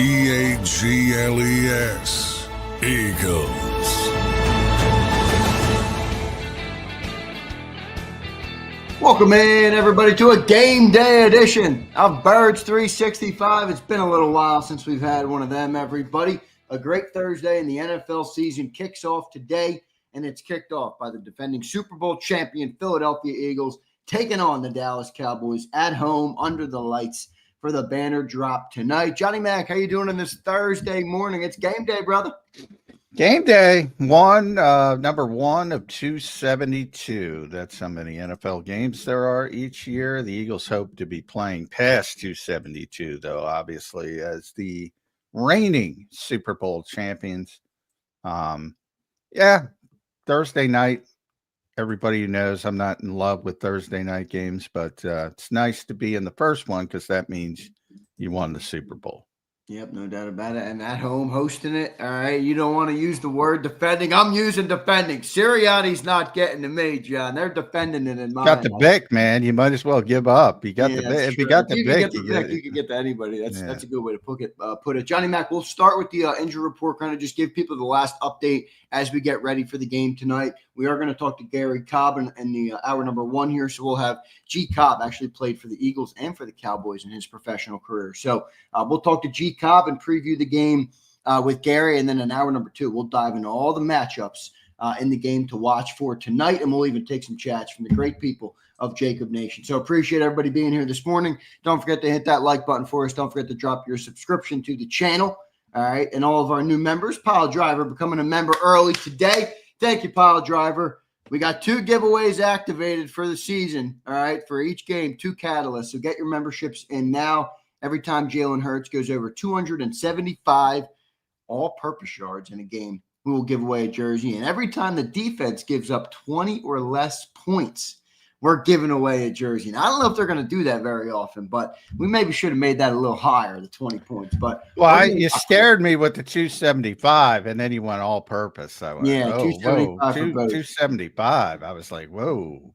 Eagles. Eagles. Welcome in, everybody, to a game day edition of Birds 365. It's been a little while since we've had one of them, everybody. A great Thursday, and the NFL season kicks off today, and it's kicked off by the defending Super Bowl champion Philadelphia Eagles taking on the Dallas Cowboys at home under the lights for the banner drop tonight. Johnny Mac, how you doing on this Thursday morning? It's game day, brother. Game day, number one of 272. That's how many NFL games there are each year. The Eagles hope to be playing past 272, though, obviously, as the reigning Super Bowl champions. Thursday night. Everybody knows I'm not in love with Thursday night games, but it's nice to be in the first one because that means you won the Super Bowl. Yep, no doubt about it. And at home hosting it. All right. You don't want to use the word defending. I'm using defending. Sirianni's not getting to me, John. They're defending it in my Got the Vic, man. You might as well give up. You got the Vic. If you got the Vic, you can get to anybody. That's a good way to put it. Johnny Mac, we'll start with the injury report, kind of just give people the last update as we get ready for the game tonight. We are going to talk to Gary Cobb in the hour number one here. So we'll have G. Cobb, actually played for the Eagles and for the Cowboys in his professional career. So we'll talk to G. Cobb and preview the game with Gary. And then in hour number two, we'll dive into all the matchups in the game to watch for tonight. And we'll even take some chats from the great people of JAKIB Nation. So appreciate everybody being here this morning. Don't forget to hit that like button for us. Don't forget to drop your subscription to the channel. All right. And all of our new members, Pile Driver, becoming a member early today. Thank you, Pile Driver. We got 2 giveaways activated for the season. All right. For each game, 2 catalysts. So get your memberships in now. Every time Jalen Hurts goes over 275 all-purpose yards in a game, we will give away a jersey. And every time the defense gives up 20 or less points, we're giving away a jersey. And I don't know if they're going to do that very often, but we maybe should have made that a little higher, the 20 points. But you scared me with the 275, and then you went all-purpose. I went, 275. I was like, whoa,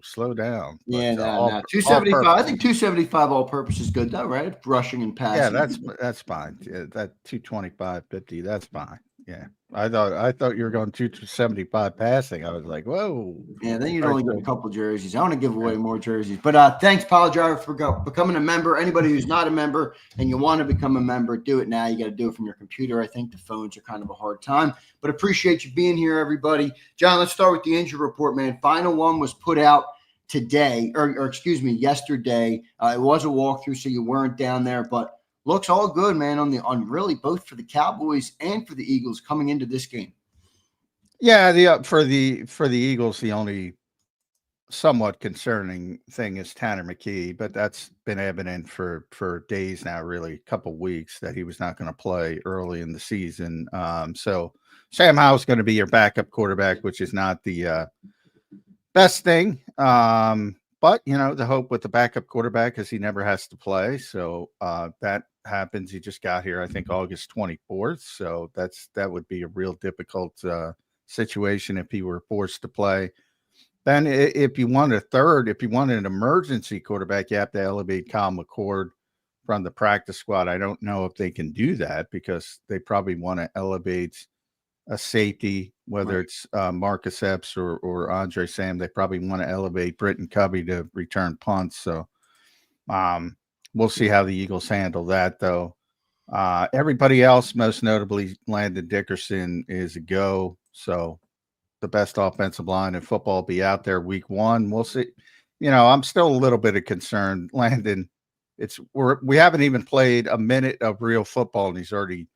slow down. Yeah, no. 275. I think 275 all-purpose is good, though, right? Rushing and passing. Yeah, that's fine. Yeah, that 225-50, that's fine. Yeah, I thought you were going 275 passing. I was like, whoa. Yeah, then you'd only get a couple jerseys. I want to give away more jerseys. But thanks, Pile Driver, for becoming a member. Anybody who's not a member and you want to become a member, do it now. You got to do it from your computer. I think the phones are kind of a hard time. But appreciate you being here, everybody. John, let's start with the injury report, man. Final one was put out today, or yesterday. It was a walkthrough, so you weren't down there, but looks all good, man, on really both for the Cowboys and for the Eagles coming into this game. Yeah, for the Eagles, the only somewhat concerning thing is Tanner McKee, but that's been evident for days now, really, a couple weeks, that he was not going to play early in the season. So Sam Howell's going to be your backup quarterback, which is not the best thing. But, the hope with the backup quarterback is he never has to play. So that happens. He just got here, I think, August 24th. So that would be a real difficult situation if he were forced to play. Then if you want an emergency quarterback, you have to elevate Kyle McCord from the practice squad. I don't know if they can do that because they probably want to elevate a safety, whether it's Marcus Epps or Andre Sam. They probably want to elevate Britton Covey to return punts. So we'll see how the Eagles handle that, though. Everybody else, most notably Landon Dickerson, is a go. So the best offensive line in football will be out there week 1. We'll see. I'm still a little bit of concern. Landon, we haven't even played a minute of real football, and he's already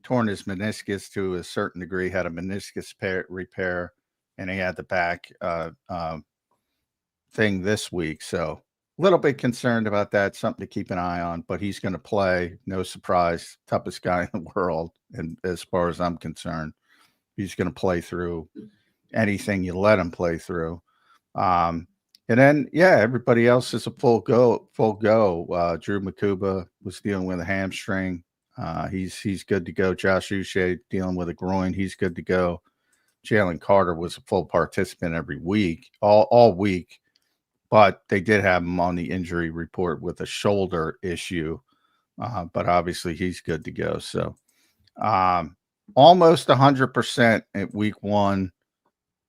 torn his meniscus to a certain degree, had a meniscus repair, and he had the back thing this week. So a little bit concerned about that, something to keep an eye on, but he's going to play. No surprise, toughest guy in the world. And as far as I'm concerned, he's going to play through anything you let him play through. And then, everybody else is a full go. Drew Makuba was dealing with a hamstring. He's good to go. Josh Uche dealing with a groin. He's good to go. Jalen Carter was a full participant every week, all week, but they did have him on the injury report with a shoulder issue. but obviously he's good to go. So almost 100% at week 1.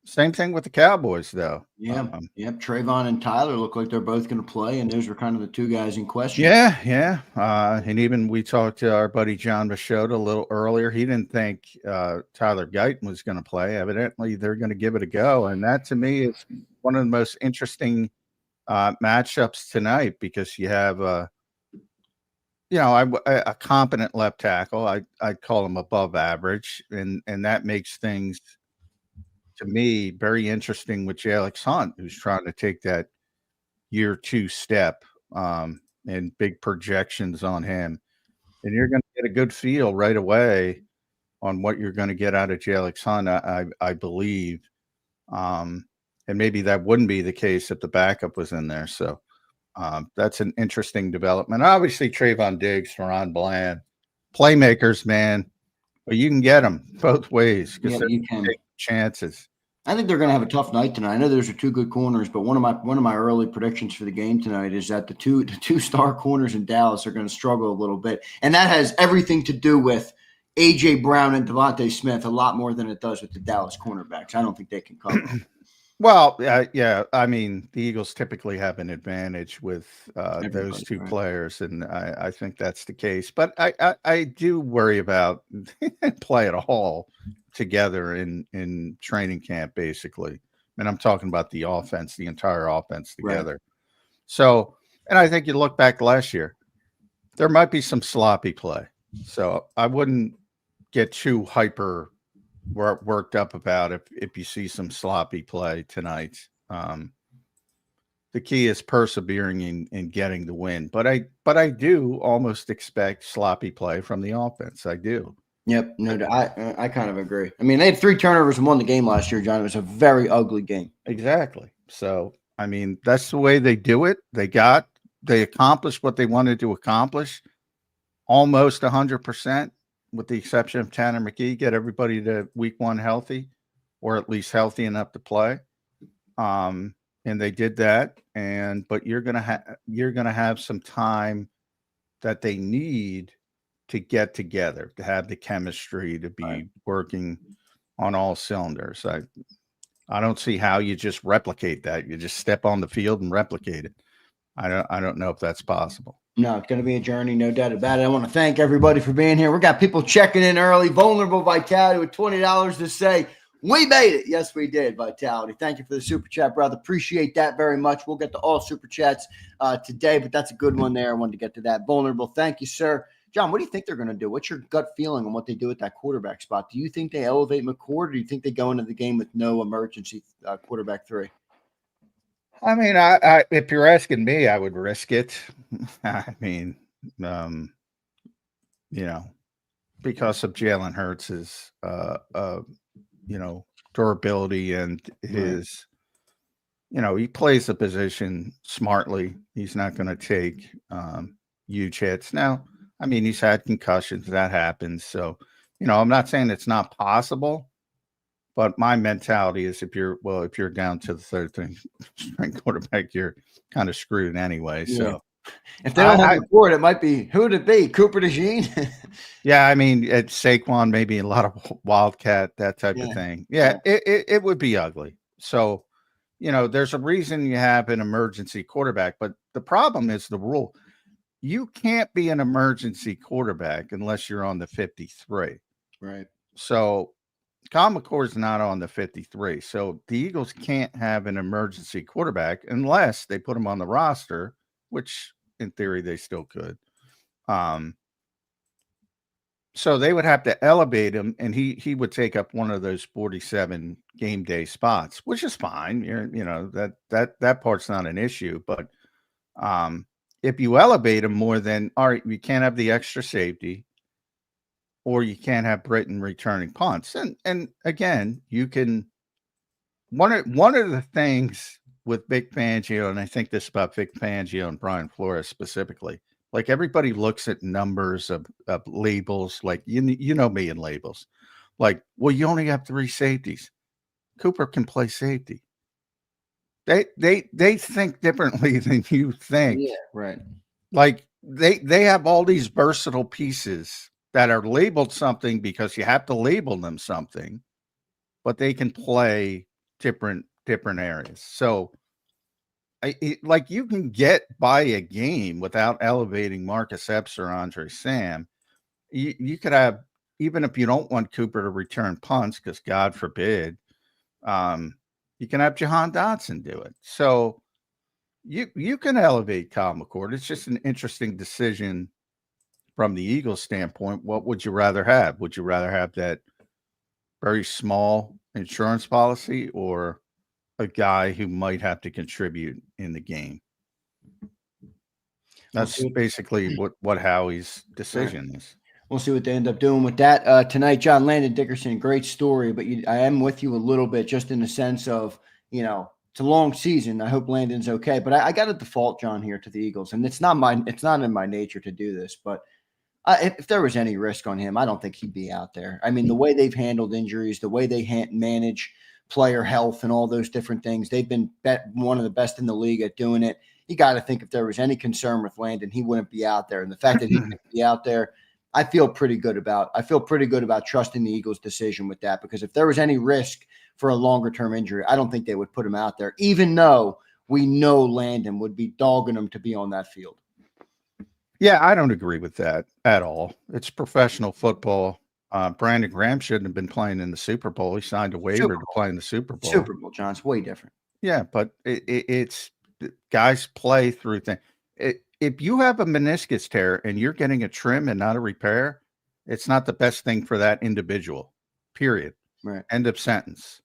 Same thing with the Cowboys, though. Yep. Trayvon and Tyler look like they're both going to play, and those were kind of the two guys in question. Yeah. And even we talked to our buddy John Machota a little earlier. He didn't think Tyler Guyton was going to play. Evidently, they're going to give it a go. And that, to me, is one of the most interesting matchups tonight, because you have a competent left tackle. I'd call him above average, and that makes things, to me, very interesting with Jalen Hunt, who's trying to take that year 2 step, and big projections on him. And you're going to get a good feel right away on what you're going to get out of Jalen Hunt, I believe. And maybe that wouldn't be the case if the backup was in there. So that's an interesting development. Obviously, Trayvon Diggs, Ron Bland, playmakers, man. But you can get them both ways, because you can take chances. I think they're going to have a tough night tonight. I know those are two good corners, but one of my early predictions for the game tonight is that the two star corners in Dallas are going to struggle a little bit, and that has everything to do with A.J. Brown and Devontae Smith a lot more than it does with the Dallas cornerbacks. I don't think they can cover. Well, yeah. I mean, the Eagles typically have an advantage with those two players, and I think that's the case. But I do worry about play at all together in training camp, basically. And I'm talking about the offense, the entire offense together. Right. So, and I think you look back last year, there might be some sloppy play. So I wouldn't get too hyper worked up about if you see some sloppy play tonight. The key is persevering in getting the win. But I do almost expect sloppy play from the offense. I do. Yep. No, I kind of agree. I mean, they had 3 turnovers and won the game last year, John. It was a very ugly game. Exactly. So, I mean, that's the way they do it. They accomplished what they wanted to accomplish almost 100%. With the exception of Tanner McKee, get everybody to week 1 healthy, or at least healthy enough to play. And they did that. But you're gonna have some time that they need to get together, to have the chemistry, to be working on all cylinders. I don't see how you just replicate that. You just step on the field and replicate it. I don't know if that's possible. No, it's going to be a journey, no doubt about it. I want to thank everybody for being here. We got people checking in early. Vulnerable Vitality with $20 to say, we made it. Yes, we did, Vitality. Thank you for the super chat, brother. Appreciate that very much. We'll get to all super chats today, but that's a good one there. I wanted to get to that. Vulnerable. Thank you, sir. John, what do you think they're going to do? What's your gut feeling on what they do at that quarterback spot? Do you think they elevate McCord, or do you think they go into the game with no emergency quarterback 3? I mean, if you're asking me, I would risk it. I mean, because of Jalen Hurts' durability and his, he plays the position smartly. He's not going to take huge hits. Now, I mean, he's had concussions. That happens. So, I'm not saying it's not possible. But my mentality is if you're down to the third string quarterback, you're kind of screwed anyway. Yeah. So if they don't have McCord, it might be, who would it be? Cooper DeJean? Yeah, I mean, it's Saquon, maybe a lot of Wildcat, that type of thing. Yeah, it would be ugly. So, there's a reason you have an emergency quarterback, but the problem is the rule. You can't be an emergency quarterback unless you're on the 53. Right. So Cobb McCord's not on the 53. So the Eagles can't have an emergency quarterback unless they put him on the roster, which in theory they still could. So they would have to elevate him, and he would take up one of those 47 game day spots, which is fine. That part's not an issue. But if you elevate him more than, all right, you can't have the extra safety, or you can't have Britton returning punts. And again, you can one of the things with Vic Fangio, and I think this about Vic Fangio and Brian Flores specifically, like everybody looks at numbers of labels, like you know me and labels. Like, well, you only have 3 safeties. Cooper can play safety. They think differently than you think. Yeah, right. Like, they have all these versatile pieces that are labeled something because you have to label them something, but they can play different areas. So like you can get by a game without elevating Marcus Epps or Andre Sam. You could have, even if you don't want Cooper to return punts, because God forbid, you can have Jahan Dotson do it. So you can elevate Kyle McCord. It's just an interesting decision from the Eagles standpoint. What would you rather have? Would you rather have that very small insurance policy or a guy who might have to contribute in the game? That's basically what Howie's decision is. We'll see what they end up doing with that tonight. John, Landon Dickerson, great story, but I am with you a little bit just in the sense of, it's a long season. I hope Landon's okay, but I got to default John here to the Eagles, and it's not in my nature to do this, but if there was any risk on him, I don't think he'd be out there. I mean, the way they've handled injuries, the way they manage player health and all those different things, they've been one of the best in the league at doing it. You got to think if there was any concern with Landon, he wouldn't be out there. And the fact that he could be out there, I feel pretty good about trusting the Eagles' decision with that, because if there was any risk for a longer-term injury, I don't think they would put him out there, even though we know Landon would be dogging him to be on that field. Yeah, I don't agree with that at all. It's professional football. Brandon Graham shouldn't have been playing in the Super Bowl. He signed a waiver to play in the Super Bowl. Super Bowl, John, it's way different. Yeah, but it's guys play through things. If you have a meniscus tear and you're getting a trim and not a repair, it's not the best thing for that individual, period. Right. End of sentence.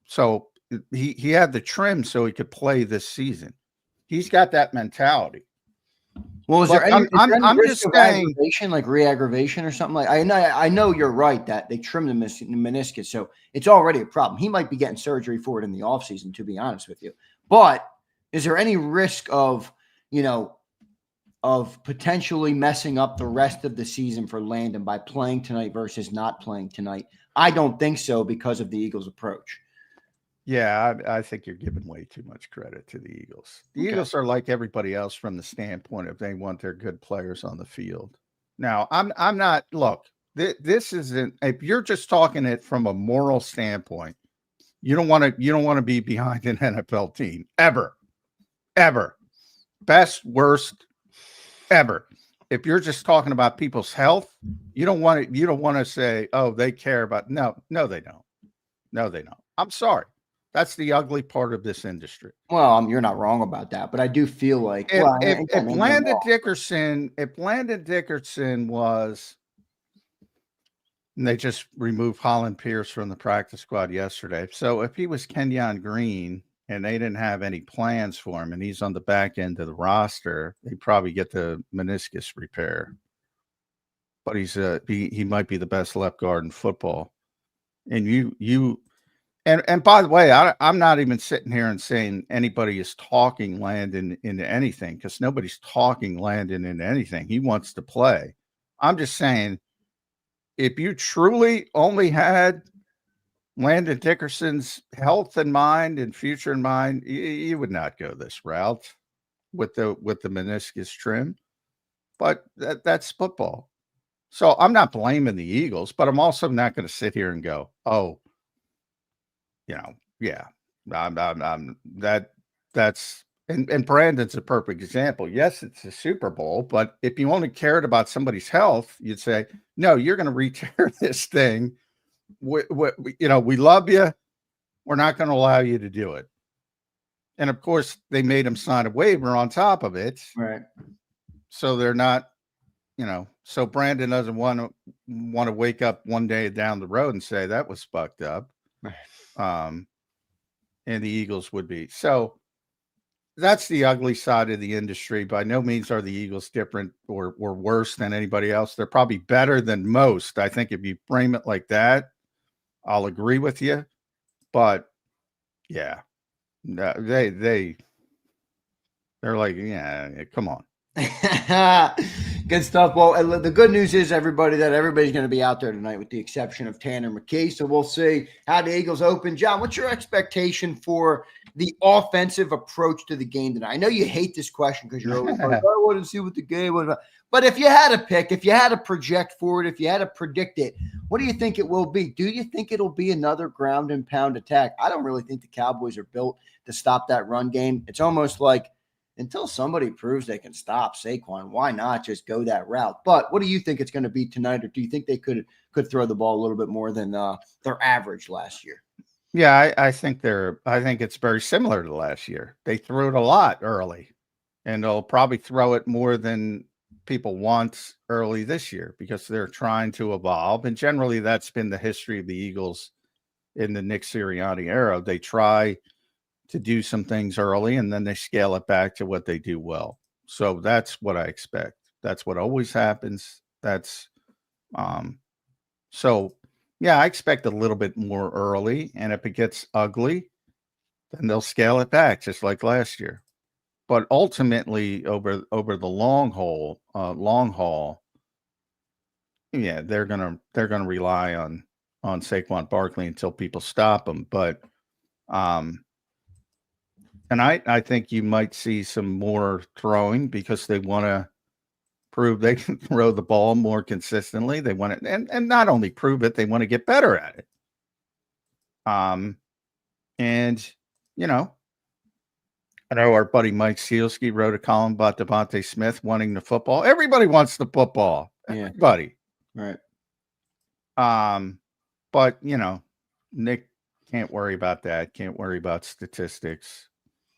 So he had the trim so he could play this season. He's got that mentality. Well, is there any risk of saying, aggravation, like re-aggravation or something? Like I know you're right that they trimmed the meniscus, so it's already a problem. He might be getting surgery for it in the offseason, to be honest with you. But is there any risk of potentially messing up the rest of the season for Landon by playing tonight versus not playing tonight? I don't think so, because of the Eagles' approach. Yeah, I think you're giving way too much credit to the Eagles. The Eagles are like everybody else from the standpoint of they want their good players on the field. Now, I'm not. Look, this isn't. If you're just talking it from a moral standpoint, you don't want to be behind an NFL team ever. Best, worst, ever. If you're just talking about people's health, you don't want to say, oh, they care about. No, they don't. No, they don't. I'm sorry. That's the ugly part of this industry. Well, you're not wrong about that, but I do feel like if Landon Dickerson was, and they just removed Holland Pierce from the practice squad yesterday. So if he was Kenyon Green and they didn't have any plans for him and he's on the back end of the roster, they'd probably get the meniscus repair. But he might be the best left guard in football. And And by the way, I'm not even sitting here and saying anybody is talking Landon into anything, because nobody's talking Landon into anything. He wants to play. I'm just saying, if you truly only had Landon Dickerson's health in mind and future in mind, you would not go this route with the meniscus trim. But that's football. So I'm not blaming the Eagles, but I'm also not going to sit here and go, oh, yeah, that's and Brandon's a perfect example. Yes, it's a Super Bowl, but if you only cared about somebody's health, you'd say, no, you're going to re-tear this thing. We love you. We're not going to allow you to do it. And of course, they made him sign a waiver on top of it. Right. So they're not, so Brandon doesn't want to wake up one day down the road and say that was fucked up. And the Eagles would be. So that's the ugly side of the industry. By no means are the Eagles different or worse than anybody else. They're probably better than most. I think if you frame it like that, I'll agree with you. But yeah, they're like, yeah, come on. Good stuff. Well, the good news is, everybody, that everybody's going to be out there tonight with the exception of Tanner McKee. So we'll see how the Eagles open. John, what's your expectation for the offensive approach to the game tonight? I know you hate this question because you're always like, I want to see what the game was about. But if you had to pick, if you had to project forward, if you had to predict it, what do you think it will be? Do you think it'll be another ground and pound attack? I don't really think the Cowboys are built to stop that run game. It's almost like, until somebody proves they can stop Saquon, why not just go that route? But what do you think it's going to be tonight, or do you think they could throw the ball a little bit more than their average last year? Yeah, I think it's very similar to last year. They threw it a lot early, and they'll probably throw it more than people want early this year because they're trying to evolve. And generally, that's been the history of the Eagles in the Nick Sirianni era. They try to do some things early, and then they scale it back to what they do well. So that's what I expect. That's what always happens. That's so yeah, I expect a little bit more early, and if it gets ugly, then they'll scale it back just like last year. But ultimately, over the long haul, yeah, they're gonna rely on Saquon Barkley until people stop them. But and I think you might see some more throwing because they want to prove they can throw the ball more consistently. They want it, and not only prove it, they want to get better at it. And you know, I know our buddy Mike Sealski wrote a column about Devontae Smith wanting the football. Everybody wants the football. Yeah. Everybody. Right. But Nick can't worry about that. Can't worry about statistics.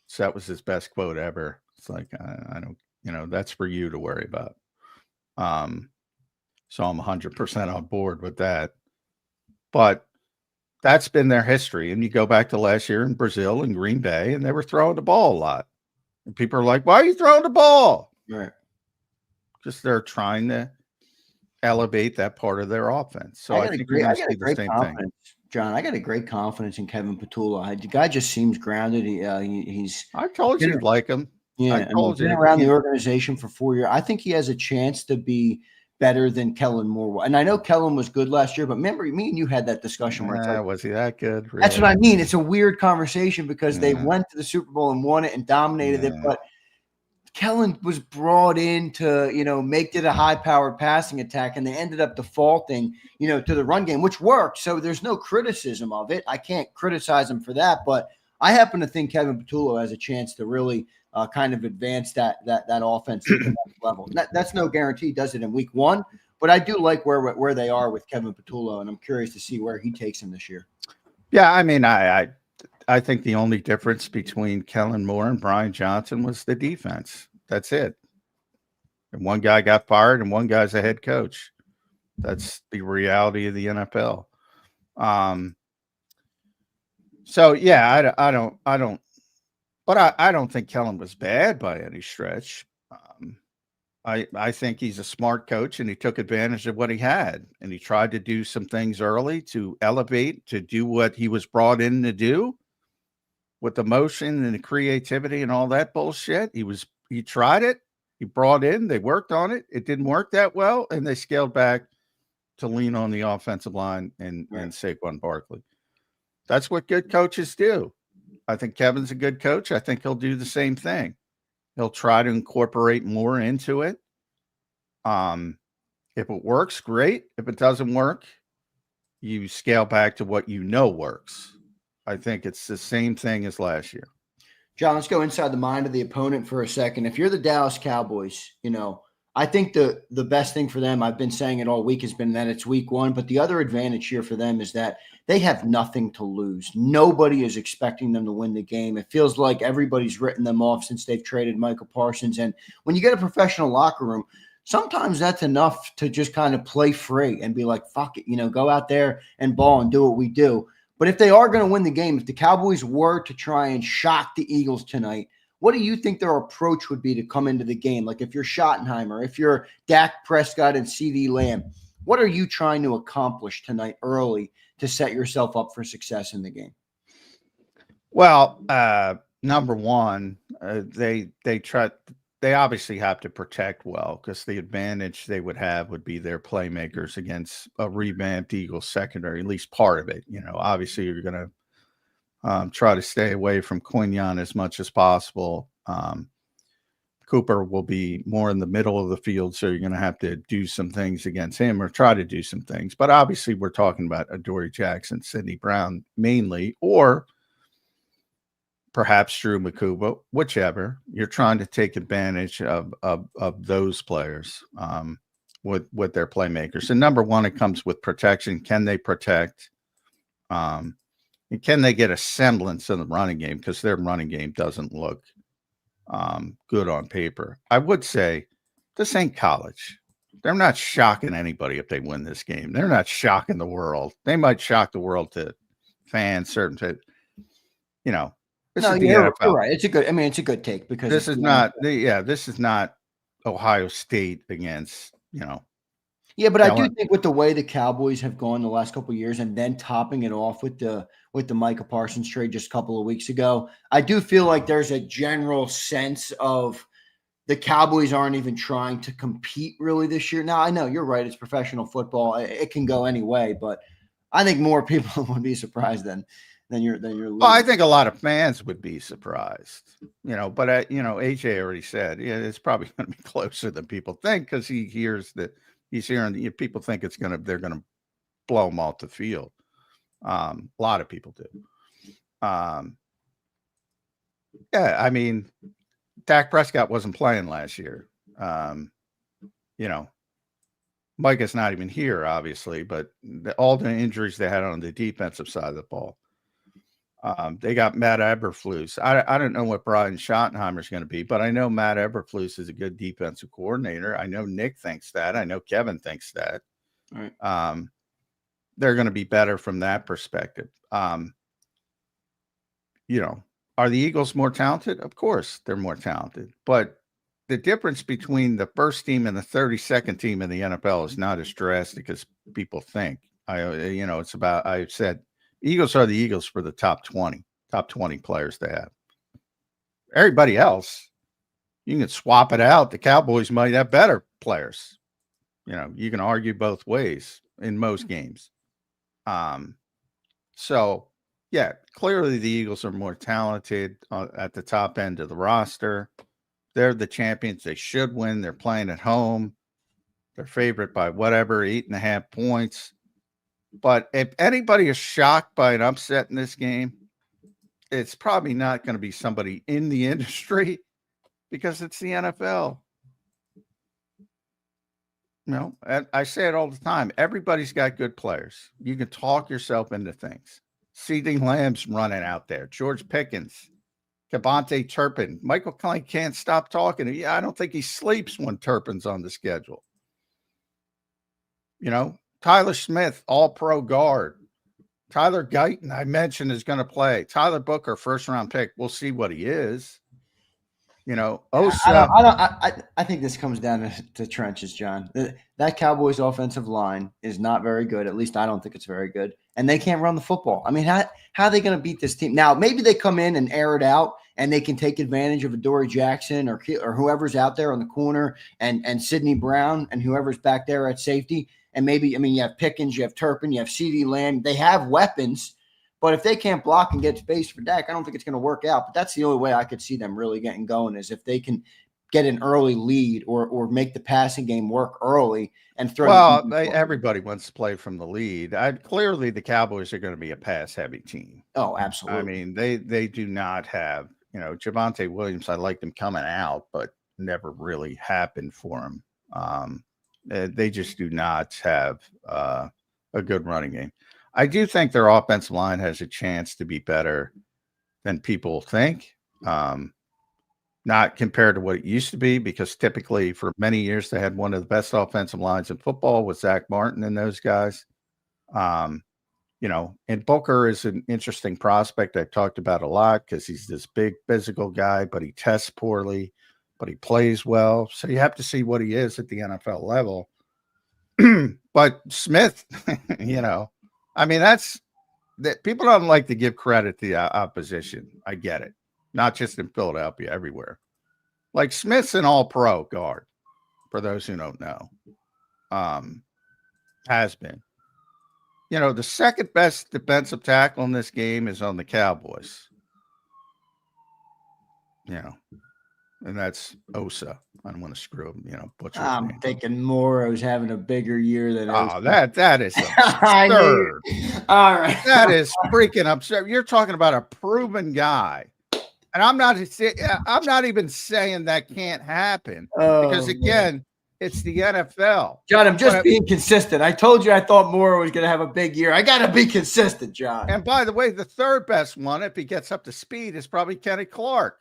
So that was his best quote ever. It's like, I don't, that's for you to worry about. So I'm 100% on board with that. But that's been their history. And you go back to last year in Brazil and Green Bay, and they were throwing the ball a lot. And people are like, why are you throwing the ball? Right. Just they're trying to elevate that part of their offense. So I think you're going to see the same thing. John, I got a great confidence in Kevin Patullo. The guy just seems grounded. He's. I told you you'd like him. Yeah, I told you. Been around the organization for 4 years. I think he has a chance to be better than Kellen Moore. And I know Kellen was good last year, but remember, me and you had that discussion. Where was he that good? Really? That's what I mean. It's a weird conversation because they went to the Super Bowl and won it and dominated it, but Kellen was brought in to, make it a high-powered passing attack, and they ended up defaulting, to the run game, which worked. So there's no criticism of it. I can't criticize him for that, but I happen to think Kevin Patullo has a chance to really kind of advance that offense to the next level. That's no guarantee he does it in week one, but I do like where they are with Kevin Patullo, and I'm curious to see where he takes him this year. Yeah, I mean, I think the only difference between Kellen Moore and Brian Johnson was the defense. That's it. And one guy got fired and one guy's a head coach. That's the reality of the NFL. So yeah, I don't think Kellen was bad by any stretch. I think he's a smart coach, and he took advantage of what he had, and he tried to do some things early to elevate, to do what he was brought in to do with the motion and the creativity and all that bullshit. He tried it. He brought in, they worked on it. It didn't work that well, and they scaled back to lean on the offensive line and Saquon Barkley. That's what good coaches do. I think Kevin's a good coach. I think he'll do the same thing. He'll try to incorporate more into it. If it works, great. If it doesn't work, you scale back to what works. I think it's the same thing as last year. John, let's go inside the mind of the opponent for a second. If you're the Dallas Cowboys, I think the best thing for them, I've been saying it all week, has been that it's week one. But the other advantage here for them is that they have nothing to lose. Nobody is expecting them to win the game. It feels like everybody's written them off since they've traded Michael Parsons. And when you get a professional locker room, sometimes that's enough to just kind of play free and be like, fuck it, go out there and ball and do what we do. But if they are going to win the game, if the Cowboys were to try and shock the Eagles tonight, what do you think their approach would be to come into the game? Like if you're Schottenheimer, if you're Dak Prescott and CeeDee Lamb, what are you trying to accomplish tonight early to set yourself up for success in the game? Well, number one, they they obviously have to protect well, because the advantage they would have would be their playmakers against a revamped Eagles secondary, at least part of it. Obviously you're going to try to stay away from Quinyon as much as possible. Cooper will be more in the middle of the field, so you're going to have to do some things against him, or try to do some things. But obviously we're talking about Adoree Jackson, Sidney Brown mainly, or perhaps Drew Makuba, whichever. You're trying to take advantage of those players with their playmakers. And number one, it comes with protection. Can they protect? And can they get a semblance of the running game? Because their running game doesn't look good on paper. I would say this ain't college. They're not shocking anybody if they win this game. They're not shocking the world. They might shock the world to fans, certain, this is the NFL. You're right. It's a good take, because this is not this is not Ohio State against, Yeah, but I do think with the way the Cowboys have gone the last couple of years, and then topping it off with the Micah Parsons trade just a couple of weeks ago, I do feel like there's a general sense of the Cowboys aren't even trying to compete really this year. Now, I know you're right. It's professional football. It can go any way, but I think more people would be surprised than you're. Well, I think a lot of fans would be surprised, but AJ already said, it's probably going to be closer than people think, because he hears that he's hearing people think they're going to blow them off the field. A lot of people do. Dak Prescott wasn't playing last year. Micah's not even here, obviously, but all the injuries they had on the defensive side of the ball. They got Matt Eberflus. I don't know what Brian Schottenheimer's going to be, but I know Matt Eberflus is a good defensive coordinator. I know Nick thinks that. I know Kevin thinks that. All right. They're going to be better from that perspective. Are the Eagles more talented? Of course, they're more talented. But the difference between the first team and the 32nd team in the NFL is not as drastic as people think. It's about, I said, Eagles are the Eagles for the top 20 players they have. Everybody else, you can swap it out. The Cowboys might have better players. You can argue both ways in most games. So, yeah, clearly the Eagles are more talented at the top end of the roster. They're the champions. They should win. They're playing at home. They're favored by 8.5 points. But if anybody is shocked by an upset in this game, it's probably not going to be somebody in the industry, because it's the NFL. And I say it all the time. Everybody's got good players. You can talk yourself into things. CeeDee Lamb's running out there. George Pickens, Kevontae Turpin. Michael Klein can't stop talking. I don't think he sleeps when Turpin's on the schedule. Tyler Smith, all-pro guard. Tyler Guyton, I mentioned, is going to play. Tyler Booker, first-round pick. We'll see what he is. I think this comes down to trenches, John. That Cowboys offensive line is not very good. At least I don't think it's very good. And they can't run the football. I mean, how are they going to beat this team? Now, maybe they come in and air it out, and they can take advantage of Adoree Jackson or whoever's out there on the corner, and Sidney Brown and whoever's back there at safety. And maybe, you have Pickens, you have Turpin, you have CeeDee Lamb. They have weapons, but if they can't block and get space for Dak, I don't think it's going to work out. But that's the only way I could see them really getting going, is if they can get an early lead or make the passing game work early and throw. Well, everybody wants to play from the lead. Clearly, the Cowboys are going to be a pass-heavy team. Oh, absolutely. I mean, they do not have, Javonte Williams. I liked him coming out, but never really happened for him. They just do not have a good running game. I do think their offensive line has a chance to be better than people think. Not compared to what it used to be, because typically for many years they had one of the best offensive lines in football with Zach Martin and those guys. And Booker is an interesting prospect I've talked about a lot, because he's this big physical guy, but he tests poorly, but he plays well. So you have to see what he is at the NFL level. But Smith, that's that people don't like to give credit to the opposition. I get it. Not just in Philadelphia, everywhere. Like Smith's an all-pro guard, for those who don't know. Has been. You know, the second best defensive tackle in this game is on the Cowboys. You know, and that's Osa. I don't want to screw him, butcher his I'm name. thinking Moro's having a bigger year than Oh, Osa. that is absurd. All right. That is freaking absurd. You're talking about a proven guy. And I'm not even saying that can't happen because, again, it's the NFL. John, I'm just being consistent. I told you I thought Moro was going to have a big year. I got to be consistent, John. And by the way, the third best one, if he gets up to speed, is probably Kenny Clark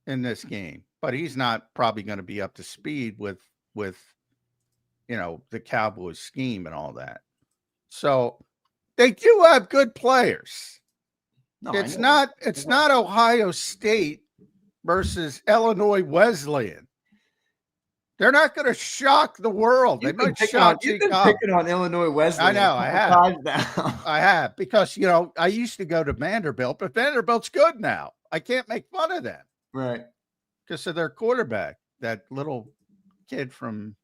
in this game. But he's not probably going to be up to speed with the Cowboys scheme and all that. So they do have good players. No, it's not Ohio State versus Illinois Wesleyan. They're not going to shock the world. They might shock You've been picking on Illinois Wesleyan. I know, I have. I have because I used to go to Vanderbilt, but Vanderbilt's good now. I can't make fun of them, right? Because of their quarterback, that little kid from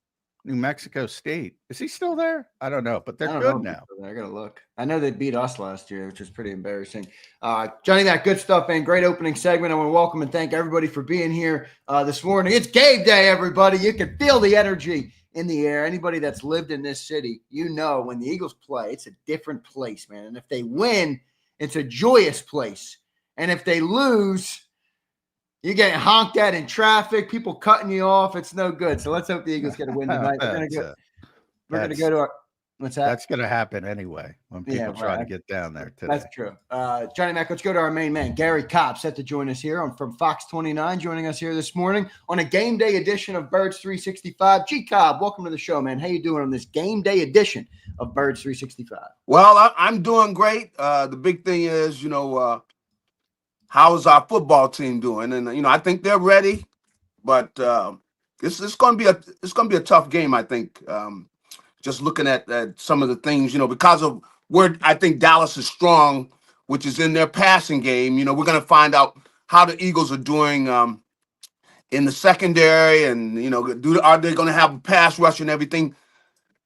New Mexico State. Is he still there? I don't know, but they're good now. I gotta look. I know they beat us last year, which was pretty embarrassing. Johnny, that good stuff, man. Great opening segment. I want to welcome and thank everybody for being here this morning. It's game day, everybody. You can feel the energy in the air. Anybody that's lived in this city, when the Eagles play, it's a different place, man. And if they win, it's a joyous place. And if they lose, you're getting honked at in traffic, people cutting you off. It's no good. So let's hope the Eagles get a win tonight. We're going to go to our – what's that? That's going to happen anyway when people try to get down there today. That's true. Johnny Mac, let's go to our main man, Gary Cobb, set to join us here from Fox 29, joining us here this morning on a game day edition of Birds 365. G. Cobb, welcome to the show, man. How you doing on this game day edition of Birds 365? Well, I'm doing great. The big thing is, how is our football team doing? And I think they're ready, but it's going to be a tough game. I think just looking at some of the things, because of where I think Dallas is strong, which is in their passing game. We're going to find out how the Eagles are doing in the secondary, and are they going to have a pass rush and everything?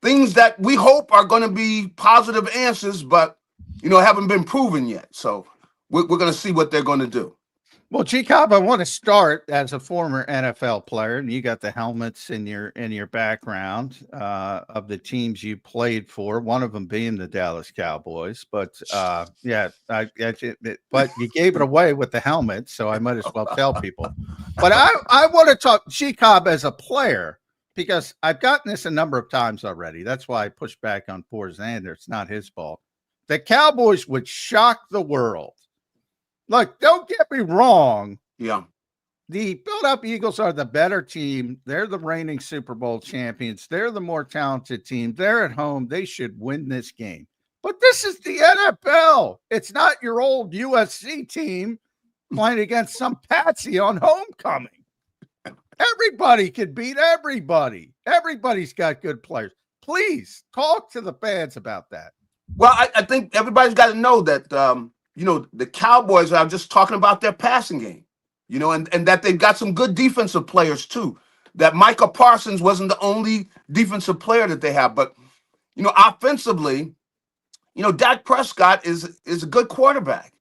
Things that we hope are going to be positive answers, but haven't been proven yet. So. We're going to see what they're going to do. Well, G-Cobb, I want to start as a former NFL player, and you got the helmets in your background of the teams you played for. One of them being the Dallas Cowboys, but but you gave it away with the helmet, so I might as well tell people. But I want to talk G-Cobb as a player because I've gotten this a number of times already. That's why I pushed back on poor Zander. It's not his fault. The Cowboys would shock the world. Look, don't get me wrong. Yeah. The Philadelphia Eagles are the better team. They're the reigning Super Bowl champions. They're the more talented team. They're at home. They should win this game. But this is the NFL. It's not your old USC team playing against some patsy on homecoming. Everybody can beat everybody. Everybody's got good players. Please talk to the fans about that. Well, I think everybody's got to know that the Cowboys are just talking about their passing game, and that they've got some good defensive players too. That Micah Parsons wasn't the only defensive player that they have, but offensively, Dak Prescott is a good quarterback,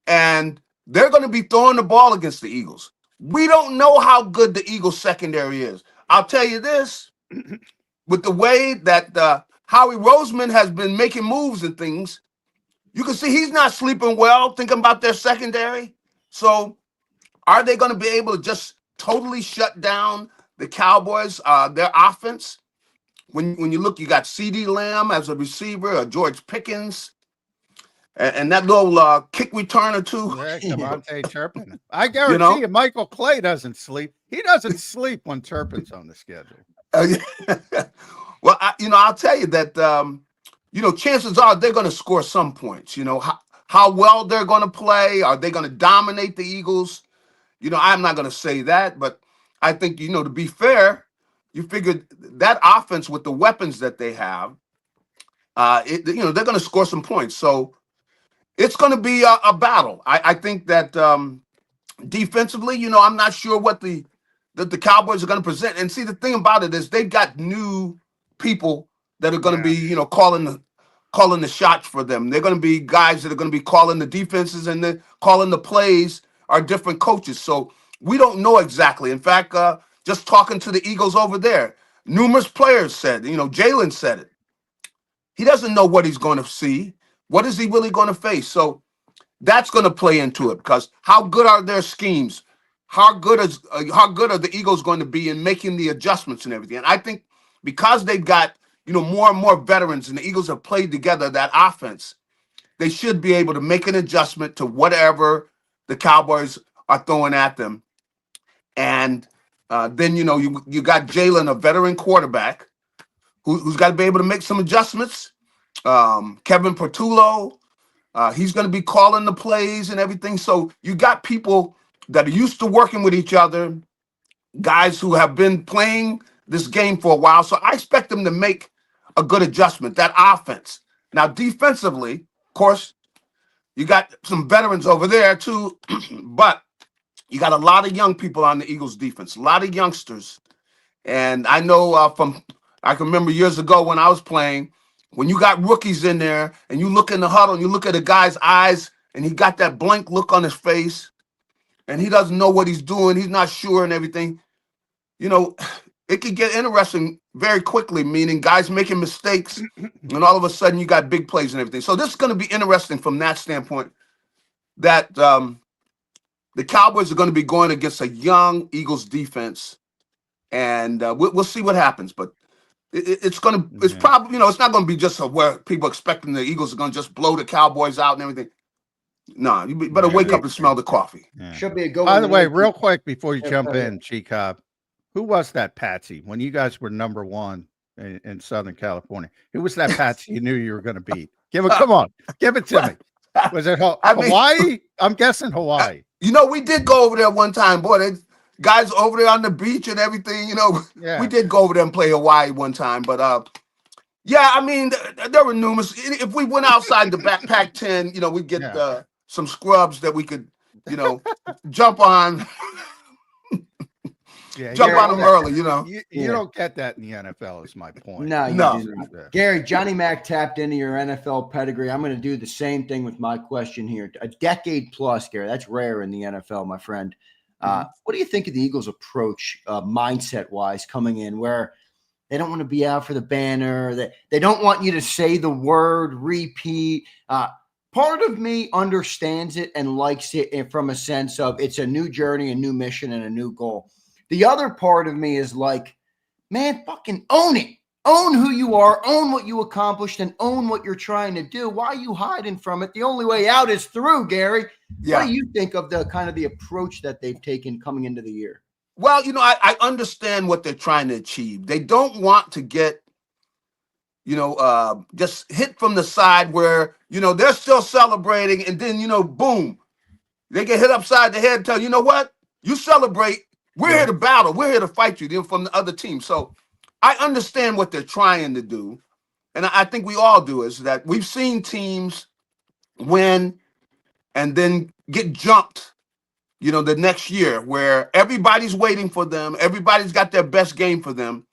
and they're going to be throwing the ball against the Eagles. We don't know how good the Eagles secondary is. I'll tell you this, with the way that Howie Roseman has been making moves and things. You can see he's not sleeping well, thinking about their secondary. So are they going to be able to just totally shut down the Cowboys, their offense? When you look, you got CeeDee Lamb as a receiver, George Pickens, and that little kick returner too. Devontae Turpin. I guarantee you Michael Clay doesn't sleep. He doesn't sleep when Turpin's on the schedule. Well, I'll tell you that, chances are they're going to score some points. How well they're going to play. Are they going to dominate the Eagles? I'm not going to say that, but I think, to be fair, you figured that offense with the weapons that they have, they're going to score some points. So it's going to be a battle. I think that defensively, I'm not sure what the that the Cowboys are going to present. And see, the thing about it is they've got new people that are going to be, calling the shots for them. They're going to be guys that are going to be calling the defenses and then calling the plays are different coaches. So we don't know exactly. In fact, just talking to the Eagles over there, numerous players said, Jalen said it. He doesn't know what he's going to see. What is he really going to face? So that's going to play into it, because how good are their schemes? How good are the Eagles going to be in making the adjustments and everything? And I think because they've got more and more veterans, and the Eagles have played together that offense, they should be able to make an adjustment to whatever the Cowboys are throwing at them. And then you got Jalen, a veteran quarterback, who's got to be able to make some adjustments. Kevin Pertullo, he's going to be calling the plays and everything. So you got people that are used to working with each other, guys who have been playing this game for a while. So I expect them to make a good adjustment, that offense. Now, defensively, of course, you got some veterans over there too, but you got a lot of young people on the Eagles defense, a lot of youngsters. And I know I can remember years ago when I was playing, when you got rookies in there and you look in the huddle and you look at a guy's eyes and he got that blank look on his face and he doesn't know what he's doing, he's not sure and everything, it could get interesting very quickly, meaning guys making mistakes and all of a sudden you got big plays and everything. So this is going to be interesting from that standpoint, that the Cowboys are going to be going against a young Eagles defense, and we'll see what happens. But it's probably, it's not going to be just where people expecting the Eagles are going to just blow the Cowboys out and everything. No, you better wake up and smell the coffee. Yeah. Should be a good By one. the way, real quick before you jump go ahead. in, JAKIB, who was that Patsy when you guys were number one in Southern California? Who was that Patsy you knew you were going to beat? Come on, give it to me. Was it Hawaii? I'm guessing Hawaii. We did go over there one time, boy. Guys over there on the beach and everything, we did go over there and play Hawaii one time. But there were numerous. If we went outside the backpack 10, we'd get some scrubs that we could, jump on. Jump on them early, You don't get that in the NFL, is my point. No. Gary, Johnny Mac tapped into your NFL pedigree. I'm going to do the same thing with my question here. A decade plus, Gary. That's rare in the NFL, my friend. What do you think of the Eagles' approach, mindset-wise, coming in, where they don't want to be out for the banner, they don't want you to say the word repeat? Part of me understands it and likes it from a sense of it's a new journey, a new mission, and a new goal. The other part of me is like, man, fucking own it. Own who you are, own what you accomplished, and own what you're trying to do. Why are you hiding from it? The only way out is through, Gary. Yeah. What do you think of the approach that they've taken coming into the year? Well, I understand what they're trying to achieve. They don't want to get, just hit from the side where, they're still celebrating and then, boom, they get hit upside the head and tell you know what? You celebrate. We're here to battle. We're here to fight you then from the other team. So I understand what they're trying to do. And I think we all do, is that we've seen teams win and then get jumped, the next year, where everybody's waiting for them. Everybody's got their best game for them.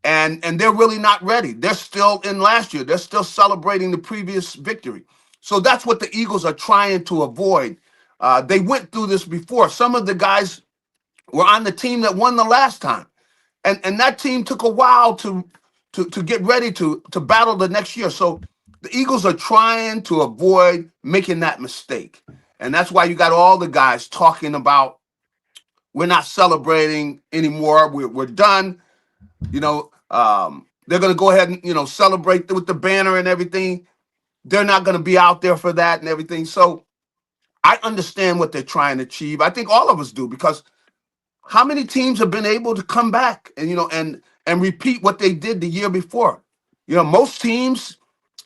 And they're really not ready. They're still in last year. They're still celebrating the previous victory. So that's what the Eagles are trying to avoid. They went through this before. Some of the guys were on the team that won the last time. And that team took a while to get ready to battle the next year. So the Eagles are trying to avoid making that mistake. And that's why you got all the guys talking about, we're not celebrating anymore. We're done. They're going to go ahead and, celebrate with the banner and everything. They're not going to be out there for that and everything. So I understand what they're trying to achieve. I think all of us do, because how many teams have been able to come back and repeat what they did the year before? Most teams,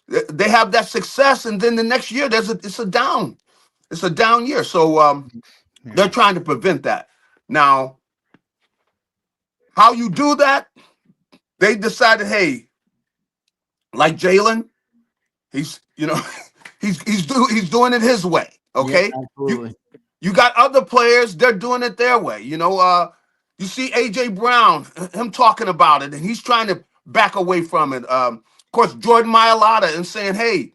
they have that success, and then the next year it's a down year. So they're trying to prevent that. Now, how you do that? They decided, hey, like Jalen, he's doing it his way. Okay, yeah, absolutely. You got other players, they're doing it their way. You see AJ Brown, him talking about it, and he's trying to back away from it. Of course, Jordan Mailata and saying, "Hey,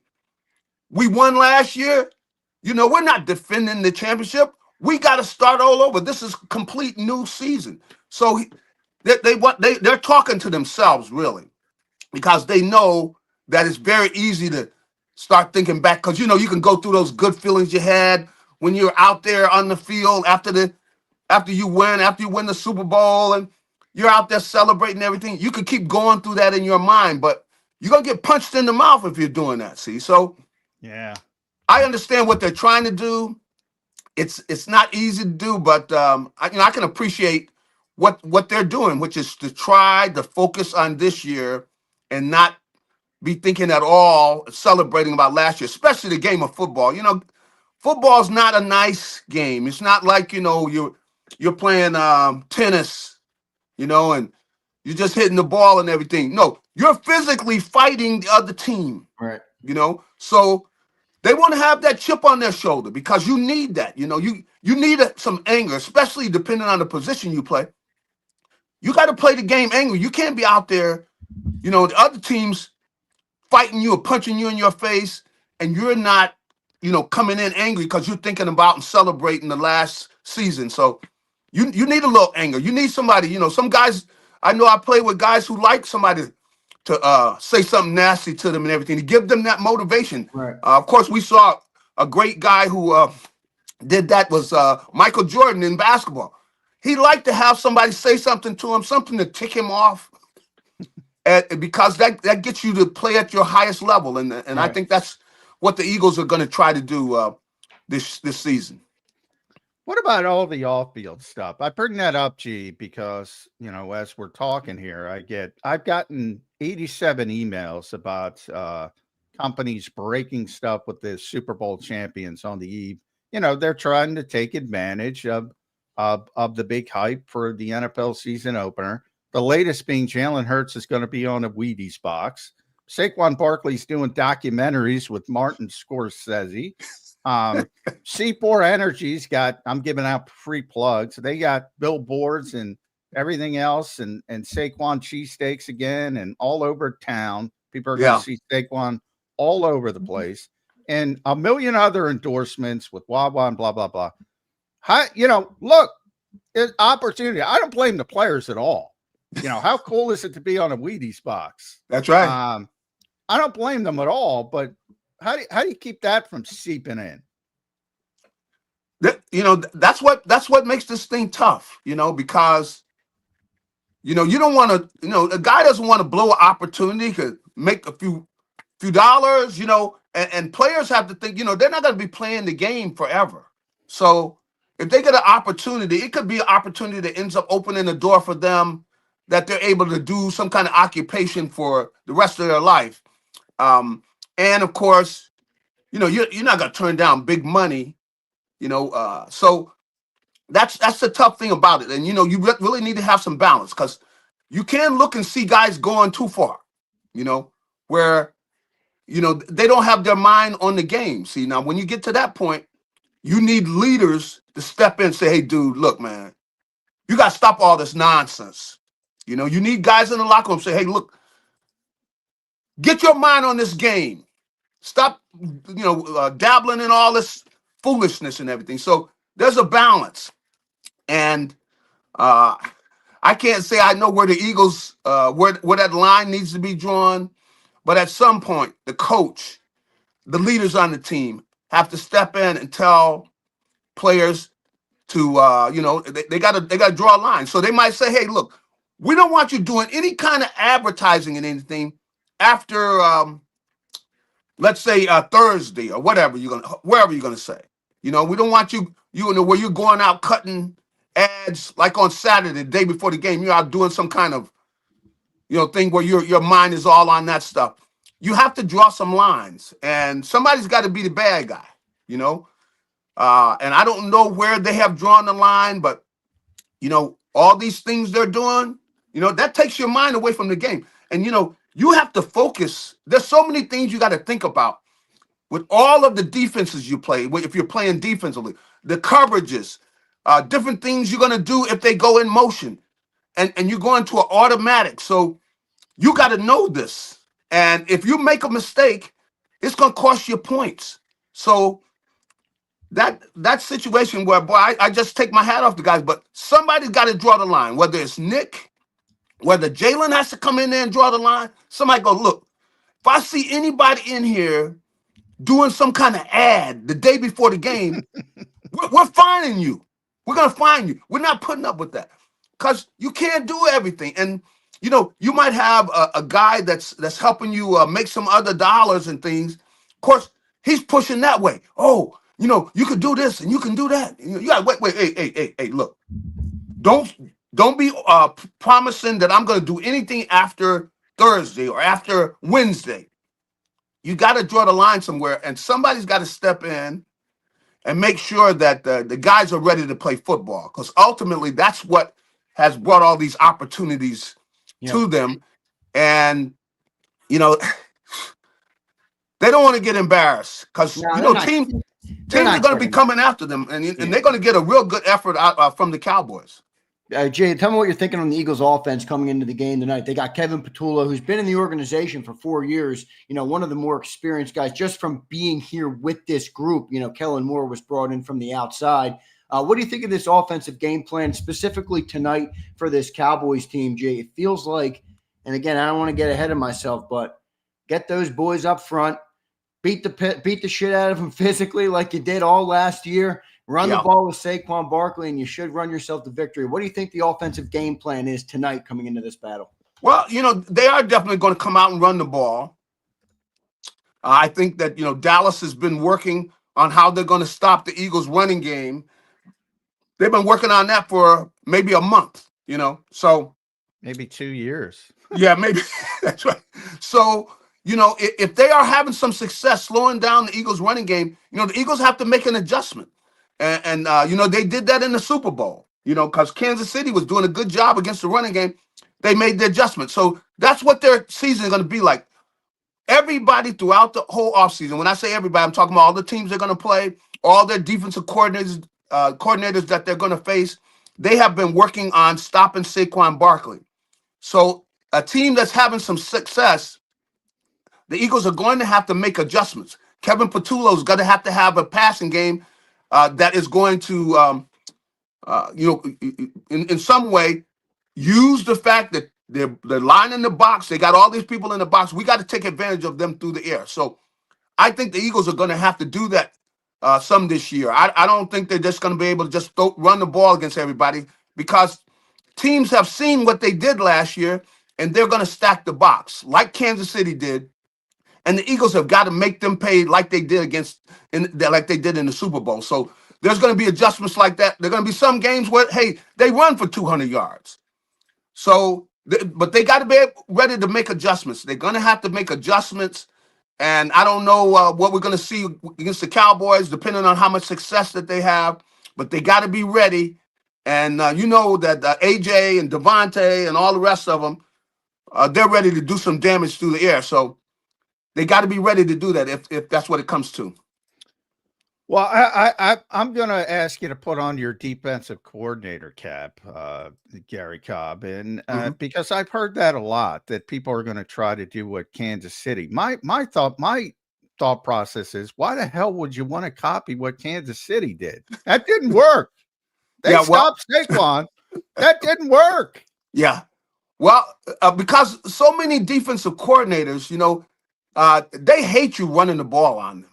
we won last year. You know, we're not defending the championship. We got to start all over. This is complete new season." So they're talking to themselves really, because they know that it's very easy to start thinking back, because you can go through those good feelings you had when you're out there on the field after you win the Super Bowl, and you're out there celebrating everything. You can keep going through that in your mind, but you're gonna get punched in the mouth if you're doing that. See, so Yeah. I understand what they're trying to do. It's not easy to do, but I can appreciate what they're doing, which is to try to focus on this year and not be thinking at all celebrating about last year, especially the game of football. Football's not a nice game. It's not like you're playing tennis, and you're just hitting the ball and everything. No, you're physically fighting the other team. Right. So they want to have that chip on their shoulder, because you need that. You need some anger, especially depending on the position you play. You got to play the game angry. You can't be out there, the other teams fighting you or punching you in your face, and you're not, coming in angry because you're thinking about and celebrating the last season. So you need a little anger. You need somebody, some guys, I know I play with guys who like somebody to say something nasty to them and everything, to give them that motivation. Right. Of course, we saw a great guy who did that was Michael Jordan in basketball. He liked to have somebody say something to him, something to tick him off, because that gets you to play at your highest level. And Right. I think that's what the Eagles are going to try to do this season. What about all the off-field stuff? I bring that up, G, because as we're talking here, I've gotten 87 emails about companies breaking stuff with the Super Bowl champions on the eve. They're trying to take advantage of the big hype for the NFL season opener. The latest being Jalen Hurts is going to be on a Wheaties box. Saquon Barkley's doing documentaries with Martin Scorsese. C4 Energy's I'm giving out free plugs. They got billboards and everything else, and Saquon cheesesteaks again, and all over town. People are going to see Saquon all over the place, and a million other endorsements with Wawa and blah, blah, blah. Look, it's opportunity. I don't blame the players at all. How cool is it to be on a Wheaties box? That's right. I don't blame them at all, but how do you keep that from seeping in? That's what makes this thing tough, because you don't want to, a guy doesn't want to blow an opportunity to make a few dollars, and players have to think, they're not going to be playing the game forever. So if they get an opportunity, it could be an opportunity that ends up opening the door for them, that they're able to do some kind of occupation for the rest of their life. And of course, you're not going to turn down big money, so that's the tough thing about it. And, you really need to have some balance, because you can look and see guys going too far, where, they don't have their mind on the game. See, now when you get to that point, you need leaders to step in and say, "Hey, dude, look, man, you got to stop all this nonsense." You need guys in the locker room say, "Hey, look, get your mind on this game. Stop, dabbling in all this foolishness and everything." So there's a balance. And I can't say I know where the Eagles, where that line needs to be drawn. But at some point, the coach, the leaders on the team have to step in and tell players to, they got to draw a line. So they might say, "Hey, look, we don't want you doing any kind of advertising and anything after, let's say Thursday or wherever you're gonna say. We don't want you where you're going out cutting ads like on Saturday, the day before the game. You're out doing some kind of thing where your mind is all on that stuff." You have to draw some lines, and somebody's got to be the bad guy. And I don't know where they have drawn the line, but all these things they're doing, that takes your mind away from the game. And you have to focus. There's so many things you got to think about with all of the defenses you play. If you're playing defensively, the coverages, different things you're going to do if they go in motion, and you go into an automatic. So you got to know this. And if you make a mistake, it's going to cost you points. So that situation where, boy, I just take my hat off the guys, but somebody's got to draw the line, whether it's Nick, whether Jalen has to come in there and draw the line. Somebody go, look, if I see anybody in here doing some kind of ad the day before the game, we're fining you. We're going to fine you. We're not putting up with that because you can't do everything. And, you might have a guy that's helping you make some other dollars and things. Of course, he's pushing that way. Oh, you can do this and you can do that. You got to wait. Hey, look. Don't be promising that I'm going to do anything after Thursday or after Wednesday. You got to draw the line somewhere, and somebody's got to step in and make sure that the guys are ready to play football, because ultimately that's what has brought all these opportunities to them. And, they don't want to get embarrassed because, teams are going to be coming after them, and they're going to get a real good effort out from the Cowboys. Jay, tell me what you're thinking on the Eagles offense coming into the game tonight. They got Kevin Petullo, who's been in the organization for 4 years, one of the more experienced guys just from being here with this group. Kellen Moore was brought in from the outside. What do you think of this offensive game plan specifically tonight for this Cowboys team, Jay? It feels like, and again, I don't want to get ahead of myself, but get those boys up front, beat the shit out of them physically like you did all last year. Run the ball with Saquon Barkley, and you should run yourself to victory. What do you think the offensive game plan is tonight coming into this battle? Well, they are definitely going to come out and run the ball. I think that, Dallas has been working on how they're going to stop the Eagles' running game. They've been working on that for maybe a month, so. Maybe 2 years. Yeah, maybe. That's right. So, if they are having some success slowing down the Eagles' running game, the Eagles have to make an adjustment. And they did that in the Super Bowl, because Kansas City was doing a good job against the running game. They made the adjustment. So that's what their season is going to be like. Everybody throughout the whole offseason, when I say everybody, I'm talking about all the teams they're going to play, all their defensive coordinators that they're going to face. They have been working on stopping Saquon Barkley. So a team that's having some success, the Eagles are going to have to make adjustments. Kevin Petullo is going to have a passing game that is going to, in some way, use the fact that they're lining the box. They got all these people in the box. We got to take advantage of them through the air. So I think the Eagles are going to have to do that some this year. I don't think they're just going to be able to just run the ball against everybody, because teams have seen what they did last year, and they're going to stack the box like Kansas City did. And the Eagles have got to make them pay like they did in the Super Bowl. So there's going to be adjustments like that. There are going to be some games where, hey, they run for 200 yards. So, but they got to be ready to make adjustments. They're going to have to make adjustments. And I don't know what we're going to see against the Cowboys, depending on how much success that they have. But they got to be ready. And that AJ and Devontae and all the rest of them, they're ready to do some damage through the air. So they got to be ready to do that if that's what it comes to. Well, I'm going to ask you to put on your defensive coordinator cap, Gary Cobb, and because I've heard that a lot, that people are going to try to do what Kansas City. My thought process is, why the hell would you want to copy what Kansas City did? That didn't work. They stopped Saquon. That didn't work. Yeah. Well, because so many defensive coordinators, they hate you running the ball on them.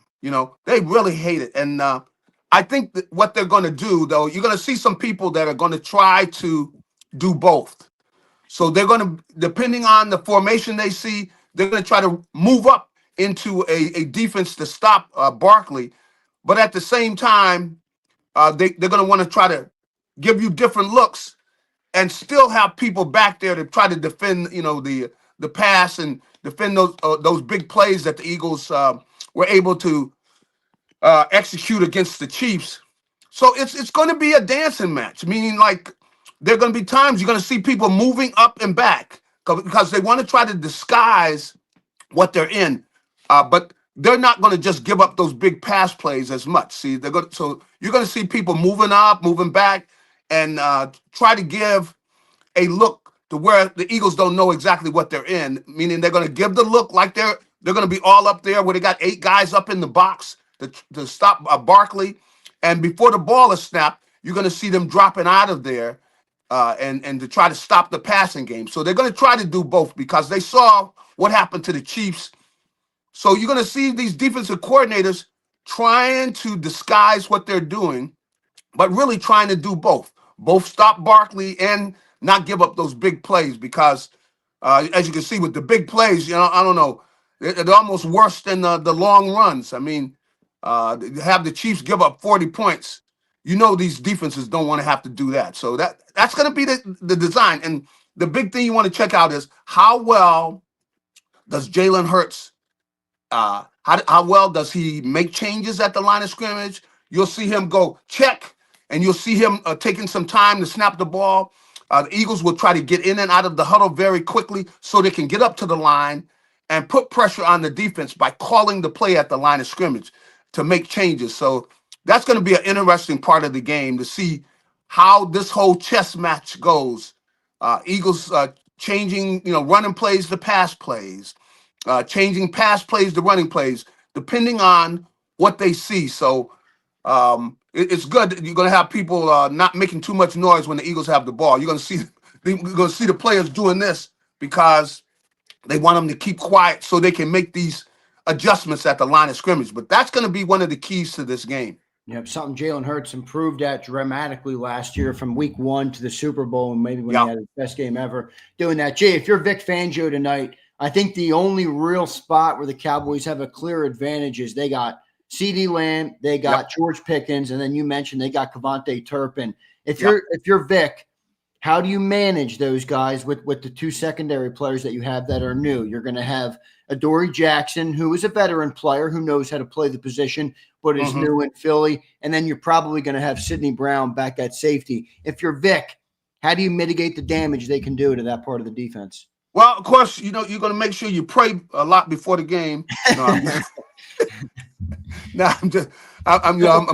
They really hate it. And I think that what they're going to do, though, you're going to see some people that are going to try to do both. So they're going to, depending on the formation they see, they're going to try to move up into a defense to stop Barkley. But at the same time, they're going to want to try to give you different looks and still have people back there to try to defend, the pass and defend those big plays that the Eagles were able to execute against the Chiefs. So it's going to be a dancing match, meaning like there are going to be times you're going to see people moving up and back because they want to try to disguise what they're in. But they're not going to just give up those big pass plays as much. See, so you're going to see people moving up, moving back, and try to give a look to where the Eagles don't know exactly what they're in, meaning they're going to give the look like they're going to be all up there where they got 8 guys up in the box to stop Barkley. And before the ball is snapped, you're going to see them dropping out of there and to try to stop the passing game. So they're going to try to do both because they saw what happened to the Chiefs. So you're going to see these defensive coordinators trying to disguise what they're doing, but really trying to do both stop Barkley and not give up those big plays because, as you can see with the big plays, I don't know, they're almost worse than the long runs. I mean, have the Chiefs give up 40 points. These defenses don't want to have to do that. So that's going to be the design. And the big thing you want to check out is how well does Jalen Hurts, how well does he make changes at the line of scrimmage? You'll see him go check, and you'll see him taking some time to snap the ball. The Eagles will try to get in and out of the huddle very quickly so they can get up to the line and put pressure on the defense by calling the play at the line of scrimmage to make changes. So that's going to be an interesting part of the game to see how this whole chess match goes. Eagles changing, running plays to pass plays, changing pass plays to running plays, depending on what they see. So it's good that you're going to have people not making too much noise when the Eagles have the ball. You're going to see the players doing this because they want them to keep quiet so they can make these adjustments at the line of scrimmage. But that's going to be one of the keys to this game. Yep, something Jalen Hurts improved at dramatically last year from week 1 to the Super Bowl, and maybe when he had his best game ever doing that. Jay, if you're Vic Fangio tonight, I think the only real spot where the Cowboys have a clear advantage is they got CeeDee Lamb, they got George Pickens, and then you mentioned they got Kevontae Turpin. If you're Vic, how do you manage those guys with the 2 secondary players that you have that are new? You're going to have Adoree Jackson, who is a veteran player who knows how to play the position, but is new in Philly. And then you're probably going to have Sidney Brown back at safety. If you're Vic, how do you mitigate the damage they can do to that part of the defense? Well, of course, you're going to make sure you pray a lot before the game. I'm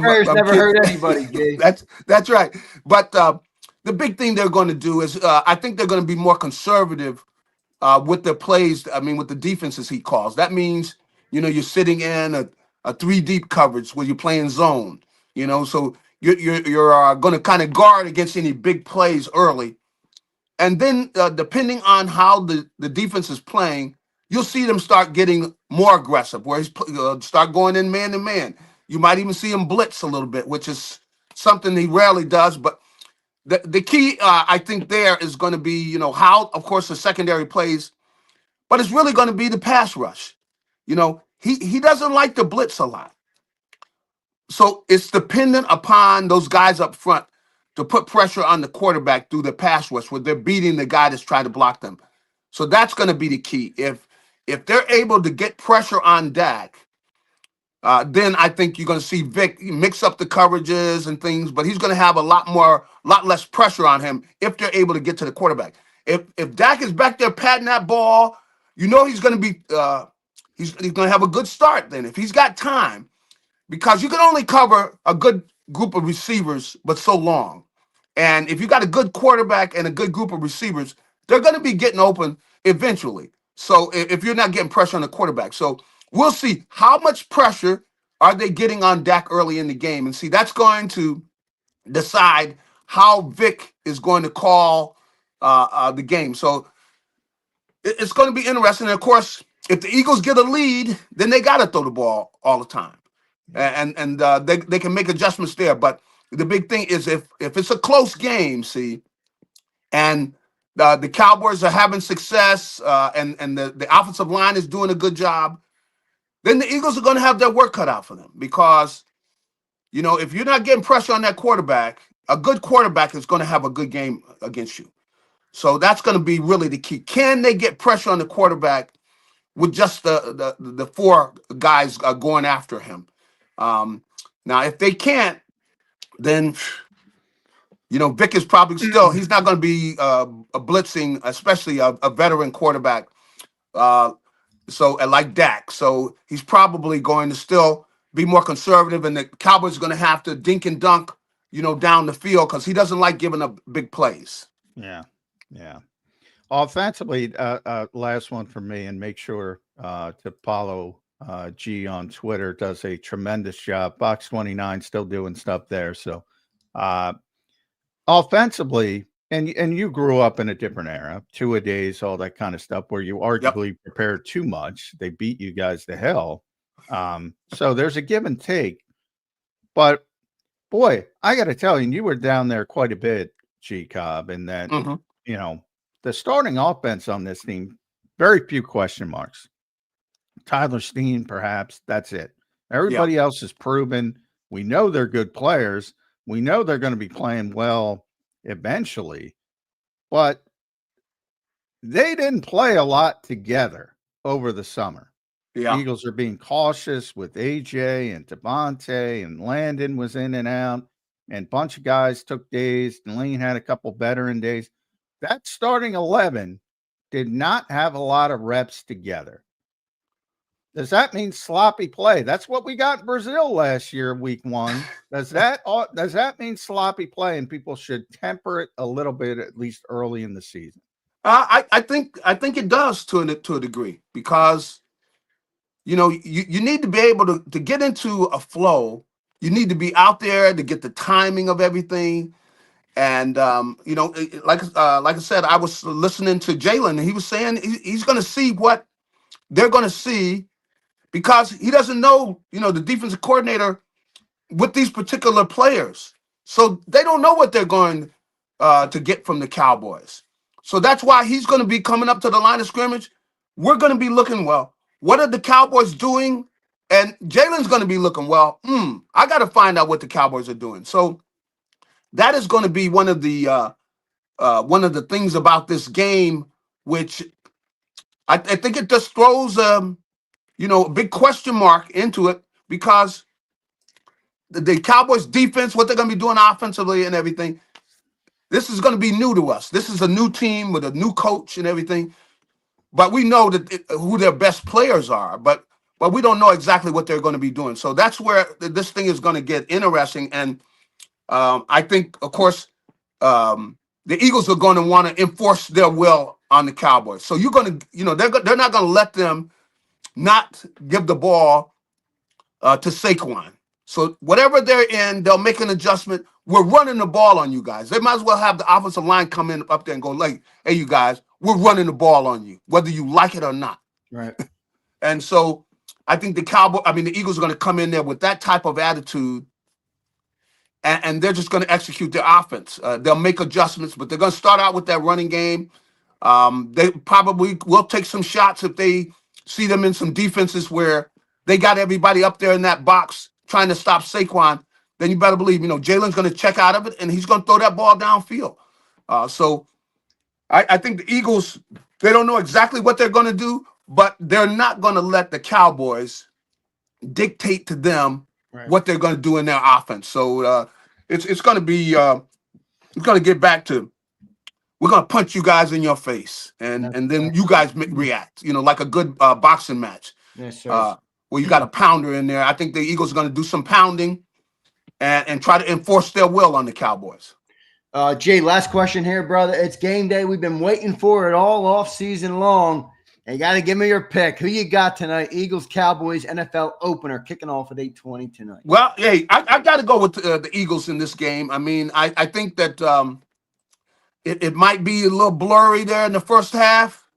prayers never hurt anybody, Jay. That's right. But the big thing they're going to do is I think they're going to be more conservative with their plays. I mean, with the defenses he calls. That means, you're sitting in a 3-deep coverage where you're playing zone, so you're going to kind of guard against any big plays early. And then depending on how the defense is playing, you'll see them start getting more aggressive, where he's start going in man to man. You might even see him blitz a little bit, which is something he rarely does. But the key, I think, there is going to be, how, of course, the secondary plays, but it's really going to be the pass rush. He doesn't like to blitz a lot. So it's dependent upon those guys up front to put pressure on the quarterback through the pass rush where they're beating the guy that's trying to block them. So that's going to be the key. If they're able to get pressure on Dak, then I think you're going to see Vic mix up the coverages and things, but he's going to have a lot less pressure on him if they're able to get to the quarterback. If Dak is back there patting that ball, he's going to be he's going to have a good start then if he's got time, because you can only cover a good group of receivers but so long. And if you got a good quarterback and a good group of receivers, they're going to be getting open eventually. So if you're not getting pressure on the quarterback. So we'll see how much pressure are they getting on Dak early in the game. And see, that's going to decide how Vic is going to call the game. So it's going to be interesting. And of course, if the Eagles get a lead, then they got to throw the ball all the time. And they can make adjustments there. But the big thing is if it's a close game, and the Cowboys are having success and the offensive line is doing a good job, then the Eagles are going to have their work cut out for them. Because, if you're not getting pressure on that quarterback, a good quarterback is going to have a good game against you. So that's going to be really the key. Can they get pressure on the quarterback with just the 4 guys going after him? Now, if they can't, then, Vic is probably he's not going to be blitzing, especially a veteran quarterback. So like Dak. So he's probably going to still be more conservative, and the Cowboys are going to have to dink and dunk, down the field because he doesn't like giving up big plays. Yeah. Yeah. Offensively, last one for me, and make sure to follow G on Twitter. Does a tremendous job. Box 29 still doing stuff there. So offensively, and you grew up in a different era, two-a-days, all that kind of stuff, where you arguably prepared too much. They beat you guys to hell. So there's a give and take. But boy, I got to tell you, and you were down there quite a bit, G Cobb, in that the starting offense on this team, very few question marks. Tyler Steen, perhaps, that's it. Everybody else is proven. We know they're good players. We know they're going to be playing well eventually, but they didn't play a lot together over the summer. Yeah. Eagles are being cautious with AJ and Devontae, and Landon was in and out, and a bunch of guys took days. And Lane had a couple veteran days. That starting 11 did not have a lot of reps together. Does that mean sloppy play? That's what we got in Brazil last year, week 1. Does that mean sloppy play, and people should temper it a little bit, at least early in the season? I think it does to a degree, because you need to be able to get into a flow. You need to be out there to get the timing of everything. And like I said, I was listening to Jalen, and he was saying he's going to see what they're going to see, because he doesn't know, the defensive coordinator with these particular players. So they don't know what they're going to get from the Cowboys. So that's why he's going to be coming up to the line of scrimmage. We're going to be looking, well, what are the Cowboys doing? And Jalen's going to be looking, well, I got to find out what the Cowboys are doing. So that is going to be one of the things about this game, which I think it just throws a big question mark into it, because the Cowboys defense, what they're going to be doing offensively and everything, this is going to be new to us. This is a new team with a new coach and everything, but we know who their best players are, but we don't know exactly what they're going to be doing. So that's where this thing is going to get interesting. And I think, of course, the Eagles are going to want to enforce their will on the Cowboys. So you're going to, they're not going to let them not give the ball to Saquon. So whatever they're in, they'll make an adjustment. We're running the ball on you guys. They might as well have the offensive line come in up there and go, like, hey, you guys, we're running the ball on you, whether you like it or not. Right. And so I think the Eagles are going to come in there with that type of attitude, and they're just going to execute their offense. They'll make adjustments, but they're going to start out with that running game. They probably will take some shots if they see them in some defenses where they got everybody up there in that box trying to stop Saquon. Then you better believe, Jalen's going to check out of it, and he's going to throw that ball downfield. So I think the Eagles, they don't know exactly what they're going to do, but they're not going to let the Cowboys dictate to them what they're going to do in their offense. So it's going to be it's going to get back to, we're going to punch you guys in your face, and then you guys react, like a good boxing match. Yes, sir. Where you got a pounder in there. I think the Eagles are going to do some pounding and try to enforce their will on the Cowboys. Jay, last question here, brother. It's game day. We've been waiting for it all off season long. You got to give me your pick. Who you got tonight? Eagles, Cowboys, NFL opener kicking off at 8:20 tonight. Well, hey, I got to go with the Eagles in this game. I mean, I think that it might be a little blurry there in the first half,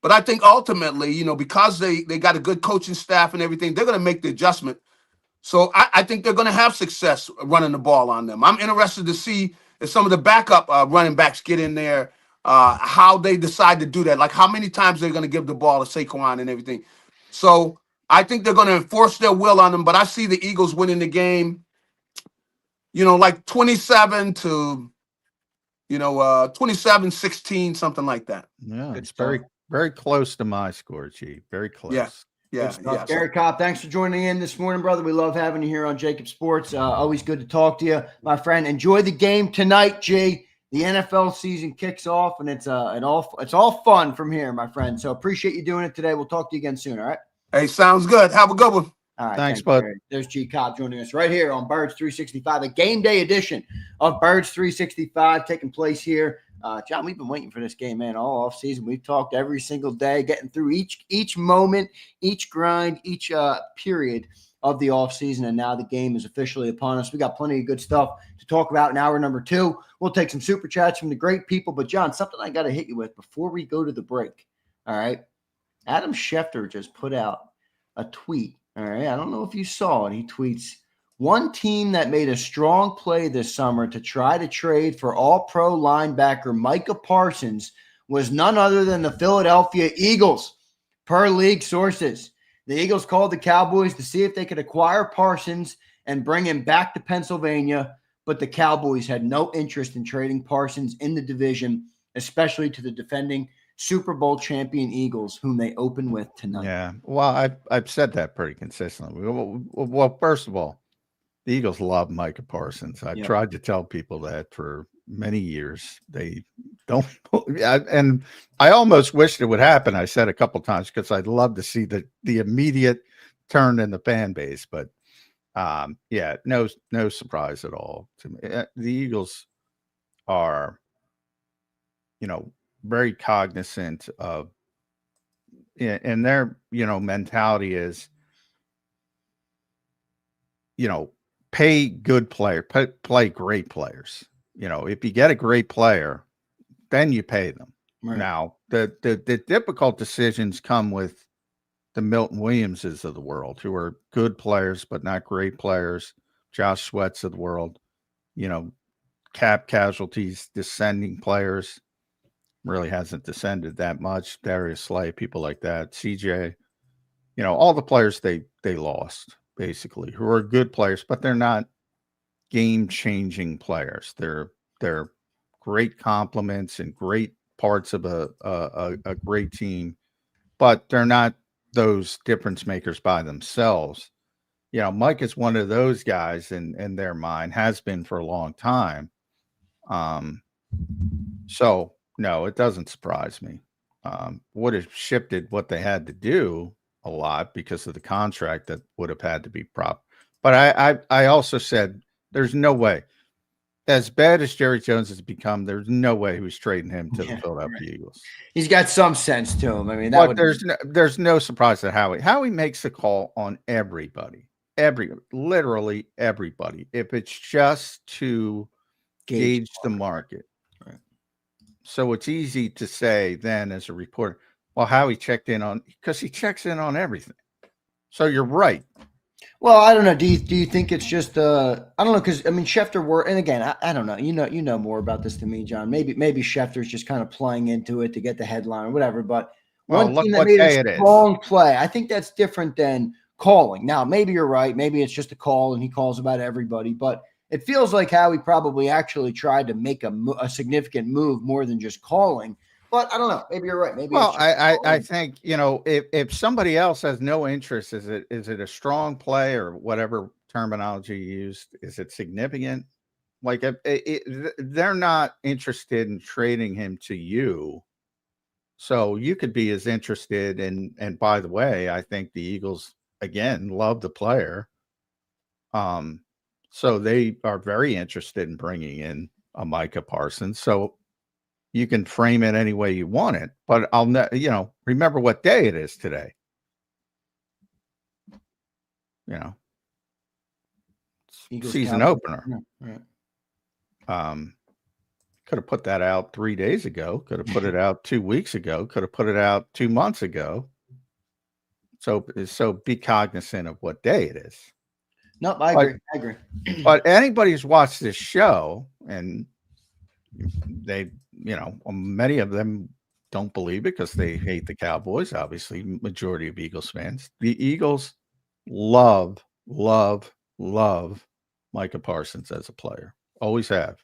but I think ultimately, because they got a good coaching staff and everything, they're going to make the adjustment. So I think they're going to have success running the ball on them. I'm interested to see if some of the backup running backs get in there, how they decide to do that, like how many times they're going to give the ball to Saquon and everything. So I think they're going to enforce their will on them, but I see the Eagles winning the game, like 27 to, 27-16, something like that. Yeah, it's very, very close to my score, G. Very close. Yeah. Gary Cobb, thanks for joining in this morning, brother. We love having you here on JAKIB Sports. Always good to talk to you, my friend. Enjoy the game tonight, G. the NFL season kicks off, and it's all fun from here, my friend. So appreciate you doing it today. We'll talk to you again soon. All right. Hey, sounds good. Have a good one. All right. Thanks, bud. Gary. There's G Cobb joining us right here on Birds 365, a game day edition of Birds 365 taking place here. John, we've been waiting for this game, man, all off season. We've talked every single day, getting through each moment, each grind, each period of the off season, and now the game is officially upon us. We got plenty of good stuff to talk about in hour number 2. We'll take some super chats from the great people, but John, something I got to hit you with before we go to the break. All right, Adam Schefter just put out a tweet. All right, I don't know if you saw it. He tweets, one team that made a strong play this summer to try to trade for all-pro linebacker Micah Parsons was none other than the Philadelphia Eagles, per league sources. The Eagles called the Cowboys to see if they could acquire Parsons and bring him back to Pennsylvania, but the Cowboys had no interest in trading Parsons in the division, especially to the defending Super Bowl champion Eagles, whom they open with tonight. Yeah, well, I've said that pretty consistently. Well, first of all, the Eagles love Micah Parsons. I tried to tell people that for many years. They don't, and I almost wished it would happen. I said a couple times because I'd love to see the immediate turn in the fan base. But yeah, no surprise at all to me. The Eagles are, very cognizant of, and their mentality is, pay good player, play great players. If you get a great player, then you pay them. Right. Now, the difficult decisions come with the Milton Williamses of the world, who are good players but not great players. Josh Sweats of the world, cap casualties, descending players. Really hasn't descended that much. Darius Slay, people like that. CJ, all the players they lost, basically, who are good players, but they're not game-changing players. They're great complements and great parts of a great team, but they're not those difference makers by themselves. Mike is one of those guys in their mind, has been for a long time. So no, it doesn't surprise me. Would have shifted what they had to do a lot because of the contract that would have had to be propped. But I also said there's no way, as bad as Jerry Jones has become, there's no way he was trading him to the Philadelphia Eagles. He's got some sense to him. I mean, there's no surprise that Howie makes a call on everybody, literally everybody, if it's just to gauge the market. Right. So it's easy to say then as a reporter, well, Howie checked in on, because he checks in on everything. So you're right. Well, I don't know. Do you think it's just I don't know, because I mean Schefter and again I don't know. You know more about this than me, John. Maybe Schefter's just kind of playing into it to get the headline or whatever. But one team that made a strong play, I think that's different than calling. Now, maybe you're right. Maybe it's just a call and he calls about everybody. But it feels like Howie probably actually tried to make a significant move more than just calling. But I don't know. Maybe you're right. Maybe. Well, I think, if somebody else has no interest, is it a strong play or whatever terminology you used? Is it significant? Like they're not interested in trading him to you. So you could be as interested in, and by the way, I think the Eagles, again, love the player. So they are very interested in bringing in a Micah Parsons. So you can frame it any way you want it, but remember what day it is today. Eagles season Cowboys. Opener. Right. Could have put that out 3 days ago. Could have put it out 2 weeks ago. Could have put it out 2 months ago. So be cognizant of what day it is. No, I agree. But anybody who's watched this show, and they, many of them don't believe it because they hate the Cowboys, obviously, majority of Eagles fans. The Eagles love Micah Parsons as a player. Always have.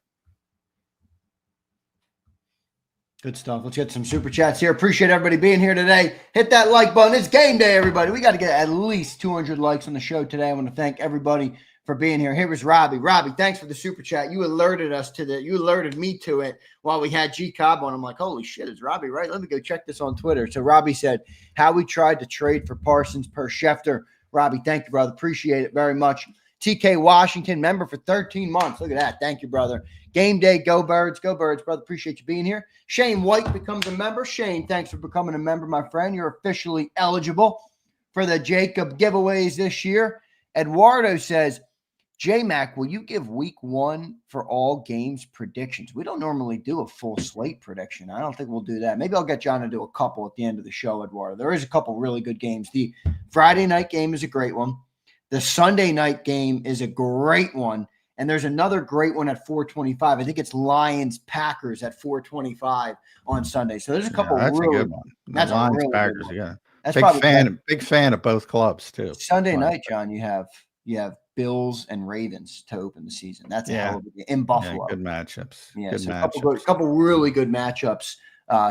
Good stuff. Let's get some super chats here. Appreciate everybody being here today. Hit that like button. It's game day, everybody. We got to get at least 200 likes on the show today. I want to thank everybody for being here. Here was Robbie. Robbie, thanks for the super chat. You alerted me to it while we had G Cobb on. I'm like, holy shit, it's Robbie, right? Let me go check this on Twitter. So Robbie said how we tried to trade for Parsons per Schefter. Robbie, thank you, brother. Appreciate it very much. TK Washington, member for 13 months. Look at that. Thank you, brother. Game day, go Birds. Go Birds, brother. Appreciate you being here. Shane White becomes a member. Shane, thanks for becoming a member, my friend. You're officially eligible for the JAKIB giveaways this year. Eduardo says, J-Mac, will you give week 1 for all games predictions? We don't normally do a full slate prediction. I don't think we'll do that. Maybe I'll get John to do a couple at the end of the show, Eduardo. There is a couple really good games. The Friday night game is a great one. The Sunday night game is a great one. And there's another great one at 4:25. I think it's Lions-Packers at 4:25 on Sunday. So there's a couple that's really, a good one. That's a really Packers, good one. yeah. That's Big fan of both clubs too. Sunday night, John, you have Bills and Ravens to open the season. That's a hell of a game in Buffalo. Good matchups. Yeah, good so matchups. a couple really good matchups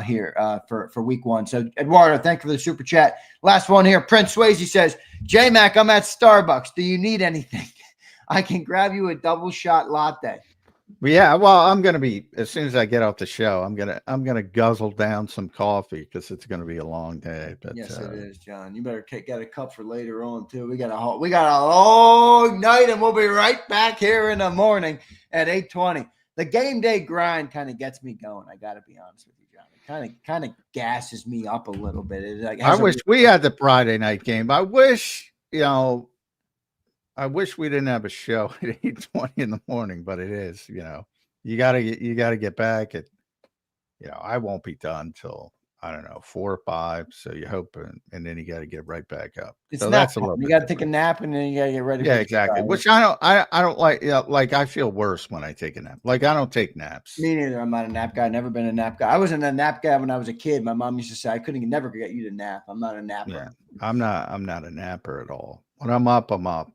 here for week 1. So Eduardo, thank you for the super chat. Last one here. Prince Swayze says, J-Mac, I'm at Starbucks. Do you need anything? I can grab you a double shot latte. Yeah, well, I'm gonna be as soon as I get off the show, I'm gonna guzzle down some coffee because it's gonna be a long day. But yes, it is, John. You better get a cup for later on too. We got a long night, and we'll be right back here in the morning at 8:20. The game day grind kind of gets me going. I got to be honest with you, John. It kind of gasses me up a little bit. It's like, I wish we had the Friday night game. I wish we didn't have a show at 8:20 in the morning, but it is, you gotta get back at, I won't be done till, I don't know, 4 or 5. So you hope, and then you got to get right back up. So that's a little you got to take a nap and then you got to get ready. Yeah, exactly. Which I don't like. Like I feel worse when I take a nap. Like I don't take naps. Me neither. I'm not a nap guy. Never been a nap guy. I wasn't a nap guy when I was a kid. My mom used to say I couldn't never get you to nap. I'm not a napper. Yeah, I'm not a napper at all. When I'm up, I'm up.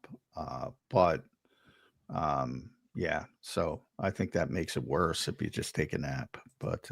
Yeah, so I think that makes it worse if you just take a nap, but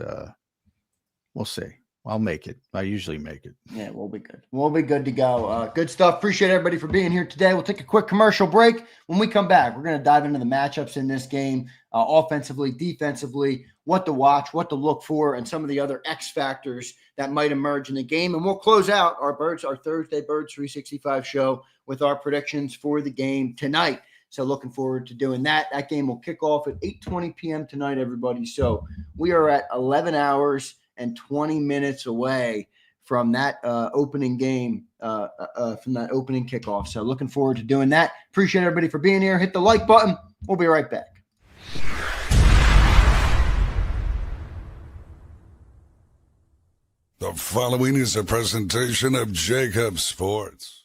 we'll see. I'll make it. I usually make it. Yeah, we'll be good. We'll be good to go. Good stuff. Appreciate everybody for being here today. We'll take a quick commercial break. When we come back, we're going to dive into the matchups in this game, offensively, defensively, what to watch, what to look for, and some of the other X factors that might emerge in the game. And we'll close out our Thursday Birds 365 show with our predictions for the game tonight. So looking forward to doing that. That game will kick off at 8:20 p.m. tonight, everybody. So we are at 11 hours and 20 minutes away from that opening game, from that opening kickoff. So looking forward to doing that. Appreciate everybody for being here. Hit the like button. We'll be right back. The following is a presentation of JAKIB Sports.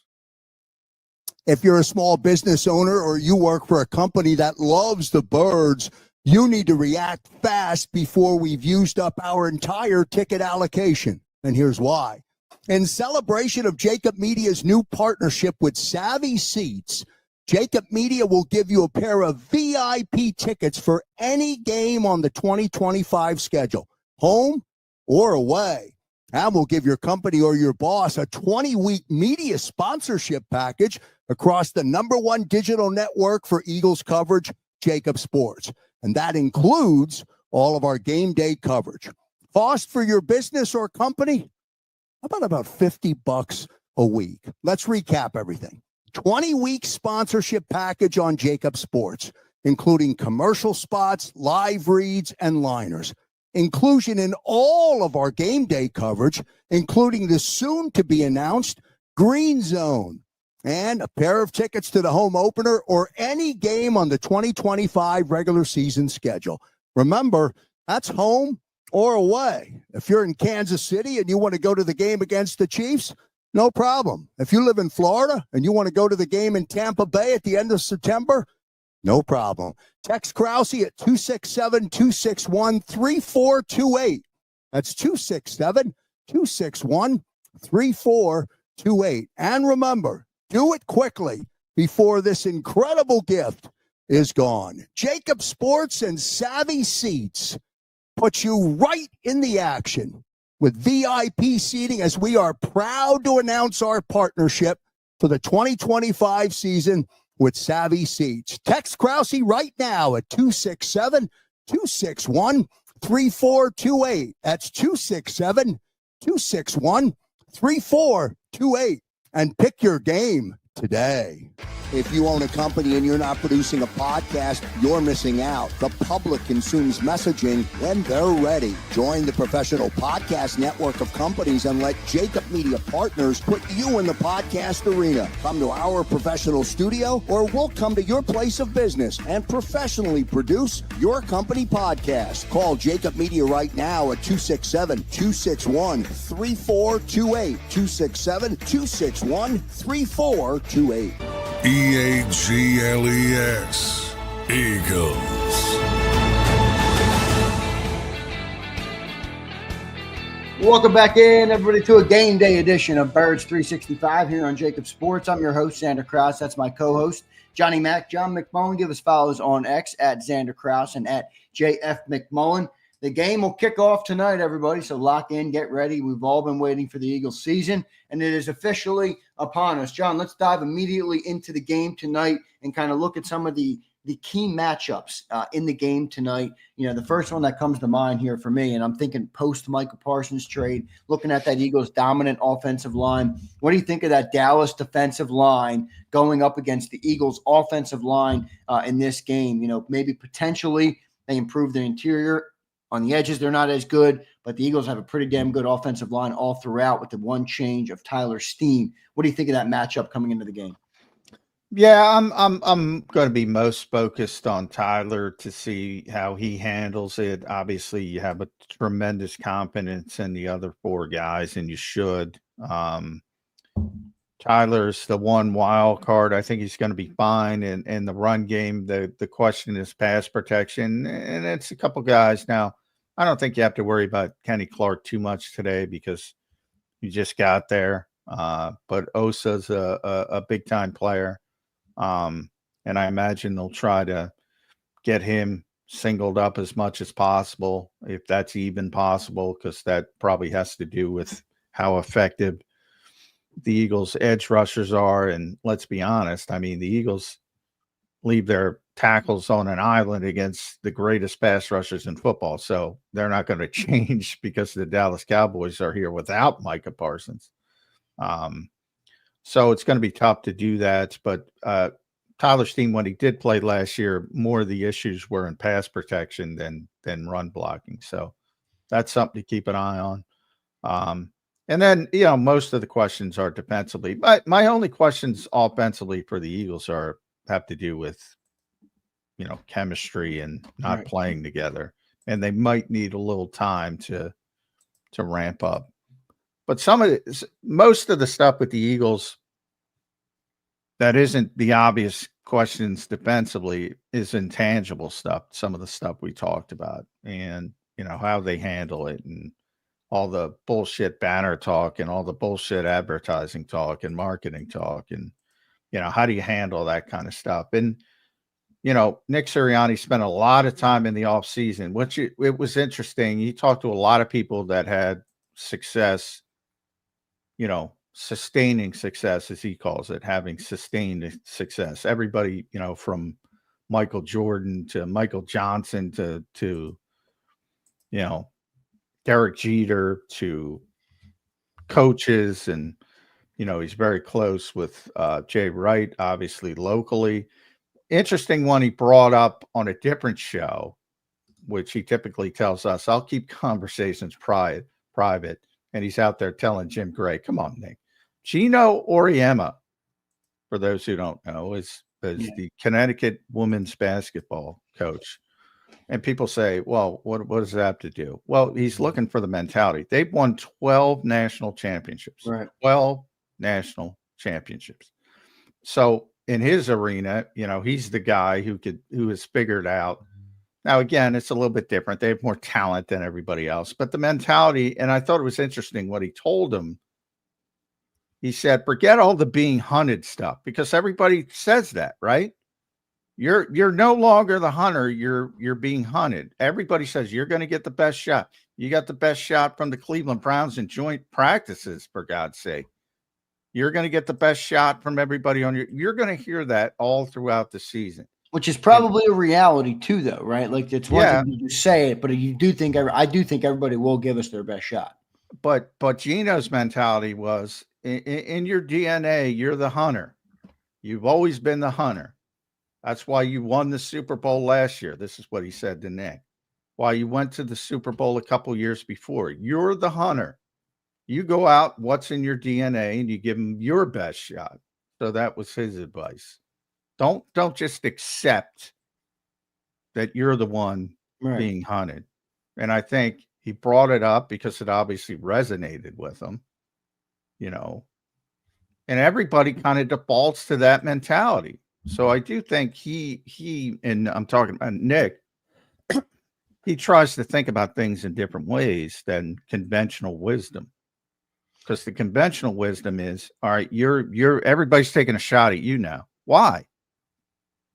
If you're a small business owner or you work for a company that loves the birds, you need to react fast before we've used up our entire ticket allocation. And here's why. In celebration of JAKIB Media's new partnership with Savvy Seats, JAKIB Media will give you a pair of VIP tickets for any game on the 2025 schedule, home or away. And we'll give your company or your boss a 20-week media sponsorship package across the #1 digital network for Eagles coverage, JAKIB Sports. And that includes all of our game day coverage. Cost for your business or company? About $50 a week. Let's recap everything. 20-week sponsorship package on JAKIB Sports, including commercial spots, live reads, and liners. Inclusion in all of our game day coverage, including the soon-to-be-announced Green Zone, and a pair of tickets to the home opener or any game on the 2025 regular season schedule. Remember, that's home or away. If you're in Kansas City and you want to go to the game against the Chiefs, no problem. If you live in Florida and you want to go to the game in Tampa Bay at the end of September, no problem. Text Krause at 267-261-3428. That's 267-261-3428. And remember, do it quickly before this incredible gift is gone. JAKIB Sports and Savvy Seats puts you right in the action with VIP seating as we are proud to announce our partnership for the 2025 season with savvy seats. Text Krause right now at 267-261-3428. That's 267-261-3428. And pick your game today. If you own a company and you're not producing a podcast, you're missing out. The public consumes messaging when they're ready. Join the professional podcast network of companies and let JAKIB Media Partners put you in the podcast arena. Come to our professional studio or we'll come to your place of business and professionally produce your company podcast. Call JAKIB Media right now at 267-261-3428. 267-261-3428. EAGLES, Eagles. Welcome back in, everybody, to a game day edition of Birds 365 here on JAKIB Sports. I'm your host, Zander Krause. That's my co-host, Johnny Mac. John McMullen. Give us follows on X at Zander Krause and at JF McMullen. The game will kick off tonight, everybody, so lock in, get ready. We've all been waiting for the Eagles season, and it is officially upon us. John, let's dive immediately into the game tonight and kind of look at some of the key matchups in the game tonight. You know, the first one that comes to mind here for me, and I'm thinking post-Micah Parsons trade, looking at that Eagles' dominant offensive line. What do you think of that Dallas defensive line going up against the Eagles' offensive line in this game? You know, maybe potentially they improve their interior. On the edges, they're not as good, but the Eagles have a pretty damn good offensive line all throughout with the one change of Tyler Steen. What do you think of that matchup coming into the game? Yeah, I'm going to be most focused on Tyler to see how he handles it. Obviously, you have a tremendous confidence in the other four guys, and you should. Tyler's the one wild card. I think he's going to be fine in the run game. The question is pass protection, and it's a couple guys now. I don't think you have to worry about Kenny Clark too much today because he just got there. But Osa's a big time player. And I imagine they'll try to get him singled up as much as possible, if that's even possible, because that probably has to do with how effective the Eagles' edge rushers are. And let's be honest, I mean, the Eagles leave their tackles on an island against the greatest pass rushers in football. So they're not going to change because the Dallas Cowboys are here without Micah Parsons. So it's going to be tough to do that. But Tyler Steen, when he did play last year, more of the issues were in pass protection than run blocking. So that's something to keep an eye on. And then, you know, most of the questions are defensively. But my only questions offensively for the Eagles have to do with, you know, chemistry and not playing together. And they might need a little time to ramp up. But most of the stuff with the Eagles that isn't the obvious questions defensively is intangible stuff. Some of the stuff we talked about and, you know, how they handle it and all the bullshit banner talk and all the bullshit advertising talk and marketing talk. And, you know, how do you handle that kind of stuff? And, you know, Nick Sirianni spent a lot of time in the off season, which it was interesting. He talked to a lot of people that had success, you know, sustaining success, as he calls it, having sustained success. Everybody, you know, from Michael Jordan to Michael Johnson to you know, Derek Jeter to coaches. And, you know, he's very close with Jay Wright, obviously locally. Interesting one he brought up on a different show, which he typically tells us, I'll keep conversations private. And he's out there telling Jim Gray, come on, Nick. Gino Auriemma, for those who don't know, is the Connecticut women's basketball coach. And people say, well, what does that have to do? Well, he's looking for the mentality. They've won 12 national championships. Right. 12 national championships. So in his arena, you know, he's the guy who has figured out. Now, again, it's a little bit different. They have more talent than everybody else. But the mentality, and I thought it was interesting what he told him. He said, forget all the being hunted stuff, because everybody says that, right? You're no longer the hunter. You're being hunted. Everybody says you're going to get the best shot. You got the best shot from the Cleveland Browns in joint practices, for God's sake. You're going to get the best shot from everybody on you're going to hear that all throughout the season. Which is probably a reality too, though, right? Like it's one thing you just say it, but you do think I do think everybody will give us their best shot. But Gino's mentality was in your DNA, you're the hunter. You've always been the hunter. That's why you won the Super Bowl last year. This is what he said to Nick. Why you went to the Super Bowl a couple years before. You're the hunter. You go out, what's in your DNA, and you give them your best shot. So that was his advice. Don't just accept that you're the one being hunted. And I think he brought it up because it obviously resonated with him, and everybody kind of defaults to that mentality. So I do think he and I'm talking about Nick, he tries to think about things in different ways than conventional wisdom. Because the conventional wisdom is, all right, you're everybody's taking a shot at you now. Why?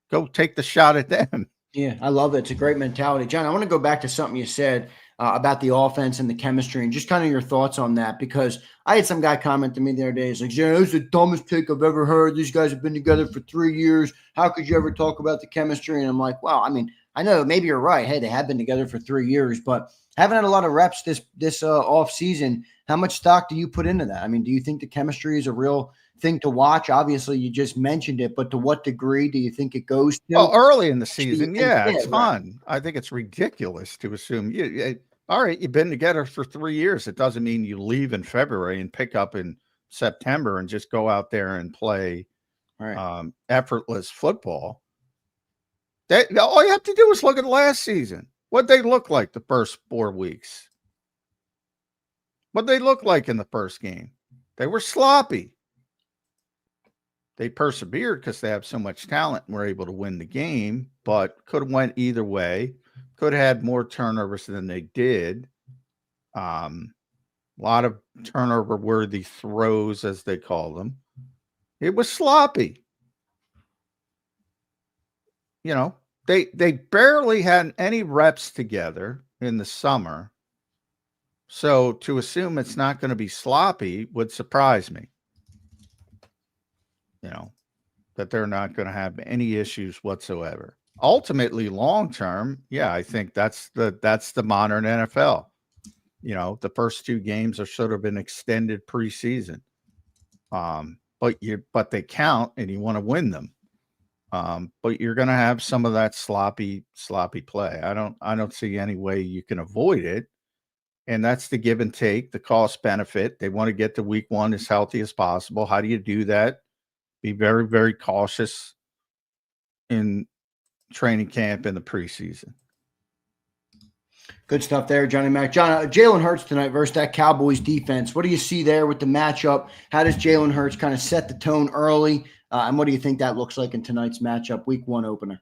Go take the shot at them. Yeah, I love it. It's a great mentality. John, I want to go back to something you said about the offense and the chemistry and just kind of your thoughts on that, because I had some guy comment to me the other day. He's like, yeah, this is the dumbest take I've ever heard. These guys have been together for 3 years. How could you ever talk about the chemistry? And I'm like, well, I mean, I know maybe you're right. Hey, they have been together for 3 years, but haven't had a lot of reps this off season. How much stock do you put into that? I mean, do you think the chemistry is a real thing to watch? Obviously, you just mentioned it, but to what degree do you think it goes to? Well, early in the season, it's fun. I think it's ridiculous to assume all right, you've been together for 3 years. It doesn't mean you leave in February and pick up in September and just go out there and play effortless football. All you have to do is look at last season. What'd they look like the first 4 weeks? What'd they look like in the first game? They were sloppy. They persevered because they have so much talent and were able to win the game, but could have went either way. Could have had more turnovers than they did. A lot of turnover-worthy throws, as they call them. It was sloppy. They barely had any reps together in the summer. So to assume it's not going to be sloppy would surprise me. That they're not going to have any issues whatsoever. Ultimately, long term, I think that's the modern NFL. The first 2 games are sort of an extended preseason. But they count and you want to win them. But you're going to have some of that sloppy play. I don't see any way you can avoid it. And that's the give and take, the cost benefit. They want to get to week 1 as healthy as possible. How do you do that? Be very, very cautious in training camp in the preseason. Good stuff there, Johnny Mac. John, Jalen Hurts tonight versus that Cowboys defense. What do you see there with the matchup? How does Jalen Hurts kind of set the tone early? And what do you think that looks like in tonight's matchup, week 1 opener?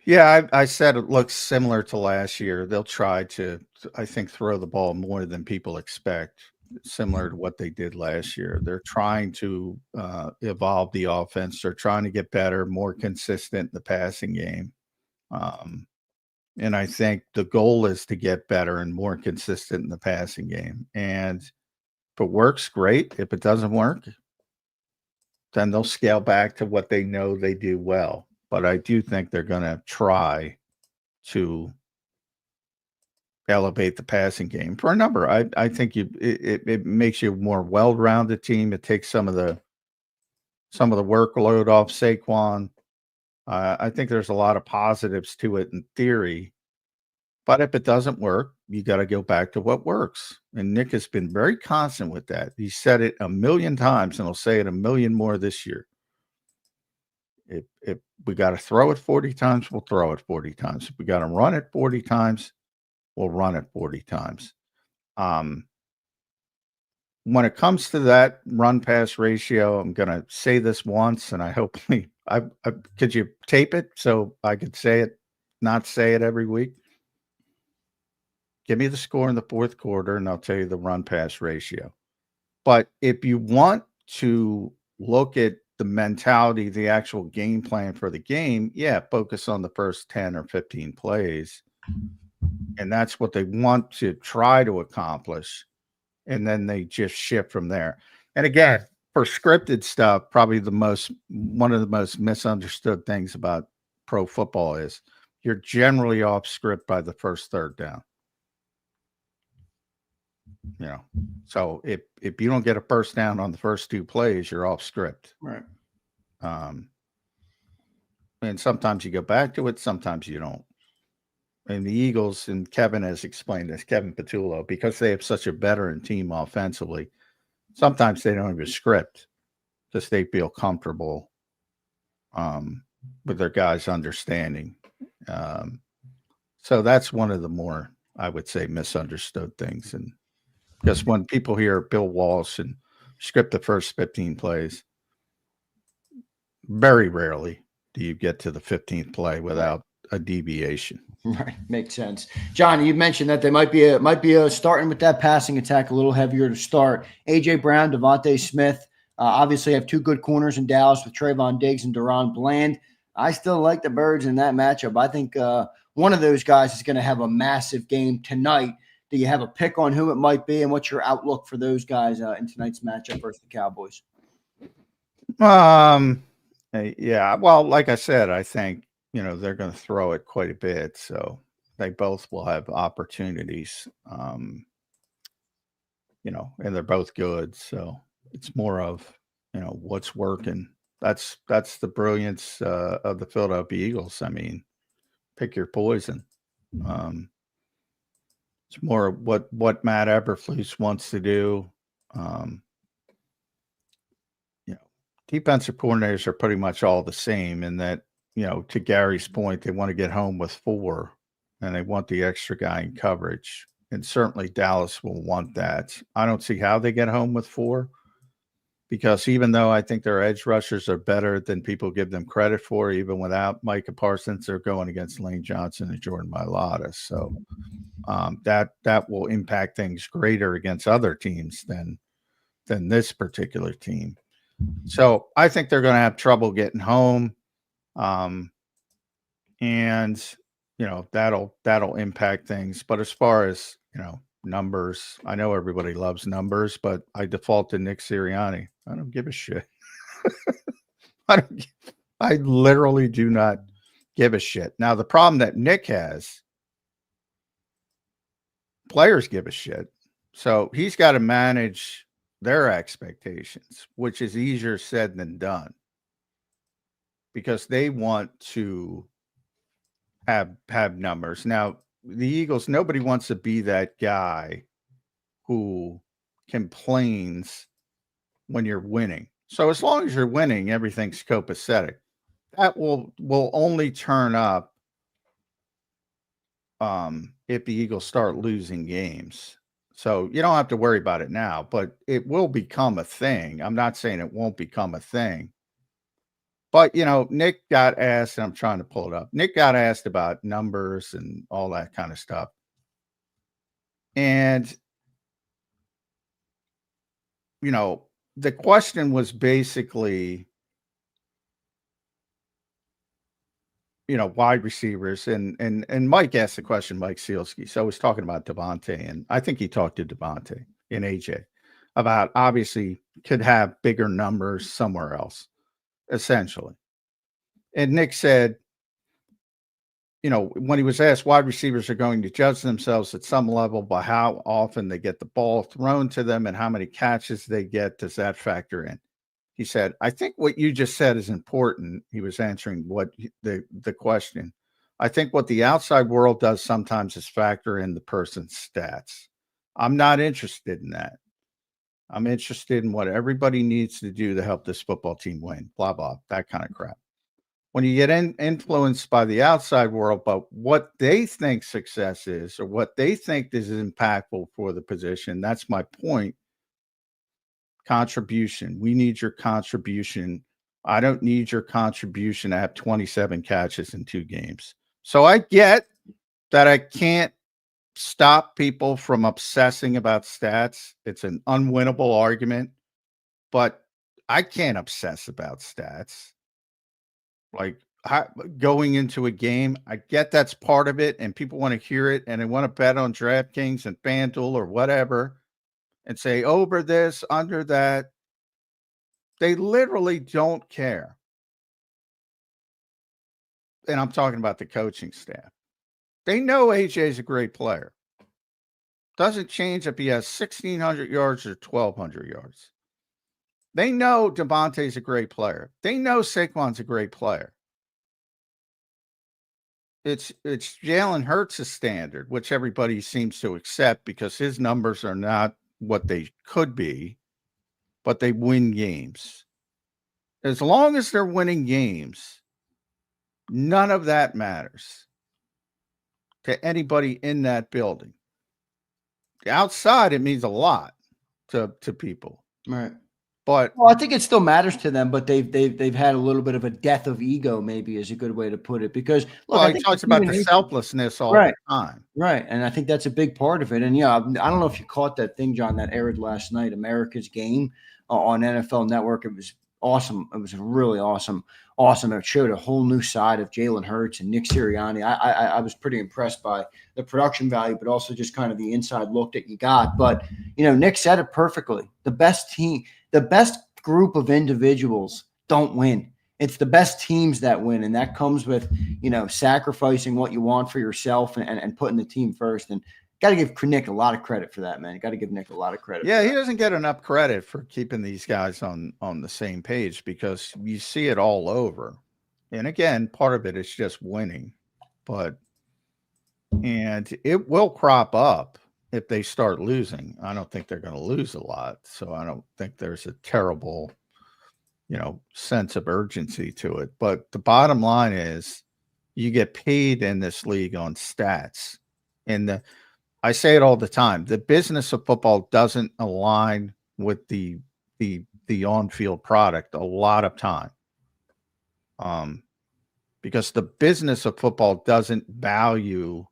Yeah, I said it looks similar to last year. They'll try to, I think, throw the ball more than people expect, similar to what they did last year. They're trying to evolve the offense. They're trying to get better, more consistent in the passing game. And I think the goal is to get better and more consistent in the passing game. And if it works, great. If it doesn't work, then they'll scale back to what they know they do well. But I do think they're going to try to elevate the passing game for a number. I think it makes you a more well-rounded team. It takes some of the workload off Saquon. I think there's a lot of positives to it in theory. But if it doesn't work, you got to go back to what works. And Nick has been very constant with that. He said it a million times, and he'll say it a million more this year. If we got to throw it 40 times, we'll throw it 40 times. If we got to run it 40 times, we'll run it 40 times. When it comes to that run-pass ratio, I'm going to say this once, and I hope could you tape it so I could say it, not say it every week? Give me the score in the fourth quarter, and I'll tell you the run-pass ratio. But if you want to look at the mentality, the actual game plan for the game, focus on the first 10 or 15 plays. And that's what they want to try to accomplish. And then they just shift from there. And again, for scripted stuff, probably one of the most misunderstood things about pro football is you're generally off script by the first third down. So if you don't get a first down on the first 2 plays, you're off script. Right. And sometimes you go back to it, sometimes you don't. And the Eagles, and Kevin has explained this, Kevin Patullo, because they have such a veteran team offensively, sometimes they don't even script because they feel comfortable with their guys understanding. So that's one of the more, I would say, misunderstood things. And because when people hear Bill Walsh and script the first 15 plays, very rarely do you get to the 15th play without a deviation. Right, makes sense. John, you mentioned that they might be starting with that passing attack a little heavier to start. AJ Brown, Devontae Smith, obviously have 2 good corners in Dallas with Trayvon Diggs and Deron Bland. I still like the Birds in that matchup. I think one of those guys is going to have a massive game tonight. Do you have a pick on who it might be, and what's your outlook for those guys in tonight's matchup versus the Cowboys? Yeah, well, like I said, I think they're going to throw it quite a bit, so they both will have opportunities. And they're both good, so it's more of what's working. That's the brilliance of the Philadelphia Eagles. I mean, pick your poison. It's more what Matt Eberflus wants to do. Defensive coordinators are pretty much all the same in that, to Gary's point, they want to get home with 4 and they want the extra guy in coverage. And certainly Dallas will want that. I don't see how they get home with 4 because even though I think their edge rushers are better than people give them credit for, even without Micah Parsons, they're going against Lane Johnson and Jordan Mailata. So that will impact things greater against other teams than this particular team. So I think they're going to have trouble getting home. And that'll impact things. But as far as, numbers, I know everybody loves numbers, but I default to Nick Sirianni. I don't give a shit. I literally do not give a shit. Now, the problem that Nick has, players give a shit. So he's got to manage their expectations, which is easier said than done because they want to have numbers. Now, the Eagles, nobody wants to be that guy who complains when you're winning. So as long as you're winning, everything's copacetic. That will only turn up if the Eagles start losing games. So you don't have to worry about it now, but it will become a thing. I'm not saying it won't become a thing. But, Nick got asked, and I'm trying to pull it up. Nick got asked about numbers and all that kind of stuff. And, the question was basically, wide receivers. And Mike asked the question, Mike Sealski. So I was talking about Devontae, and I think he talked to Devontae and AJ about obviously could have bigger numbers somewhere else, essentially. And Nick said, when he was asked, wide receivers are going to judge themselves at some level by how often they get the ball thrown to them and how many catches they get. Does that factor in? He said, I think what you just said is important. He was answering the question. I think what the outside world does sometimes is factor in the person's stats. I'm not interested in that. I'm interested in what everybody needs to do to help this football team win, blah, blah, that kind of crap. When you get influenced by the outside world, but what they think success is or what they think is impactful for the position, that's my point. Contribution. We need your contribution. I don't need your contribution to have 27 catches in 2 games. So I get that I can't stop people from obsessing about stats. It's an unwinnable argument, but I can't obsess about stats. Like going into a game, I get that's part of it, and people want to hear it, and they want to bet on DraftKings and FanDuel or whatever, and say over this, under that. They literally don't care. And I'm talking about the coaching staff. They know AJ's a great player. Doesn't change if he has 1,600 yards or 1,200 yards. They know Devontae's a great player. They know Saquon's a great player. It's Jalen Hurts' standard, which everybody seems to accept because his numbers are not what they could be, but they win games. As long as they're winning games, none of that matters to anybody in that building. Outside, it means a lot to people. Right. But Well, I think it still matters to them, but they've had a little bit of a death of ego, maybe is a good way to put it. Because look, I he think talks about the selflessness all right, the time. right, and I think that's a big part of it. And yeah, I don't know if you caught that thing, John, that aired last night, America's Game on NFL Network. It was awesome. It was really awesome. It showed a whole new side of Jalen Hurts and Nick Sirianni. I was pretty impressed by the production value, but also just kind of the inside look that you got. But Nick said it perfectly. The best team. The best group of individuals don't win. It's the best teams that win. And that comes with, sacrificing what you want for yourself and putting the team first. And got to give Nick a lot of credit for that, man. Got to give Nick a lot of credit. Yeah, he doesn't get enough credit for keeping these guys on the same page because you see it all over. And again, part of it is just winning. And it will crop up. If they start losing, I don't think they're going to lose a lot. So I don't think there's a terrible, sense of urgency to it. But the bottom line is you get paid in this league on stats. And I say it all the time. The business of football doesn't align with the on-field product a lot of time. Because the business of football doesn't value